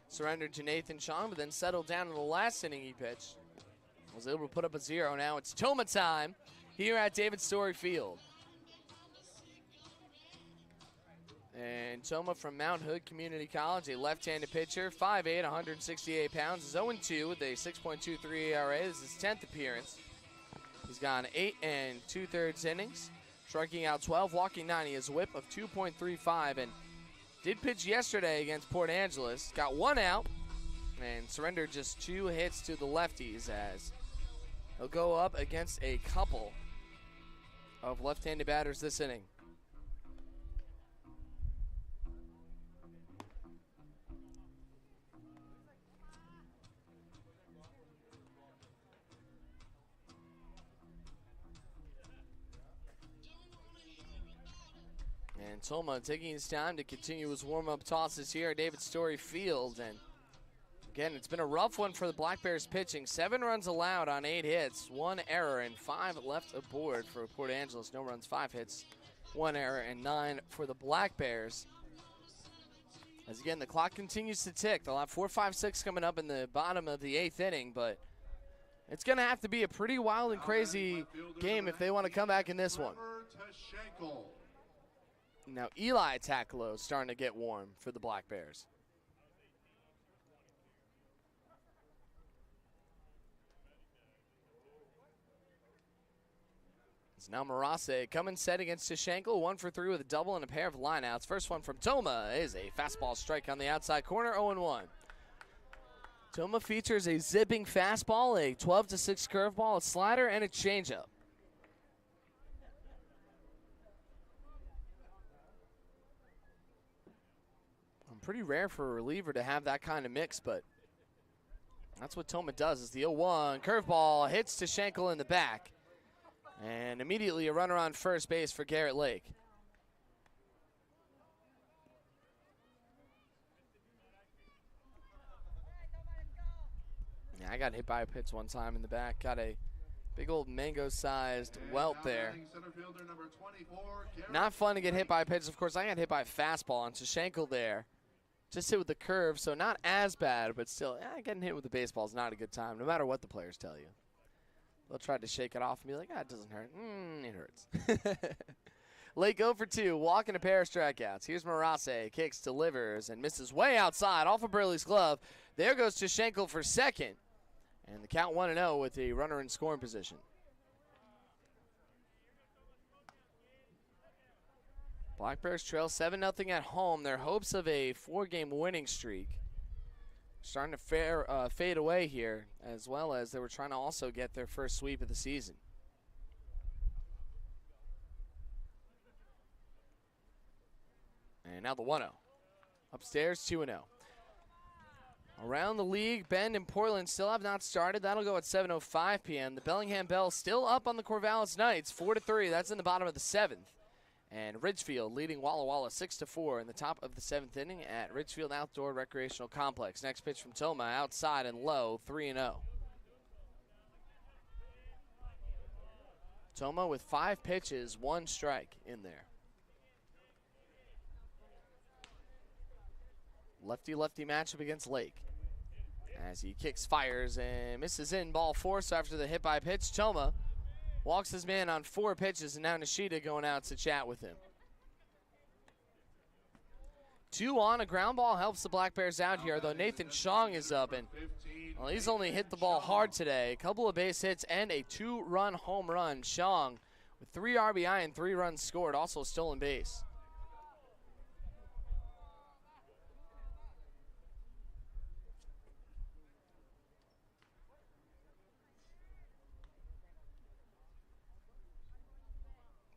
S1: surrendered to Nathan Chong, but then settled down in the last inning he pitched. Was able to put up a 0. Now it's Toma time here at David Story Field. And Toma from Mount Hood Community College, a left-handed pitcher, 5'8", 168 pounds, is 0-2 with a 6.23 ERA. This is his 10th appearance. He's gone 8 2/3 innings, striking out 12, walking 9. He has a whip of 2.35 and did pitch yesterday against Port Angeles. Got 1 out and surrendered just 2 hits to the lefties as he'll go up against a couple of left-handed batters this inning. And Toma taking his time to continue his warm-up tosses here at David Story Field. And again, it's been a rough one for the Black Bears pitching. 7 runs allowed on 8 hits, 1 error, and 5 left aboard for Port Angeles. No runs, 5 hits, 1 error, and 9 for the Black Bears. As again, the clock continues to tick. They'll have 4, 5, 6 coming up in the bottom of the 8th inning, but it's going to have to be a pretty wild and crazy game if they want to come back in this one. Now, Eli Takalo is starting to get warm for the Black Bears. It's now Marase coming set against Tashenko, 1 for 3 with a double and a pair of lineouts. First one from Toma is a fastball strike on the outside corner, 0-1. Toma features a zipping fastball, a 12-6 curveball, a slider, and a changeup. Pretty rare for a reliever to have that kind of mix, but that's what Toma does. Is the 0-1 curveball hits to Schenkel in the back, and immediately a runner on first base for Garrett Lake. Yeah, I got hit by a pitch one time in the back. Got a big old mango-sized welt there. Not fun to get hit by a pitch. Of course, I got hit by a fastball on Schenkel there. Just hit with the curve, so not as bad, but still, getting hit with the baseball is not a good time, no matter what the players tell you. They'll try to shake it off and be like, it doesn't hurt. It hurts. Lake 0 for 2, walking a pair of strikeouts. Here's Marase, kicks, delivers, and misses way outside, off of Burley's glove. There goes to Schenkel for second, and the count 1-0 with a runner in scoring position. Black Bears trail 7-0 at home. Their hopes of a 4-game winning streak starting to fade away here, as well as they were trying to also get their first sweep of the season. And now the 1-0. Upstairs, 2-0. Around the league, Bend and Portland still have not started. That'll go at 7:05 p.m. The Bellingham Bell still up on the Corvallis Knights, 4-3. That's in the bottom of the 7th. And Ridgefield leading Walla Walla 6-4 in the top of the 7th inning at Ridgefield Outdoor Recreational Complex. Next pitch from Toma, outside and low, 3-0. Toma with 5 pitches, 1 strike in there. Lefty-lefty matchup against Lake. As he kicks, fires, and misses in, ball 4. So after the hit by pitch, Toma walks his man on 4 pitches, and now Nishida going out to chat with him. 2 on, a ground ball helps the Black Bears out here, though Nathan Chong is up, and well, he's only hit the ball hard today. A couple of base hits and a 2-run home run. Chong with 3 RBI and 3 runs scored, also a stolen base.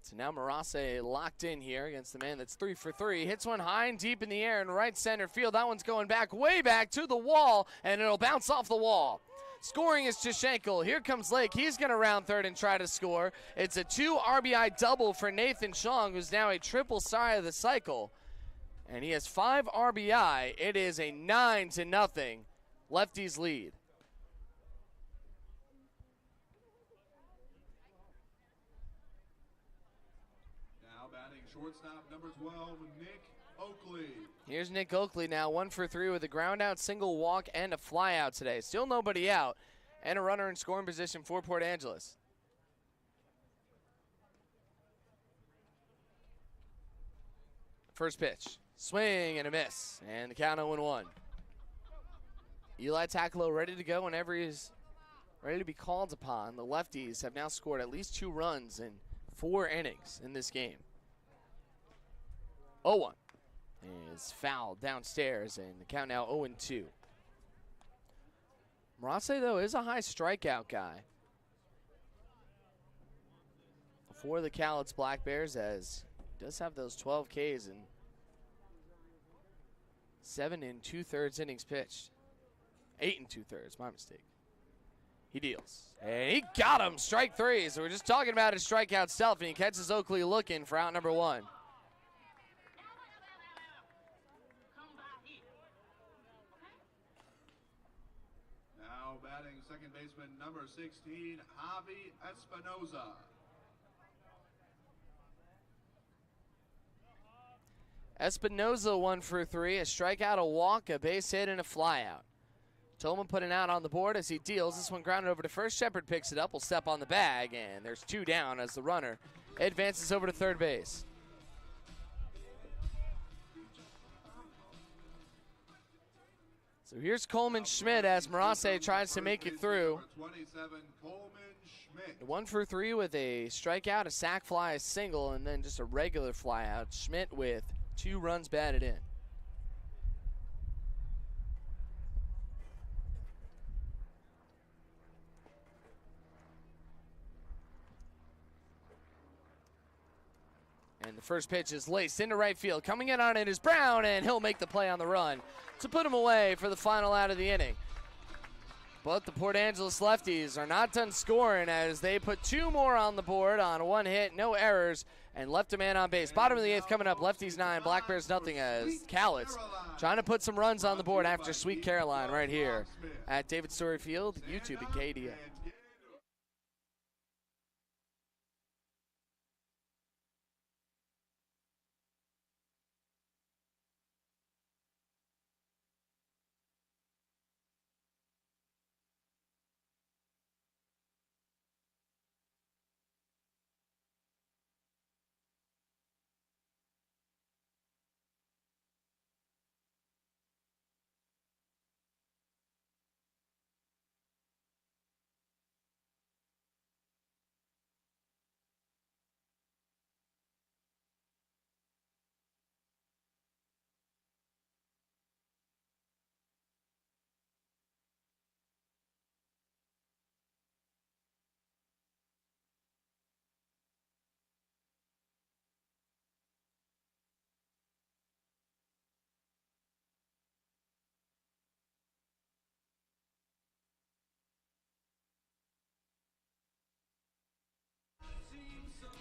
S1: So now Marase locked in here against the man that's 3 for 3. Hits one high and deep in the air in right center field. That one's going back, way back to the wall, and it'll bounce off the wall. Scoring is Tashenko. Here comes Lake. He's going to round third and try to score. It's a 2 RBI double for Nathan Chong, who's now a triple side of the cycle. And he has 5 RBI. It is a 9-0 Lefties lead.
S2: Shortstop number 12, Nick Oakley.
S1: Here's Nick Oakley now, 1 for 3 with a ground out, single walk, and a fly out today. Still nobody out, and a runner in scoring position for Port Angeles. First pitch, swing and a miss, and the count 0-1. Eli Takalo ready to go whenever he's ready to be called upon. The Lefties have now scored at least 2 runs in 4 innings in this game. 0-1 is fouled downstairs, and the count now 0-2. Marase, though, is a high strikeout guy for the Cowlitz Black Bears, as he does have those 12 Ks and 7 2/3 innings pitched. 8 2/3, my mistake. He deals, and he got him, strike 3. So we're just talking about his strikeout stuff, and he catches Oakley looking for out number 1.
S2: Batting second baseman number 16, Javi Espinoza.
S1: Espinoza 1 for 3, a strikeout, a walk, a base hit, and a flyout. Tolman putting out on the board as he deals. This one grounded over to first. Shepard picks it up, will step on the bag, and there's 2 down as the runner advances over to third base. So here's Coleman Schmidt as Marase tries to make it through.
S2: 27, Coleman Schmidt.
S1: 1 for 3 with a strikeout, a sac fly, a single, and then just a regular flyout. Schmidt with 2 runs batted in. And the first pitch is laced into right field. Coming in on it is Brown, and he'll make the play on the run to put him away for the final out of the inning. But the Port Angeles Lefties are not done scoring as they put 2 more on the board on 1 hit, no errors, and left a man on base. Bottom of the 8th coming up, Lefties 9, Black Bears nothing as Cowlitz trying to put some runs on the board after Sweet Caroline right here at David Story Field, YouTube and KDO.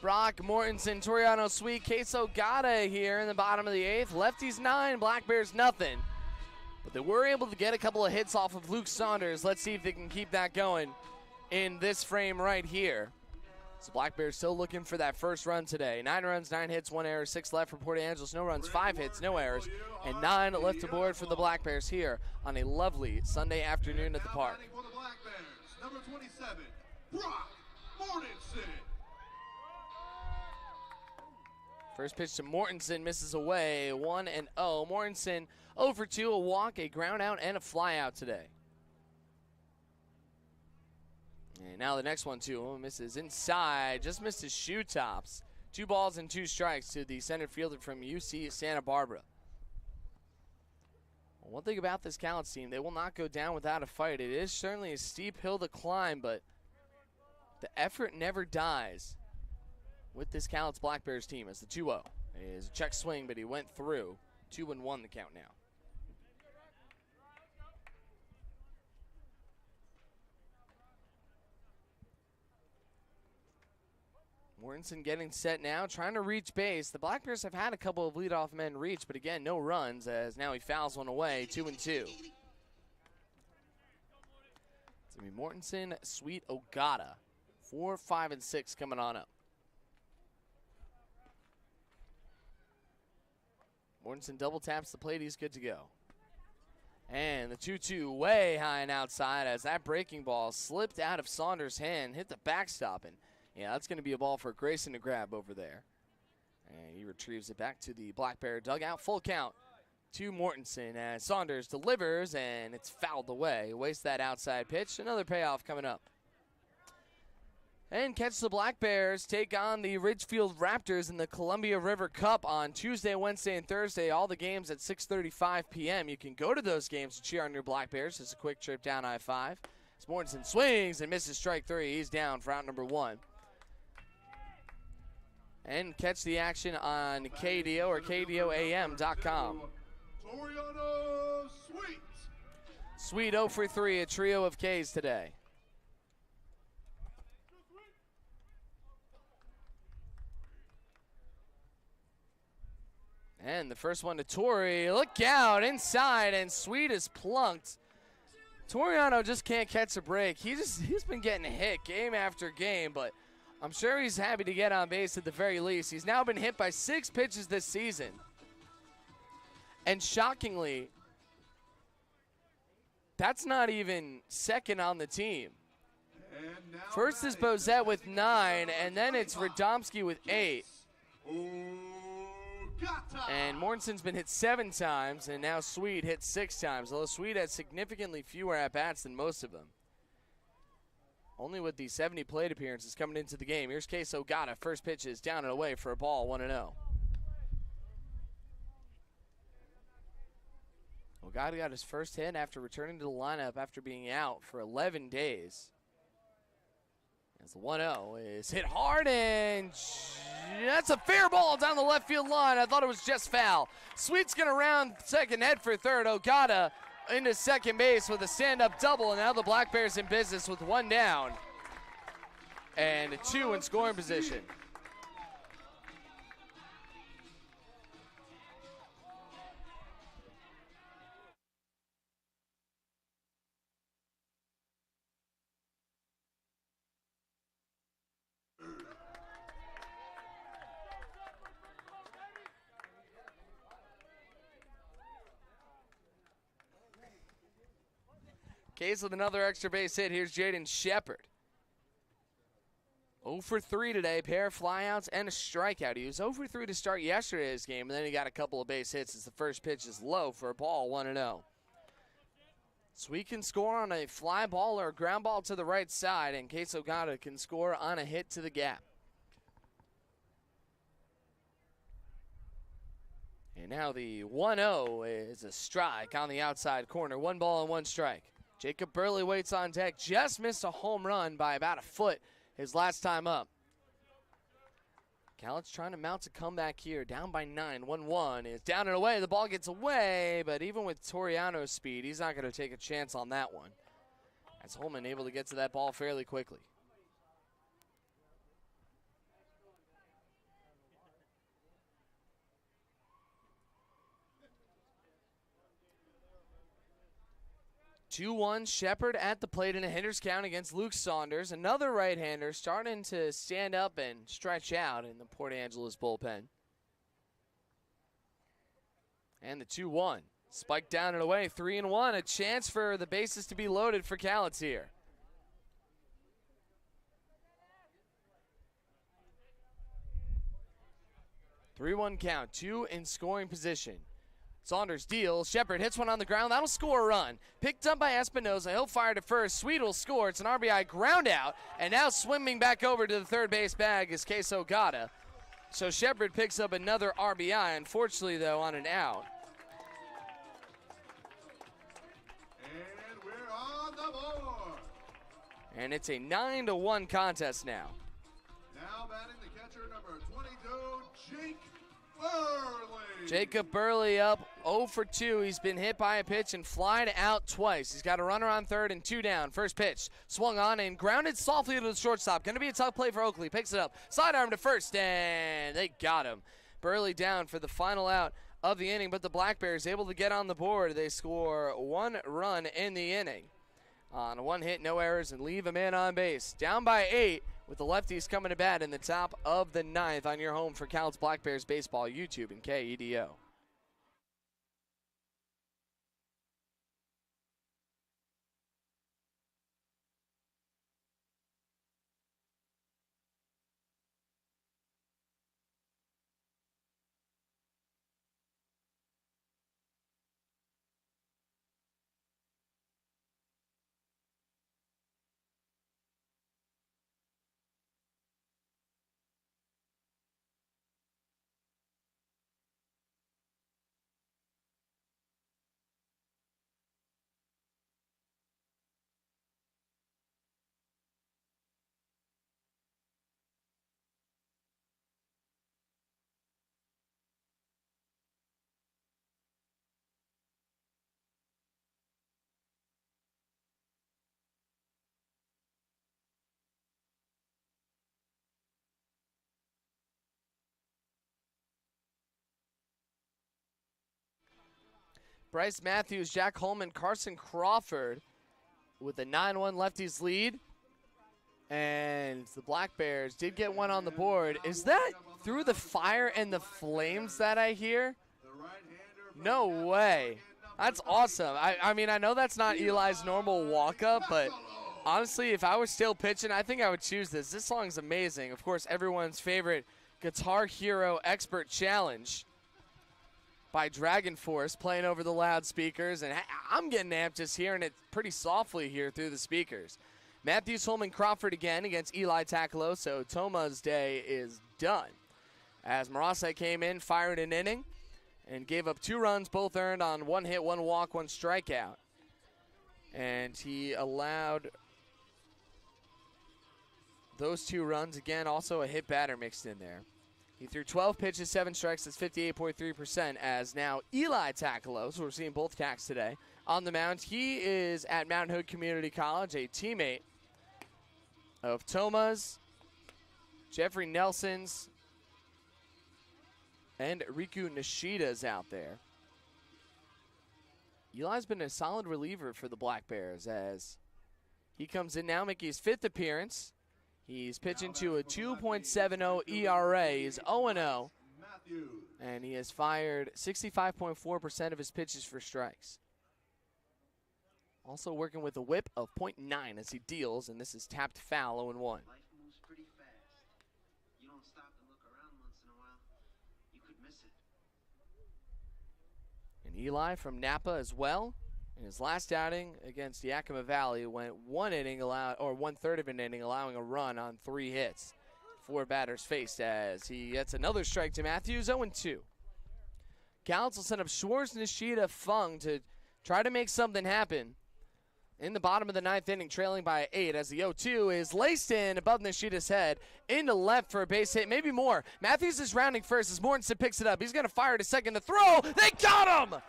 S1: Brock, Mortensen, Toriano, Sweet, Queso, Gata here in the bottom of the 8th. Lefties 9, Black Bears nothing. But they were able to get a couple of hits off of Luke Saunders. Let's see if they can keep that going in this frame right here. So Black Bears still looking for that first run today. 9 runs, 9 hits, 1 error, 6 left for Port Angeles. No runs, 5 hits, no errors, and 9 left to board for the Black Bears here on a lovely Sunday afternoon at the park.
S2: For the Black Bears, number 27, Brock Mortensen.
S1: First pitch to Mortensen, misses away, 1-0. Mortensen 0 for 2, a walk, a ground out, and a fly out today. And now the next one, too, misses inside, just missed his shoe tops. 2 balls and 2 strikes to the center fielder from UC Santa Barbara. Well, one thing about this Cowlitz team, they will not go down without a fight. It is certainly a steep hill to climb, but the effort never dies with this Cowlitz Black Bears team as the 2-0. It is a check swing, but he went through. 2-1 the count now. Mortensen getting set now, trying to reach base. The Black Bears have had a couple of leadoff men reach, but again, no runs as now he fouls one away, 2-2. It's going to be Mortensen, Sweet, Ogata. 4, 5, and 6 coming on up. Mortensen double taps the plate, he's good to go. And the 2-2 way high and outside as that breaking ball slipped out of Saunders' hand, hit the backstop, and yeah, that's going to be a ball for Grayson to grab over there. And he retrieves it back to the Black Bear dugout. Full count to Mortensen as Saunders delivers, and it's fouled away. Wastes that outside pitch. Another payoff coming up. And catch the Black Bears take on the Ridgefield Raptors in the Columbia River Cup on Tuesday, Wednesday, and Thursday. All the games at 6:35 p.m. You can go to those games to cheer on your Black Bears. It's a quick trip down I-5. As Mortensen swings and misses strike 3. He's down for out number 1. And catch the action on KDO or KDOAM.com.
S2: Toriano Sweet.
S1: Sweet 0 for 3, a trio of Ks today. And the first one to Torrey. Look out inside, and Sweet is plunked. Toriano just can't catch a break. He's been getting hit game after game, but I'm sure he's happy to get on base at the very least. He's now been hit by 6 pitches this season. And shockingly, that's not even second on the team. First is Bozette with 9, and then it's Radomski with 8. And Mortensen's been hit 7 times, and now Swede hit 6 times, although Swede has significantly fewer at-bats than most of them. Only with the 70 plate appearances coming into the game. Here's Case Ogata. First pitch is down and away for a ball, 1-0. Ogata got his first hit after returning to the lineup after being out for 11 days. As the 1-0 is hit hard, and that's a fair ball down the left field line. I thought it was just foul. Sweet's going to round second, head for third. Ogata into second base with a stand-up double, and now the Black Bears in business with 1 down and 2 in scoring position. Case with another extra base hit. Here's Jaden Shepard. 0 for 3 today, pair of flyouts and a strikeout. He was 0 for 3 to start yesterday's game, and then he got a couple of base hits as the first pitch is low for a ball, 1-0. Sweet can score on a fly ball or a ground ball to the right side, and Case Ogata can score on a hit to the gap. And now the 1-0 is a strike on the outside corner. 1 ball and 1 strike. Jacob Burley waits on deck. Just missed a home run by about a foot his last time up. Callett's trying to mount a comeback here. Down by 9. 1-1 is down and away. The ball gets away, but even with Toriano's speed, he's not going to take a chance on that one. As Holman able to get to that ball fairly quickly. Two-one, Shepard at the plate in a hitter's count against Luke Saunders. Another right-hander starting to stand up and stretch out in the Port Angeles bullpen. And the 2-1. Spiked down and away, 3-1. A chance for the bases to be loaded for Callets here. Three-one count, 2 in scoring position. Saunders deals. Shepard hits one on the ground. That'll score a run. Picked up by Espinoza. He'll fire to first. Sweet will score. It's an RBI ground out. And now swimming back over to the third base bag is Case Ogata. So Shepard picks up another RBI. Unfortunately, though, on an out.
S2: And we're on the board.
S1: And it's a 9-1 contest now.
S2: Now batting the catcher, number 22, Jake Burley.
S1: Jacob Burley up 0 for 2. He's been hit by a pitch and flied out twice. He's got a runner on third and 2 down. First pitch swung on and grounded softly to the shortstop. Going to be a tough play for Oakley. Picks it up. Sidearm to first, and they got him. Burley down for the final out of the inning, but the Black Bears able to get on the board. They score 1 run in the inning. On 1 hit, no errors, and leave a man on base. Down by 8. With the Lefties coming to bat in the top of the 9th on your home for Cowles Black Bears Baseball, YouTube and KEDO. Bryce Matthews, Jack Holman, Carson Crawford with a 9-1 Lefties lead. And the Black Bears did get one on the board. Is that through the fire and the flames that I hear?
S2: The right-hander
S1: No way. That's awesome. I mean, I know that's not Eli's normal walk-up, but honestly, if I was still pitching, I think I would choose this. This song's amazing. Of course, everyone's favorite Guitar Hero Expert Challenge by Dragon Force playing over the loudspeakers, and I'm getting amped just hearing it pretty softly here through the speakers. Matthews, Holman, Crawford again against Eli Takalo, so Toma's day is done. As Marase came in, fired an inning, and gave up 2 runs, both earned on 1 hit, 1 walk, 1 strikeout. And he allowed those 2 runs, again, also a hit batter mixed in there. He threw 12 pitches, 7 strikes. That's 58.3%. As now Eli Takalo, so we're seeing both Taks today, on the mound. He is at Mountain Hood Community College, a teammate of Toma's, Jeffrey Nelson's, and Riku Nishida's out there. Eli's been a solid reliever for the Black Bears as he comes in now, making his 5th appearance. He's pitching to a 2.70 ERA. He's 0-0, and he has fired 65.4% of his pitches for strikes. Also working with a whip of .9 as he deals, and this is tapped foul, 0-1.
S4: Life moves pretty fast. You don't stop and look around once in a while, you could miss it.
S1: And Eli from Napa as well. In his last outing against Yakima Valley, went 1 inning, 1/3 of an inning, allowing a run on 3 hits. 4 batters faced as he gets another strike to Matthews, 0-2. Gallants will send up Schwartz, Nishida, Fung to try to make something happen. In the bottom of the 9th inning, trailing by 8 as the 0-2 is laced in above Nishida's head, into left for a base hit, maybe more. Matthews is rounding first as Mortensen picks it up. He's going to fire to second to throw. They got him!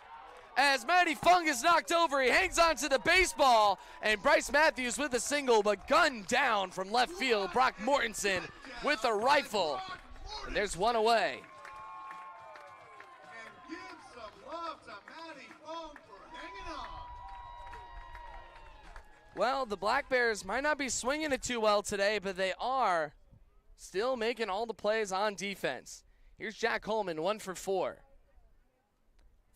S1: As Matty Fung is knocked over, he hangs on to the baseball, and Bryce Matthews with a single, but gunned down from left field. Brock Mortensen with a rifle, and there's 1 away.
S2: And give some love to Matty Fung for hanging on.
S1: Well, the Black Bears might not be swinging it too well today, but they are still making all the plays on defense. Here's Jack Holman, 1 for 4.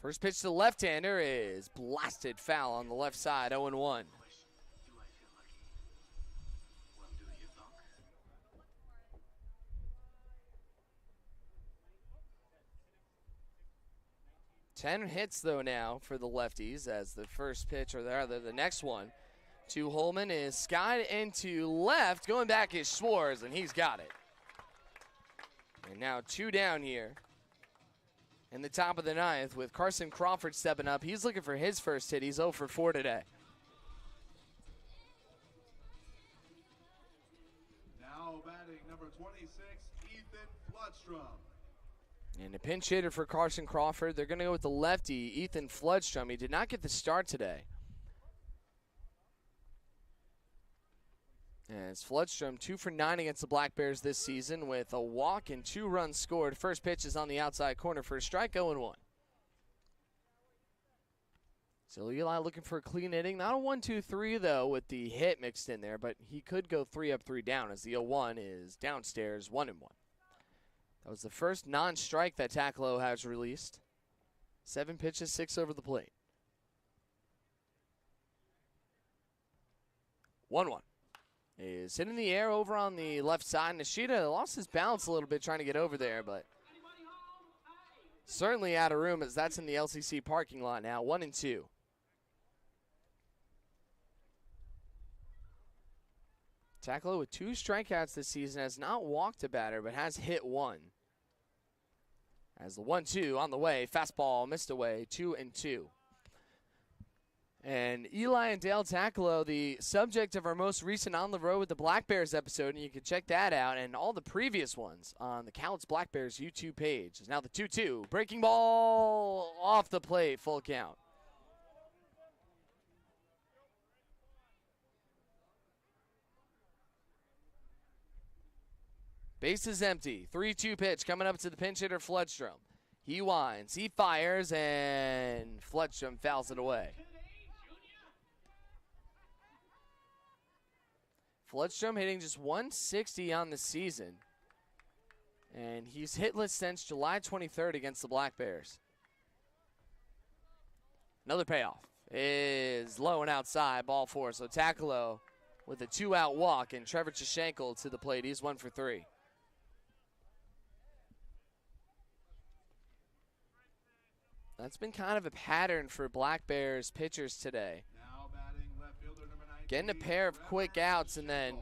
S1: First pitch to the left-hander is blasted foul on the left side, 0-1.
S4: Do I feel lucky? Well, do you, Doc?
S1: 10 hits, though, now for the Lefties as the first pitch, or rather the next one, to Holman is skied into left. Going back is Schwartz, and he's got it. And now 2 down here in the top of the 9th with Carson Crawford stepping up. He's looking for his first hit. He's 0 for 4 today.
S2: Now batting number 26, Ethan Floodstrom.
S1: And a pinch hitter for Carson Crawford. They're going to go with the lefty, Ethan Floodstrom. He did not get the start today. As Floodstrom 2 for 9 against the Black Bears this season with a walk and 2 runs scored. First pitch is on the outside corner for a strike, 0-1. So Eli looking for a clean inning. Not a 1-2-3 though with the hit mixed in there, but he could go 3 up, 3 down as the 0-1 is downstairs 1-1. That was the first non-strike that Takalo has released. 7 pitches, 6 over the plate. 1-1. Is hit in the air over on the left side. Nishida lost his balance a little bit trying to get over there, but certainly out of room as that's in the LCC parking lot now. 1-2. Takalo with 2 strikeouts this season has not walked a batter, but has hit 1. As the 1-2 on the way, fastball missed away, 2-2. And Eli and Dale Takalo, the subject of our most recent On the Road with the Black Bears episode, and you can check that out and all the previous ones on the Counts Black Bears YouTube page. Is now the 2-2. Breaking ball off the plate, full count. Base is empty. 3-2 pitch coming up to the pinch hitter, Floodstrom. He winds, he fires, and Floodstrom fouls it away. Floodstrom hitting just 160 on the season. And he's hitless since July 23rd against the Black Bears. Another payoff is low and outside, ball 4. So Takalo with a 2-out walk, and Trevor Chashenko to the plate. He's 1 for 3. That's been kind of a pattern for Black Bears pitchers today.
S2: Now batting left fielder number 19.
S1: Getting a pair of quick outs and then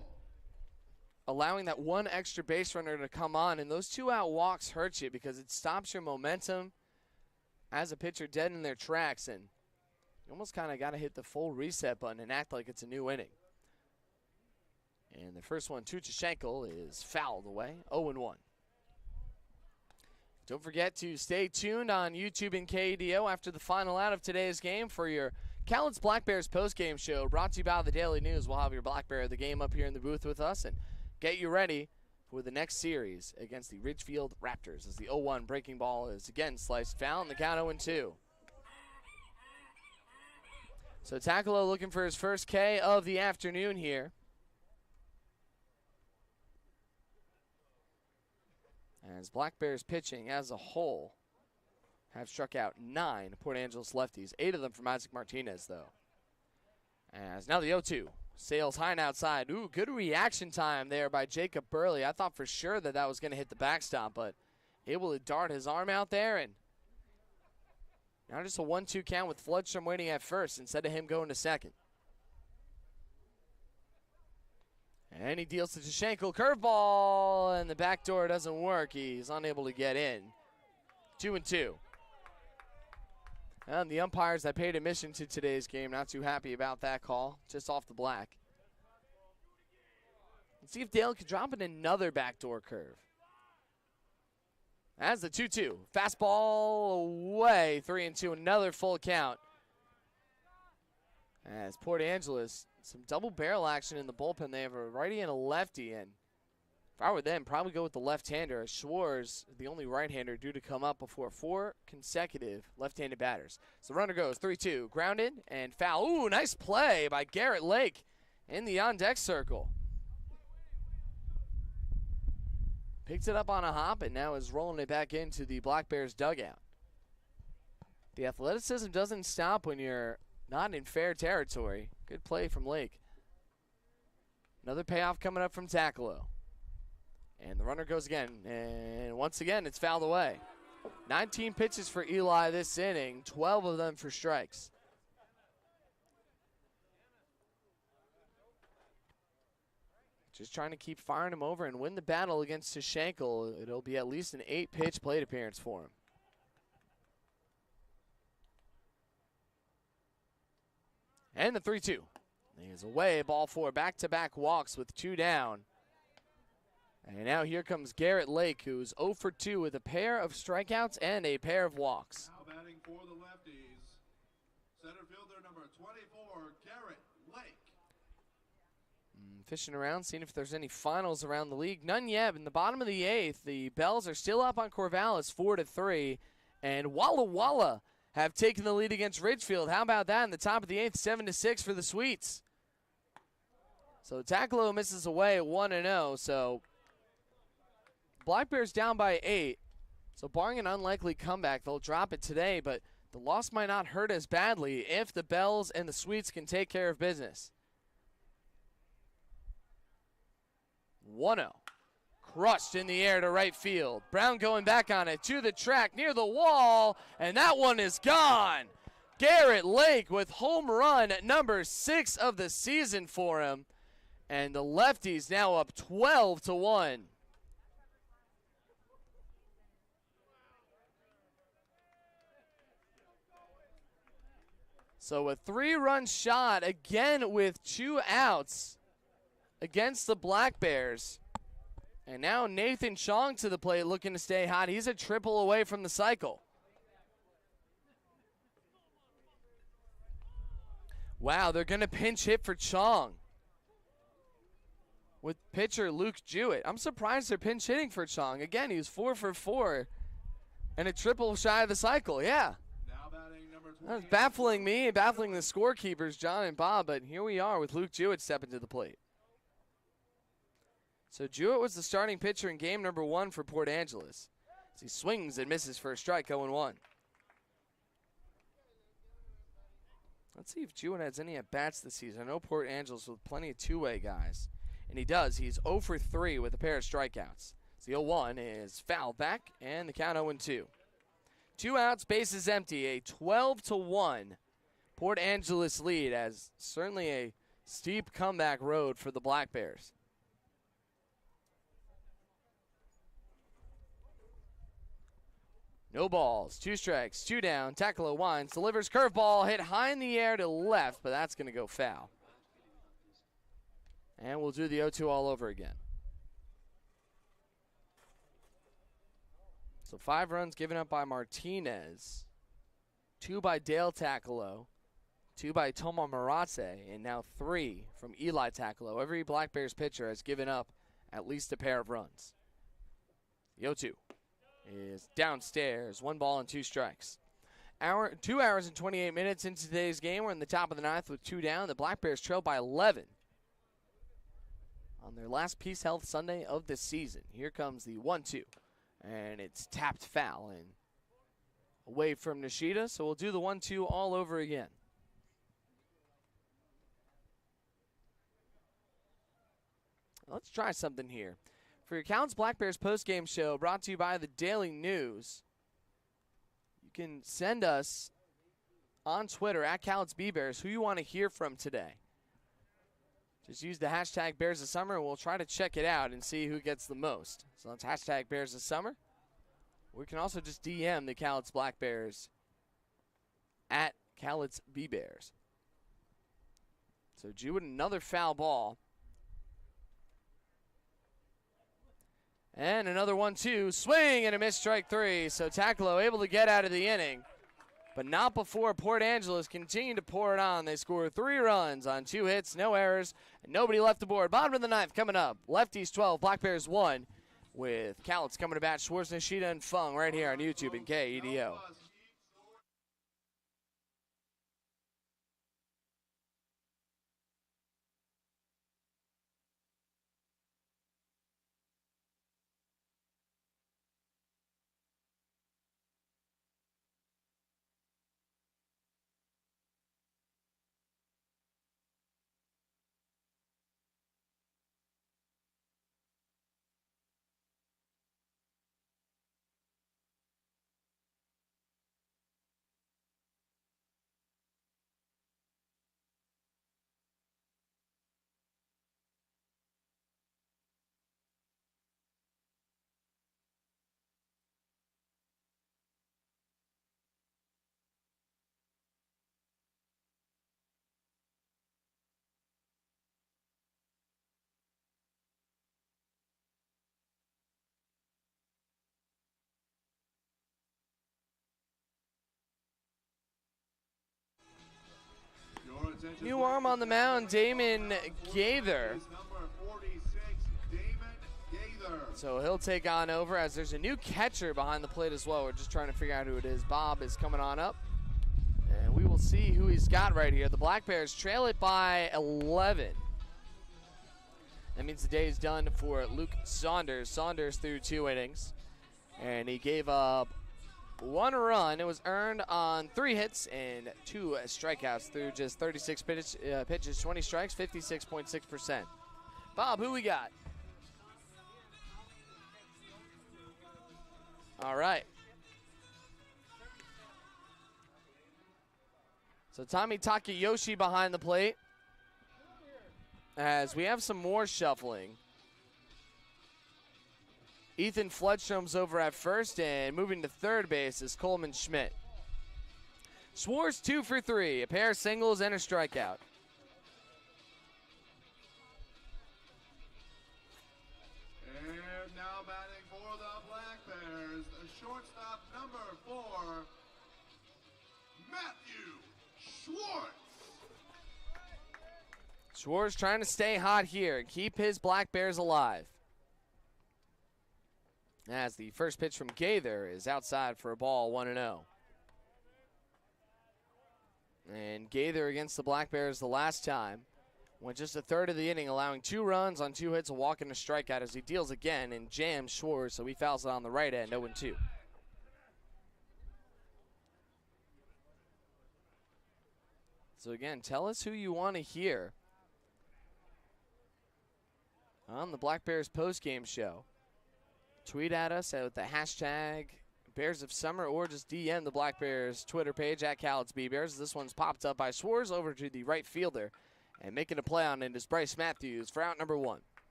S1: allowing that one extra base runner to come on. And those 2-out walks hurt you because it stops your momentum as a pitcher dead in their tracks. And you almost kind of got to hit the full reset button and act like it's a new inning. And the first one to Chashenko is fouled away, 0-1. Don't forget to stay tuned on YouTube and KDO after the final out of today's game for your Cowlitz Black Bears postgame show brought to you by the Daily News. We'll have your Black Bear of the game up here in the booth with us and get you ready for the next series against the Ridgefield Raptors as the 0-1 breaking ball is again sliced foul and the count 0-2. So Takalo looking for his first K of the afternoon here. As Black Bears pitching as a whole have struck out 9 Port Angeles lefties, 8 of them from Isaac Martinez, though. As now the 0-2. Sails high and outside. Ooh, good reaction time there by Jacob Burley. I thought for sure that was going to hit the backstop, but able to dart his arm out there. And now just a 1-2 count with Floodstrom waiting at first instead of him going to second. And he deals to Chashenko, curveball, and the back door doesn't work. He's unable to get in. 2-2. And the umpires that paid admission to today's game not too happy about that call, just off the black. Let's see if Dale can drop in another backdoor curve. That's the 2-2. Fastball away, 3-2, another full count. As Port Angeles, some double barrel action in the bullpen. They have a righty and a lefty, and if I were them, probably go with the left-hander. Schwartz, the only right-hander due to come up before 4 consecutive left-handed batters. So the runner goes 3-2, grounded and foul. Ooh, nice play by Garrett Lake in the on-deck circle. Picked it up on a hop and now is rolling it back into the Black Bears dugout. The athleticism doesn't stop when you're not in fair territory. Good play from Lake. Another payoff coming up from Takalo. And the runner goes again. And once again, it's fouled away. 19 pitches for Eli this inning, 12 of them for strikes. Just trying to keep firing him over and win the battle against Chashenko. It'll be at least an 8-pitch plate appearance for him. And the 3-2. He's away, ball 4, back-to-back walks with 2 down. And now here comes Garrett Lake, who's 0 for 2 with a pair of strikeouts and a pair of walks.
S2: Now batting for the Lefties, center fielder number 24, Garrett Lake.
S1: Fishing around, seeing if there's any finals around the league. None yet. In the bottom of the 8th, the Bells are still up on Corvallis 4-3. And Walla Walla have taken the lead against Ridgefield. How about that in the top of the 8th, 7-6 for the Sweets. So Takalo misses away at 1-0. So Black Bears down by 8. So barring an unlikely comeback, they'll drop it today. But the loss might not hurt as badly if the Bells and the Sweets can take care of business. 1-0. Crushed in the air to right field. Brown going back on it to the track near the wall, and that one is gone. Garrett Lake with home run number 6 of the season for him, and the Lefties now up 12-1. So a 3-run shot again with 2 outs against the Black Bears. And now Nathan Chong to the plate looking to stay hot. He's a triple away from the cycle. Wow, they're going to pinch hit for Chong with pitcher Luke Jewett. I'm surprised they're pinch hitting for Chong. Again, he was 4 for 4 and a triple shy of the cycle. Yeah.
S2: Now batting number 20.
S1: That was baffling me and baffling the scorekeepers, John and Bob, but here we are with Luke Jewett stepping to the plate. So Jewett was the starting pitcher in game number 1 for Port Angeles. As he swings and misses for a strike, 0-1. Let's see if Jewett has any at-bats this season. I know Port Angeles with plenty of two-way guys. And he does. He's 0 for 3 with a pair of strikeouts. So the 0-1 is fouled back, and the count 0-2. 2 outs, bases empty. A 12-1 Port Angeles lead, as certainly a steep comeback road for the Black Bears. No balls, 2 strikes, 2 down. Takalo winds, delivers curveball, hit high in the air to left, but that's going to go foul. And we'll do the 0-2 all over again. So 5 runs given up by Martinez, 2 by Dale Takalo, 2 by Toma Maratse, and now 3 from Eli Takalo. Every Black Bears pitcher has given up at least a pair of runs. The 0-2 is downstairs, 1 ball and 2 strikes. 2 hours and 28 minutes into today's game. We're in the top of the 9th with 2 down. The Black Bears trail by 11 on their last Peace Health Sunday of the season. Here comes the 1-2, and it's tapped foul and away from Nishida, so we'll do the 1-2 all over again. Let's try something here. For your Cowens Black Bears postgame show, brought to you by the Daily News, you can send us on Twitter at Cowens BBears who you want to hear from today. Just use the hashtag Bears of Summer, and we'll try to check it out and see who gets the most. So that's hashtag Bears of Summer. We can also just DM the Cowens Black Bears at Cowens BBears. So Jewett, another foul ball. And another 1-2, swing and a miss, strike 3. So Takalo able to get out of the inning, but not before Port Angeles continued to pour it on. They scored 3 runs on 2 hits, no errors, and nobody left the board. Bottom of the 9th coming up. Lefties 12, Black Bears 1, with Cowens coming to bat, Schwartz, Nishida, and Fung right here on YouTube and KEDO. New arm on the mound, Damon Gaither. So he'll take on over, as there's a new catcher behind the plate as well. We're just trying to figure out who it is. Bob is coming on up, and we will see who he's got right here. The Black Bears trail it by 11. That means the day is done for Luke Saunders. Saunders threw 2 innings, and he gave up 1 run. It was earned on 3 hits and 2 strikeouts through just 36 pitches, 20 strikes, 56.6%. Bob, who we got? All right. So Tommy Takayoshi behind the plate, as we have some more shuffling. Ethan Fledstrom's over at first, and moving to third base is Coleman Schmidt. Schwartz 2 for 3, a pair of singles and a strikeout.
S2: And now batting for the Black Bears, the shortstop number 4, Matthew Schwartz.
S1: Schwartz trying to stay hot here and keep his Black Bears alive. As the first pitch from Gaither is outside for a ball, 1-0. And Gaither against the Black Bears the last time went just a third of the inning, allowing 2 runs on 2 hits, a walk, and a strikeout, as he deals again and jams Schwartz, so he fouls it on the right end, 0-2. So again, tell us who you want to hear on the Black Bears postgame show. Tweet at us with the hashtag Bears of Summer, or just DM the Black Bears Twitter page at CalitsBears. This one's popped up by Schwartz over to the right fielder, and making a play on it is Bryce Matthews for out number 1.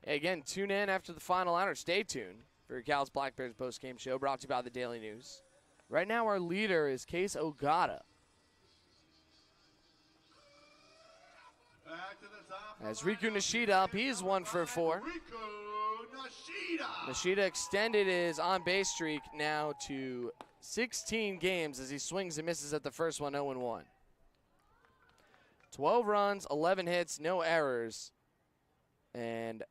S1: Again, tune in after the final out, or stay tuned for your Cal's Black Bears postgame show, brought to you by the Daily News. Right now, our leader is Case Ogata. As Riku Nishida up, he's 1 for 4. Nishida extended his on-base streak now to 16 games as he swings and misses at the first one, 0-1. 12 runs, 11 hits, no errors, and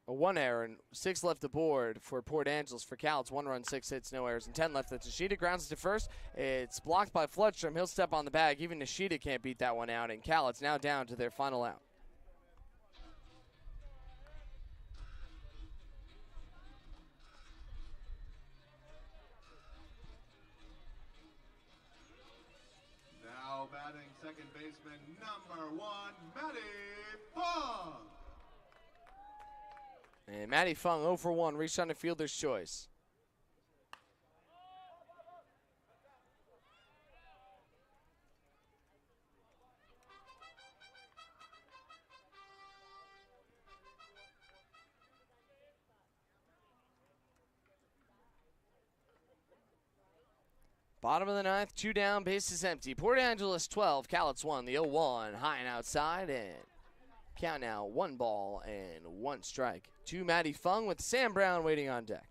S1: 1 error, and 6 left aboard for Port Angeles. For Cal, it's 1 run, 6 hits, no errors, and 10 left. That's Nishida, grounds to first. It's blocked by Floodstrom. He'll step on the bag. Even Nishida can't beat that one out, and Cal, it's now down to their final out.
S2: Now batting second baseman number 1, Matty Fung.
S1: And Matty Fung, 0 for 1, reached on the fielder's choice. Bottom of the 9th, 2 down, bases empty. Port Angeles 12, Cowlitz 1, the 0-1, high and outside, and count now 1 ball and 1 strike to Matty Fung, with Sam Brown waiting on deck.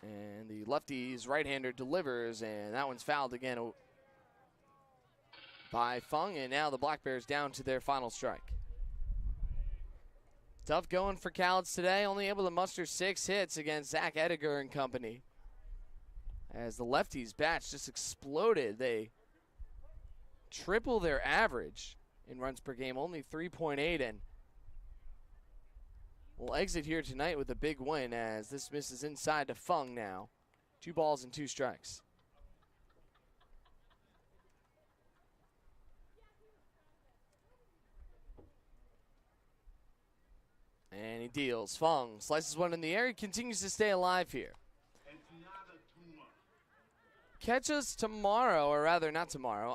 S1: And the lefty's right-hander delivers, and that one's fouled again by Fung, and now the Black Bears down to their final strike. Tough going for Cowlitz today, only able to muster 6 hits against Zach Ediger and company. As the lefties' bats just exploded, they triple their average in runs per game, only 3.8, and will exit here tonight with a big win as this misses inside to Fung now. 2 balls and 2 strikes. And he deals. Fung slices one in the air. He continues to stay alive here. Catch us tomorrow, or rather not tomorrow,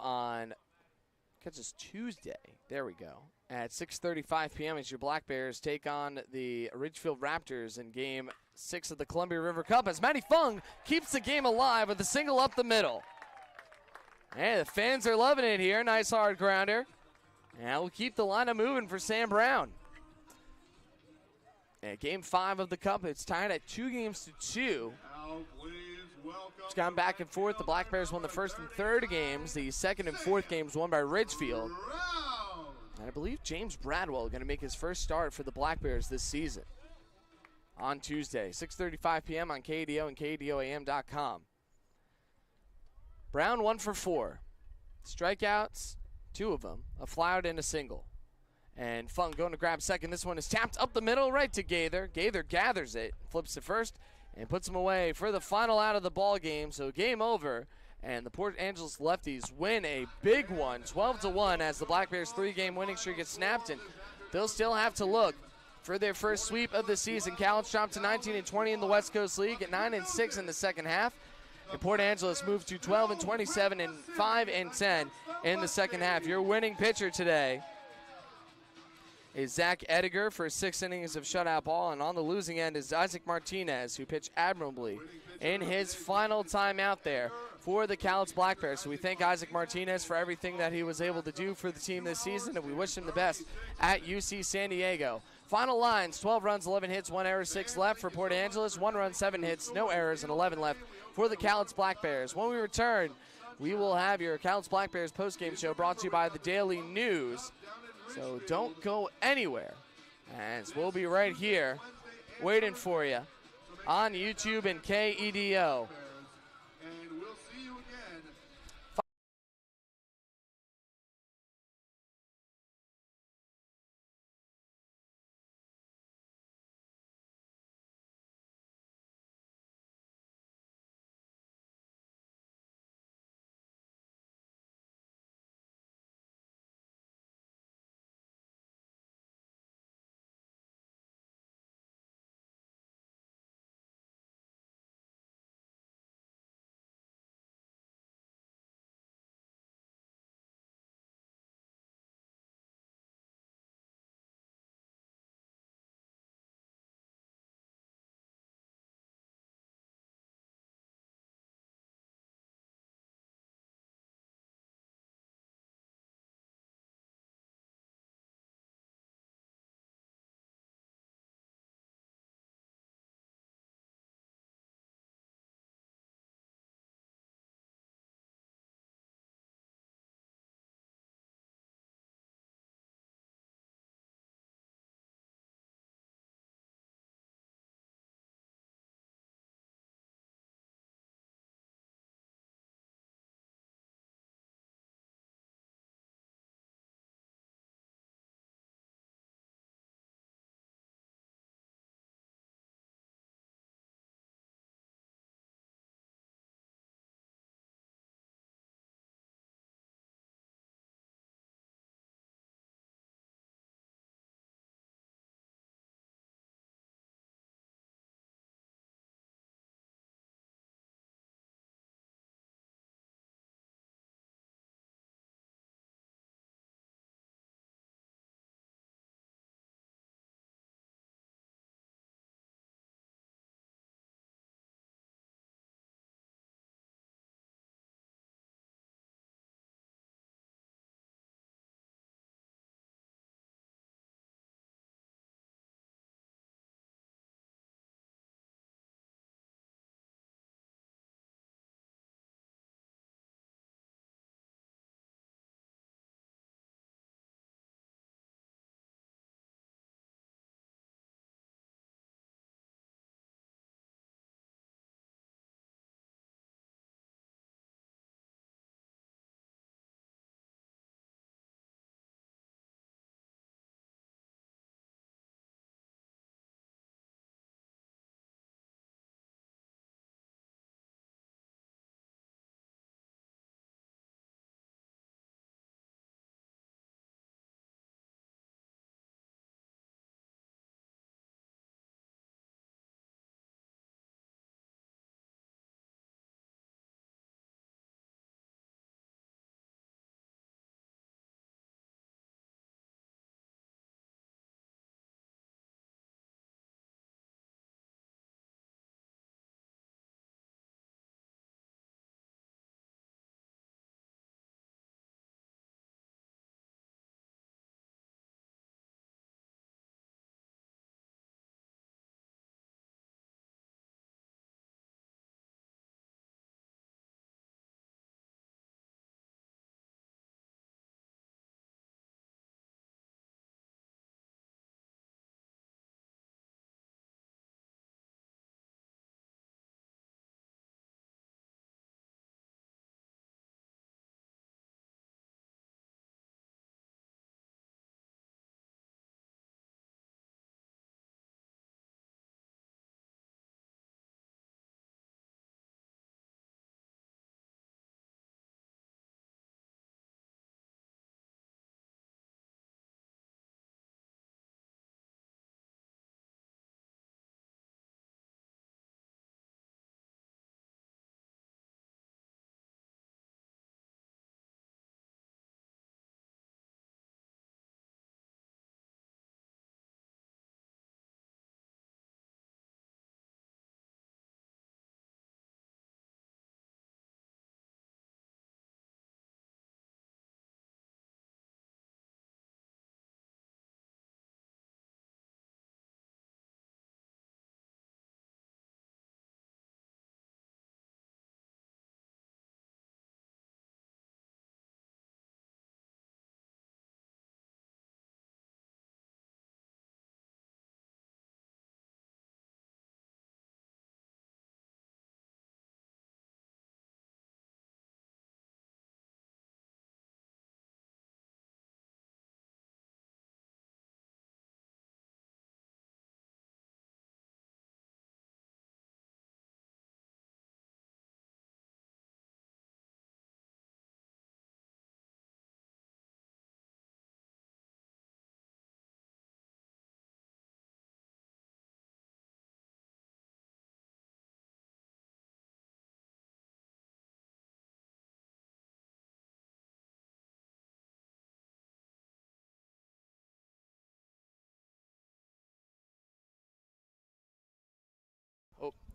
S1: catch us Tuesday. There we go. At 6:35 p.m. as your Black Bears take on the Ridgefield Raptors in Game 6 of the Columbia River Cup, as Matty Fung keeps the game alive with a single up the middle. And the fans are loving it here. Nice hard grounder. And we'll keep the lineup moving for Sam Brown. And Game 5 of the Cup, it's tied at 2-2. It's gone back and forth. The Black Bears won the first and third games. The second and fourth games won by Ridgefield. And I believe James Bradwell going to make his first start for the Black Bears this season on Tuesday, 6:35 p.m. on KDO and KDOAM.com. Brown 1 for 4. Strikeouts, 2 of them, a flyout and a single. And Fung going to grab second. This one is tapped up the middle right to Gaither. Gaither gathers it, flips to first, and puts him away for the final out of the ball game. So game over, and the Port Angeles Lefties win a big one, 12-1, as the Black Bears' 3-game winning streak gets snapped, and they'll still have to look for their first sweep of the season. Cowlitz dropped to 19-20 in the West Coast League at 9-6 in the second half. And Port Angeles moved to 12-27 and 5-10 in the second half. Your winning pitcher today is Zach Ediger for 6 innings of shutout ball, and on the losing end is Isaac Martinez, who pitched admirably in his final time out there for the Cowlitz Black Bears. So we thank Isaac Martinez for everything that he was able to do for the team this season, and we wish him the best at UC San Diego. Final lines, 12 runs, 11 hits, 1 error, 6 left for Port Angeles, 1 run, 7 hits, no errors, and 11 left for the Cowlitz Black Bears. When we return, we will have your Cowlitz Black Bears postgame show brought to you by the Daily News. So don't go anywhere, as we'll be right here waiting for you on YouTube and KEDO.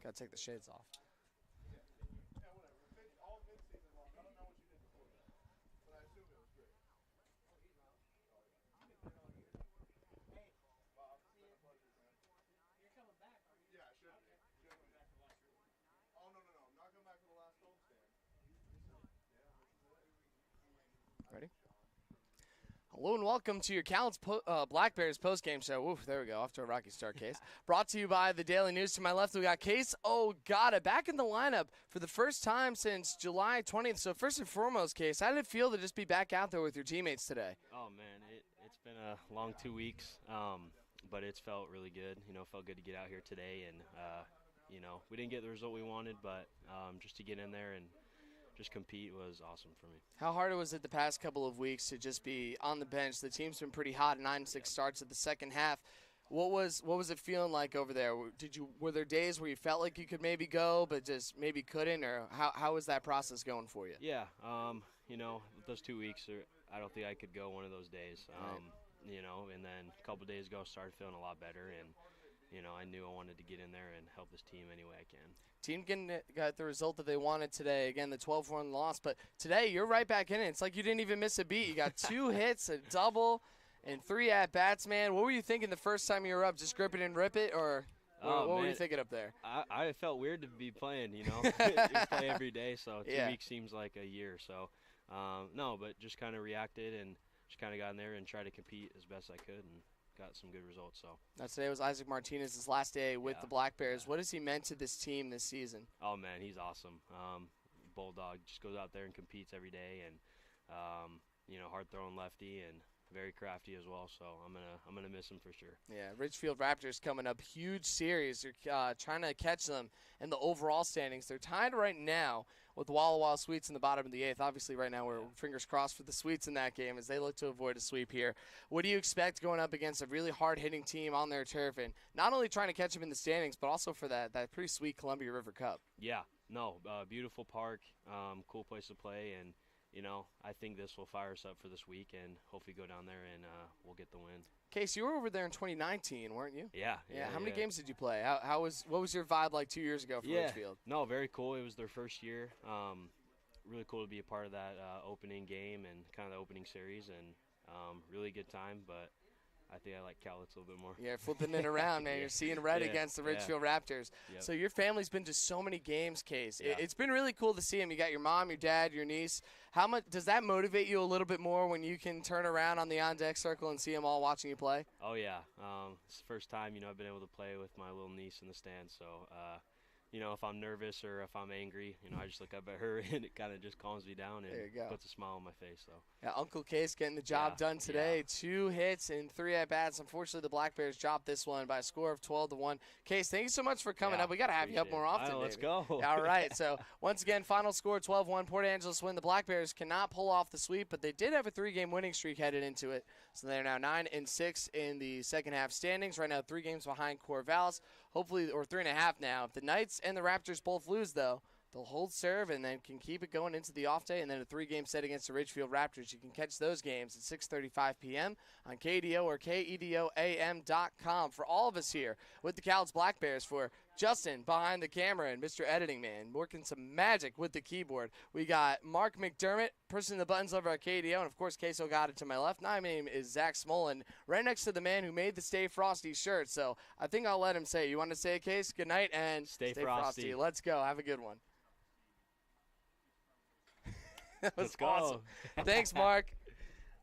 S1: Gotta take the shades off.
S2: Yeah, whatever. All mid-season long. I don't know what you did before that, but I assume it was great. Yeah, it should be. Oh, no. I'm not going back to the last homestand.
S1: Ready? Hello and welcome to your Cal's Black Bears postgame show. Oof, there we go. Off to a rocky start, Case. Brought to you by the Daily News. To my left, we got Case Ogata back in the lineup for the first time since July 20th. So first and foremost, Case, how did it feel to just be back out there with your teammates today?
S5: Oh, man, it's been a long 2 weeks, but it's felt really good. Felt good to get out here today. And, we didn't get the result we wanted, but just to get in there and just compete was awesome for me.
S1: How hard was it the past couple of weeks to just be on the bench? The team's been pretty hot, 9-6 starts at the second half. What was it feeling like over there? Were there days where you felt like you could maybe go but just maybe couldn't, or how was that process going for you?
S5: Yeah, those 2 weeks, I don't think I could go one of those days.
S1: Right.
S5: And then a couple days ago, started feeling a lot better, and I knew I wanted to get in there and help this team any way I can.
S1: Team got the result that they wanted today. Again, the 12-1 loss. But today, you're right back in it. It's like you didn't even miss a beat. You got 2 hits, a double, and 3 at-bats, man. What were you thinking the first time you were up? Just grip it and rip it, or what were you thinking up there?
S5: I felt weird to be playing, You play every day, so 2 weeks seems like a year. So, no, but just kind of reacted and just kind of got in there and tried to compete as best I could and got some good results. So
S1: today was Isaac Martinez's last day with the Black Bears. What has he meant to this team this season?
S5: Oh, man, he's awesome. Bulldog just goes out there and competes every day, and hard-throwing lefty and very crafty as well. So I'm gonna miss him for sure.
S1: Yeah, Ridgefield Raptors coming up, huge series. You're trying to catch them in the overall standings. They're tied right now with Walla Walla Sweets in the bottom of the 8th. Obviously, right now we're fingers crossed for the Sweets in that game as they look to avoid a sweep here. What do you expect going up against a really hard-hitting team on their turf, and not only trying to catch them in the standings, but also for that pretty sweet Columbia River Cup?
S5: Yeah, beautiful park, cool place to play, and I think this will fire us up for this week and hopefully go down there and we'll get the win.
S1: Case, you were over there in 2019, weren't you?
S5: Yeah.
S1: How many games did you play? What was your vibe like 2 years ago for Ridgefield?
S5: No, very cool. It was their first year. Really cool to be a part of that opening game and kind of the opening series, and really good time, but I think I like Cowlitz a little bit more.
S1: Yeah, flipping it around, man. You're seeing red against the Ridgefield Raptors.
S5: Yep.
S1: So your family's been to so many games, Case.
S5: Yeah.
S1: It's been really cool to see them. You got your mom, your dad, your niece. How much does that motivate you a little bit more when you can turn around on the on-deck circle and see them all watching you play?
S5: Oh, yeah. It's the first time, I've been able to play with my little niece in the stands. So, if I'm nervous or if I'm angry, I just look up at her and it kind of just calms me down and puts a smile on my face. So.
S1: Yeah, Uncle Case getting the job done today. 2 hits and 3 at-bats. Unfortunately, the Black Bears dropped this one by a score of 12-1. Case, thank you so much for coming up. We got to have you up more often.
S5: Let's go.
S1: All right, so once again, final score 12-1. Port Angeles win. The Black Bears cannot pull off the sweep, but they did have a 3-game winning streak headed into it. So they're now 9-6 in the second half standings. Right now, 3 games behind Corvallis. Hopefully, or 3.5 now. If the Knights and the Raptors both lose, though, they'll hold serve and then can keep it going into the off day, and then a 3-game set against the Ridgefield Raptors. You can catch those games at 6:35 p.m. on KDO or KEDOAM.com. For all of us here with the Cowlitz Black Bears, for Justin behind the camera and Mr. Editing Man working some magic with the keyboard, we got Mark McDermott pushing the buttons over at KDO, and of course Case Ogata to my left. My name is Zach Smolin, right next to the man who made the Stay Frosty shirt. So I think I'll let him say it. You want to say it, Case? Good night and
S5: Stay frosty.
S1: Let's go. Have a good one. That was
S5: Let's go.
S1: awesome. Thanks, Mark.